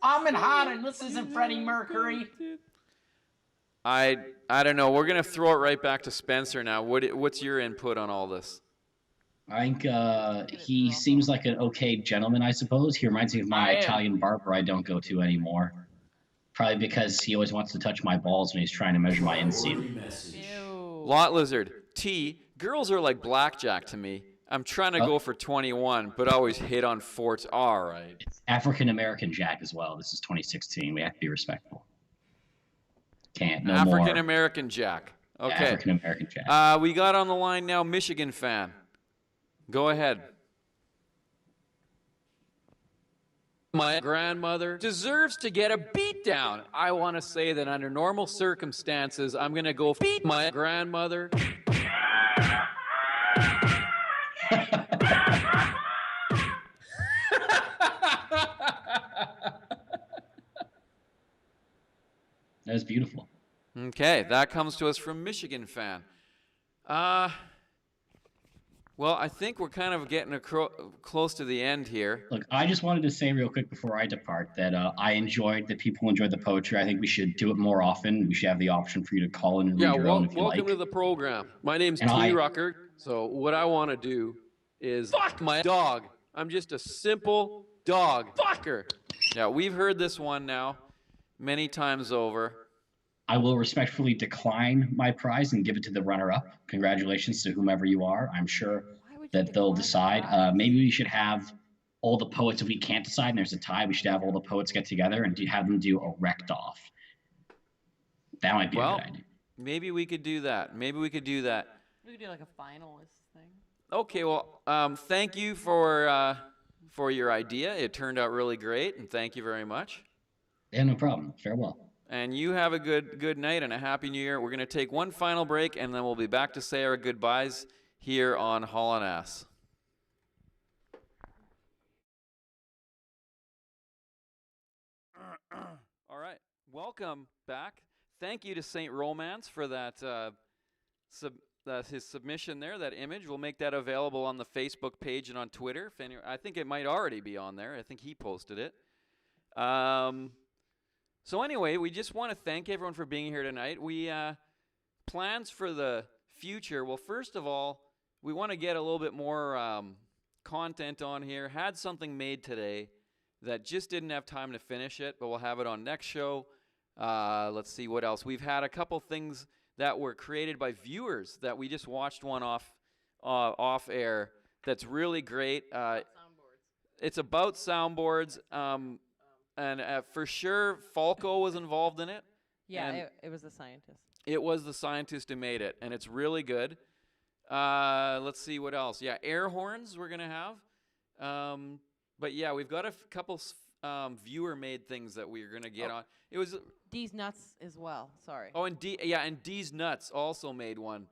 I'm in hiding. This isn't Freddie Mercury. I don't know. We're gonna throw it right back to Spencer now. What's your input on all this? I think he seems like an okay gentleman, I suppose. He reminds me of my Italian barber I don't go to anymore. Probably because he always wants to touch my balls when he's trying to measure my inseam. Lot Lizard. T. Girls are like blackjack to me. I'm trying to go for 21, but always hit on 4. All right. African American Jack as well. This is 2016. We have to be respectful. Can't. No African more. American Jack. Okay. African American Jack. We got on the line now Michigan fan. Go ahead. My grandmother deserves to get a beat down. I want to say that under normal circumstances, I'm going to go beat my grandmother. That was beautiful. Okay, that comes to us from Michigan fan. Well, I think we're kind of getting close to the end here. Look, I just wanted to say real quick before I depart that I enjoyed that people enjoyed the poetry. I think we should do it more often. We should have the option for you to call in and read your own if you welcome like. to the program. My name's And T. Rucker. So what I want to do is fuck my dog. I'm just a simple dog fucker. Yeah, we've heard this one now many times over. I will respectfully decline my prize and give it to the runner-up. Congratulations to whomever you are. I'm sure that they'll decide. Maybe we should have all the poets, if we can't decide and there's a tie, we should have all the poets get together and have them do a rect off. That might be a good idea. Maybe we could do that. Maybe we could do that. We could do like a finalist thing. Okay, well, thank you for your idea. It turned out really great, and thank you very much. Yeah, no problem. Farewell. And you have a good night and a happy new year. We're going to take one final break, and then we'll be back to say our goodbyes here on Haulin Ass. All right, welcome back. Thank you to St. Romance for that his submission there, that image. We'll make that available on the Facebook page and on Twitter. I think it might already be on there. I think he posted it. So anyway, we just want to thank everyone for being here tonight. We plans for the future. Well, first of all, we want to get a little bit more content on here. Had something made today that just didn't have time to finish it, but we'll have it on next show. Let's see what else. We've had a couple things that were created by viewers that we just watched one off air that's really great. It's about soundboards. And for sure, Falco was involved in it. Yeah, it was the scientist. It was the scientist who made it, and it's really good. Let's see what else. Yeah, air horns we're going to have. But yeah, we've got a couple viewer-made things that we're going to get on. It was D's Nuts as well. Sorry. Oh, and D's Nuts also made one.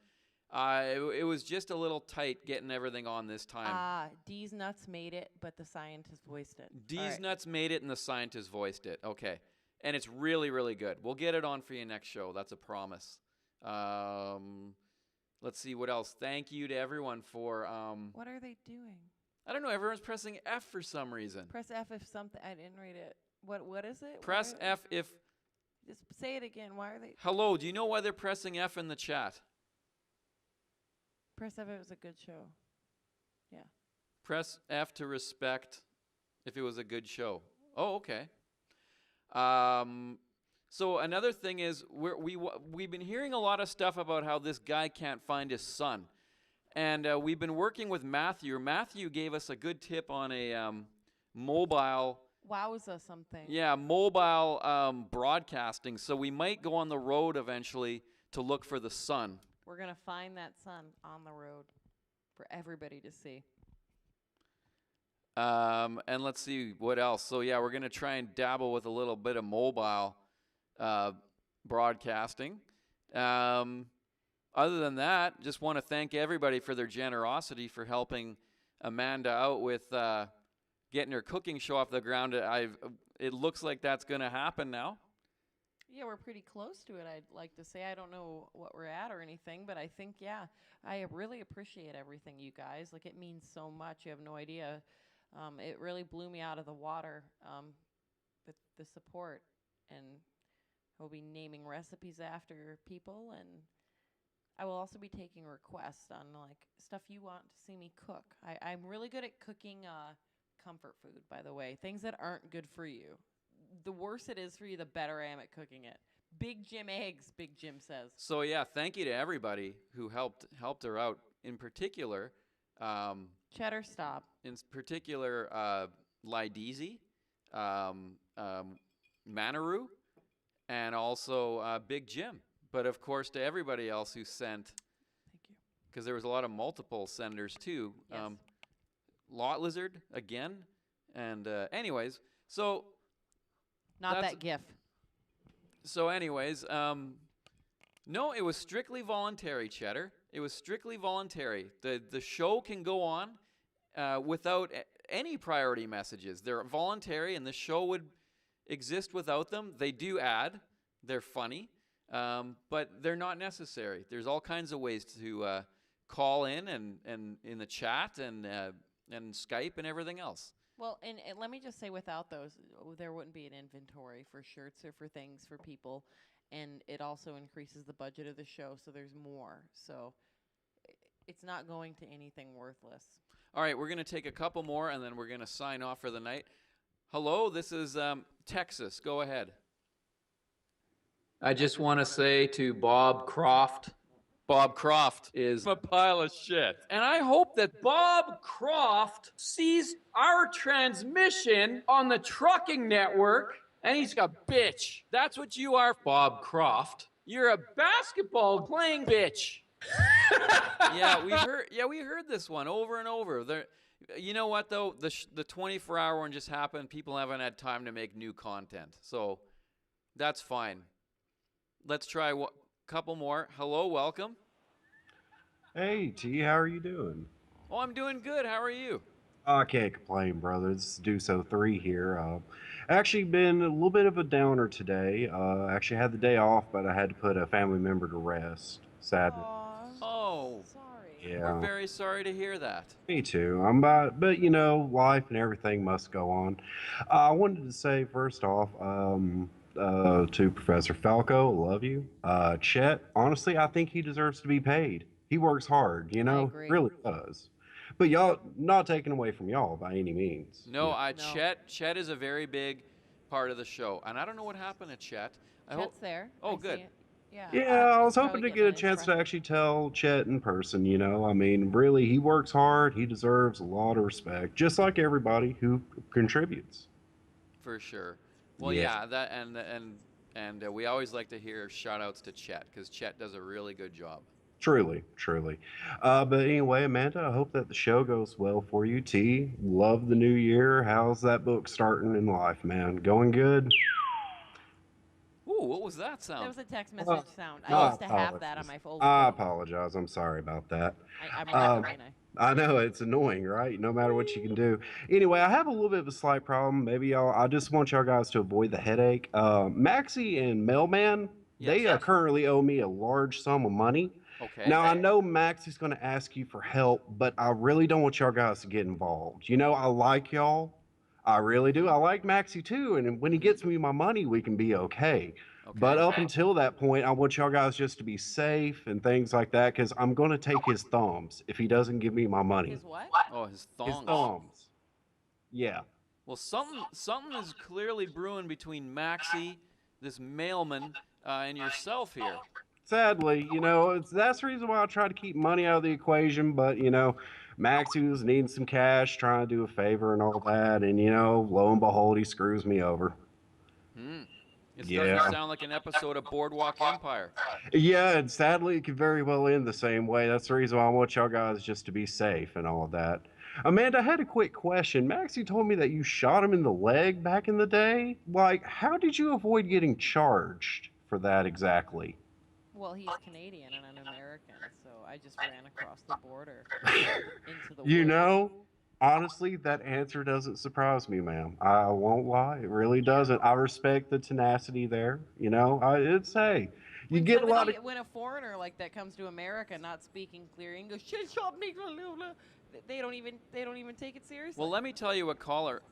It was just a little tight getting everything on this time. D's Nuts made it, but the scientist voiced it. D's Nuts made it, and the scientist voiced it. Okay. And it's really, really good. We'll get it on for you next show. That's a promise. Let's see what else. Thank you to everyone for... what are they doing? I don't know. Everyone's pressing F for some reason. Press F if something... I didn't read it. What is it? Press F if... Just say it again. Why are they... Hello. Do you know why they're pressing F in the chat? Press F if it was a good show. Yeah. Press F to respect if it was a good show. Oh, okay. So another thing is we've been hearing a lot of stuff about how this guy can't find his son. And we've been working with Matthew. Matthew gave us a good tip on a mobile... Wowza something. Yeah, mobile broadcasting. So we might go on the road eventually to look for the son. We're going to find that son on the road for everybody to see. And let's see what else. So yeah, we're going to try and dabble with a little bit of mobile broadcasting. Other than that, just want to thank everybody for their generosity for helping Amanda out with getting her cooking show off the ground. It looks like that's going to happen now. Yeah, we're pretty close to it, I'd like to say. I don't know what we're at or anything, but I think, yeah, I really appreciate everything, you guys. Like, it means so much. You have no idea. It really blew me out of the water, the support. And I'll be naming recipes after people, and I will also be taking requests on, like, stuff you want to see me cook. I'm really good at cooking comfort food, by the way, things that aren't good for you. The worse it is for you, the better I am at cooking it. Big Jim eggs, Big Jim says. So yeah, thank you to everybody who helped her out. In particular, Cheddar Stop. In particular, Lideezy, Manaru, and also Big Jim. But of course, to everybody else who sent. Thank you. Because there was a lot of multiple senders too. Yes. Lot Lizard again, and anyways, so. Not that GIF. So anyways, no, it was strictly voluntary, Cheddar. It was strictly voluntary. The show can go on without any priority messages. They're voluntary, and the show would exist without them. They do add. They're funny, but they're not necessary. There's all kinds of ways to call in and in the chat and Skype and everything else. Well, and let me just say, without those, there wouldn't be an inventory for shirts or for things for people, and it also increases the budget of the show, so there's more. So it's not going to anything worthless. All right, we're going to take a couple more, and then we're going to sign off for the night. Hello, this is Texas. Go ahead. I just want to say to Bob Croft, Bob Croft is a pile of shit. And I hope that Bob Croft sees our transmission on the trucking network and he's a bitch. That's what you are, Bob Croft. You're a basketball playing bitch. we heard this one over and over. You know what though? The 24-hour one just happened. People haven't had time to make new content. So that's fine. Let's try a couple more. Hello, welcome. Hey, T, how are you doing? Oh, I'm doing good. How are you? I can't complain, brother. This is Duso 3 here. Actually been a little bit of a downer today. Actually had the day off, but I had to put a family member to rest, sadly. Oh, Yeah. we're very sorry to hear that. Me too. But you know, life and everything must go on. I wanted to say first off, to Professor Falco, love you. Chet, honestly, I think he deserves to be paid. He works hard, you know, really does. But y'all, not taken away from y'all by any means. No, Chet is a very big part of the show, and I don't know what happened to Chet. Chet's there. Oh, I good. see it. Yeah. Yeah, I was hoping to get a chance to actually tell Chet in person, you know. I mean, really, he works hard. He deserves a lot of respect, just like everybody who contributes. For sure. Well, Yeah. that and we always like to hear shout outs to Chet because Chet does a really good job. Truly, truly. But anyway, Amanda, I hope that the show goes well for you. T, love the new year. How's that book starting in life, man? Going good? Ooh, what was that sound? That was a text message sound. I used to have that on my old phone. I apologize. I'm sorry about that. I'm not going to. I know it's annoying, right? No matter what you can do. Anyway, I have a little bit of a slight problem. Maybe I just want y'all guys to avoid the headache. Maxie and Mailman, they currently owe me a large sum of money. Okay. Now, I know Maxie's going to ask you for help, but I really don't want y'all guys to get involved. You know, I like y'all. I really do. I like Maxie too. And when he gets me my money, we can be okay. But up until that point, I want y'all guys just to be safe and things like that because I'm going to take his thumbs if he doesn't give me my money. His what? Oh, his thongs. His thumbs. Yeah. Well, something is clearly brewing between Maxie, this mailman, and yourself here. Sadly, you know, that's the reason why I try to keep money out of the equation. But, you know, Maxie was needing some cash, trying to do a favor and all that. And, you know, lo and behold, he screws me over. It's starting to sound like an episode of Boardwalk Empire. Yeah, and sadly, it could very well end the same way. That's the reason why I want y'all guys just to be safe and all of that. Amanda, I had a quick question. Maxie told me that you shot him in the leg back in the day. Like, how did you avoid getting charged for that exactly? Well, he's Canadian and I'm American, so I just ran across the border into the You woods. know, honestly, that answer doesn't surprise me, ma'am. I won't lie. It really doesn't. I respect the tenacity there. You know, hey, you When get a lot of. when a foreigner like that comes to America not speaking clear English, they don't even take it seriously. Well, let me tell you what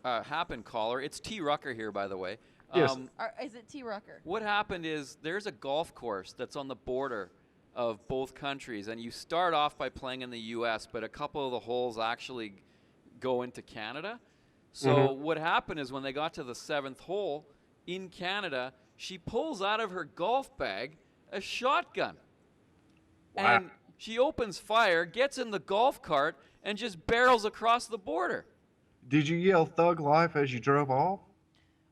happened, caller. It's T. Rucker here, by the way. Yes. Is it T. Rucker? What happened is there's a golf course that's on the border of both countries, and you start off by playing in the U.S., but a couple of the holes actually go into Canada. So what happened is when they got to the 7th hole in Canada, she pulls out of her golf bag a shotgun. Wow. And she opens fire, gets in the golf cart, and just barrels across the border. Did you yell "Thug Life" as you drove off?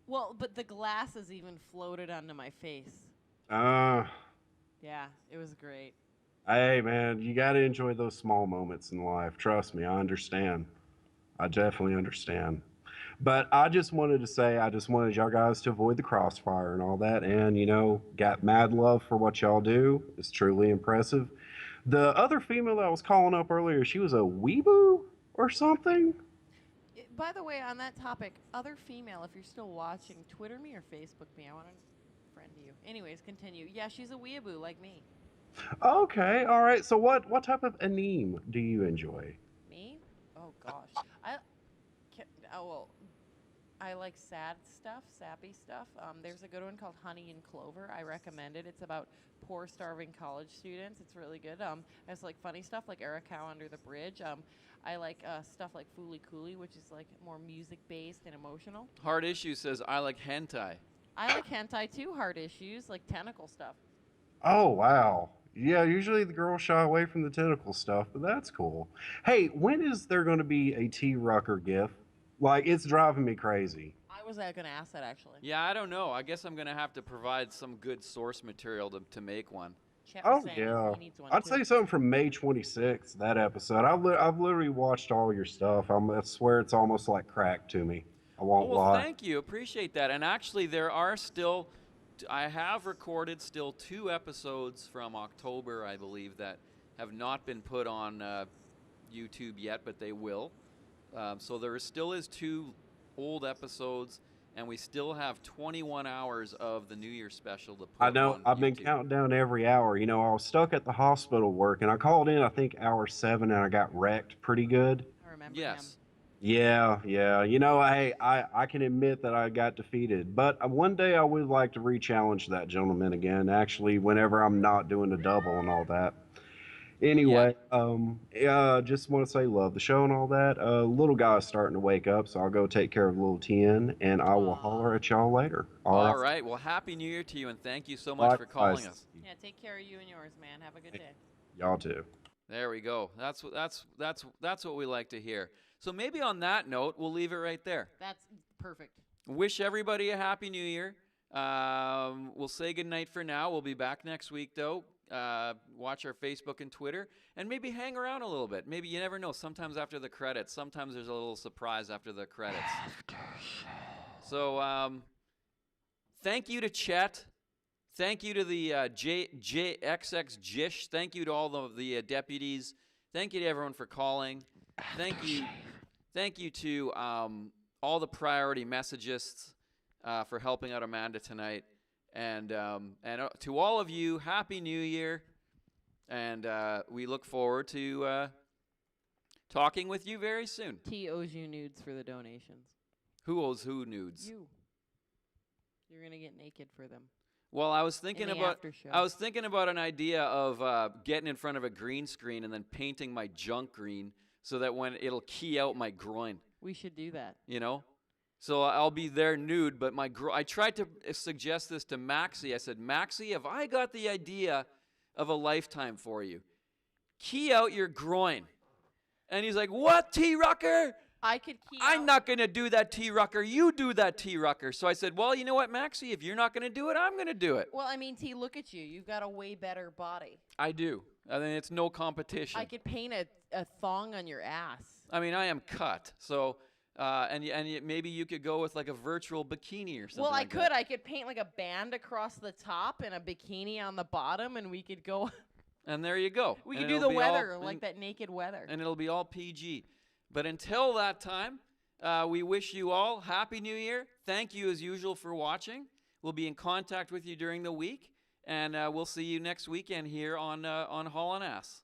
Well, but the glasses even floated onto my face. Uh, Yeah, it was great. Hey, man, you got to enjoy those small moments in life. Trust me, I understand. I definitely understand. But I just wanted to say, I just wanted y'all guys to avoid the crossfire and all that. And, you know, got mad love for what y'all do. It's truly impressive. The other female that was calling up earlier, she was a weeboo or something? By the way, on that topic, other female, if you're still watching, Twitter me or Facebook me. I want to friend you. Anyways, continue. Yeah, she's a weeaboo like me. Okay, all right. So what type of anime do you enjoy? Me? Oh gosh, I like sad stuff, sappy stuff. There's a good one called Honey and Clover. I recommend it. It's about poor, starving college students. It's really good. It's like funny stuff like Eric Cow Under the Bridge. I like stuff like Fooly Cooley, which is like more music based and emotional. Hard Issue says, I like hentai. I like hentai too. Hard issues like tentacle stuff. Oh, wow. Yeah, usually the girls shy away from the tentacle stuff, but that's cool. Hey, when is there going to be a T Rucker gif? Like, it's driving me crazy. I was going to ask that actually. Yeah, I don't know. I guess I'm going to have to provide some good source material to make one. Chet was Oh, saying yeah. he needs one I'd too. say something from May 26th, that episode. I've literally watched all your stuff. I swear it's almost like crack to me. I won't Well, lie. thank you. Appreciate that. And actually, there are still, I have recorded still 2 episodes from October, I believe, that have not been put on YouTube yet, but they will. So there still is 2 old episodes, and we still have 21 hours of the New Year special to put I know. on I've been YouTube. counting down every hour. You know, I was stuck at the hospital working. I called in, I think, hour 7, and I got wrecked pretty good. I remember Yes. Yeah, yeah. You know, hey, I can admit that I got defeated, but one day I would like to re-challenge that gentleman again. Actually, whenever I'm not doing a double and all that. Anyway, just want to say love the show and all that. Little guy's starting to wake up, so I'll go take care of little Tien, and I will holler at y'all later. All right. Well, Happy New Year to you, and thank you so much for calling us. Yeah, take care of you and yours, man. Have a good day. Y'all too. There we go. That's what we like to hear. So maybe on that note, we'll leave it right there. That's perfect. Wish everybody a Happy New Year. We'll say goodnight for now. We'll be back next week, though. Watch our Facebook and Twitter, and maybe hang around a little bit. Maybe, you never know. Sometimes after the credits, sometimes there's a little surprise after the credits. So thank you to Chet. Thank you to the JXX Jish. Thank you to all the deputies. Thank you to everyone for calling. Thank you to all the priority messagists for helping out Amanda tonight. And to all of you, Happy New Year. And we look forward to talking with you very soon. T owes you nudes for the donations. Who owes who nudes? You. You're going to get naked for them. Well, I was thinking In the about after show. I was thinking about an idea of getting in front of a green screen and then painting my junk green so that when it'll key out my groin. We should do that. You know? So I'll be there nude, but I tried to suggest this to Maxie. I said, Maxie, have I got the idea of a lifetime for you? Key out your groin. And he's like, what, T-Rucker? I could key I'm not going to do that, T-Rucker. You do that, T-Rucker. So I said, well, you know what, Maxie? If you're not going to do it, I'm going to do it. Well, I mean, T, look at you. You've got a way better body. I do. I mean, it's no competition. I could paint a thong on your ass. I mean, I am cut. So, maybe you could go with like a virtual bikini or something. Well, I like could. that. I could paint like a band across the top and a bikini on the bottom, and we could go. And there you go. We And could do it'll the be all- weather, like that naked weather. And it'll be all PG. But until that time, we wish you all Happy New Year. Thank you as usual for watching. We'll be in contact with you during the week, and we'll see you next weekend here on Haulin Ass.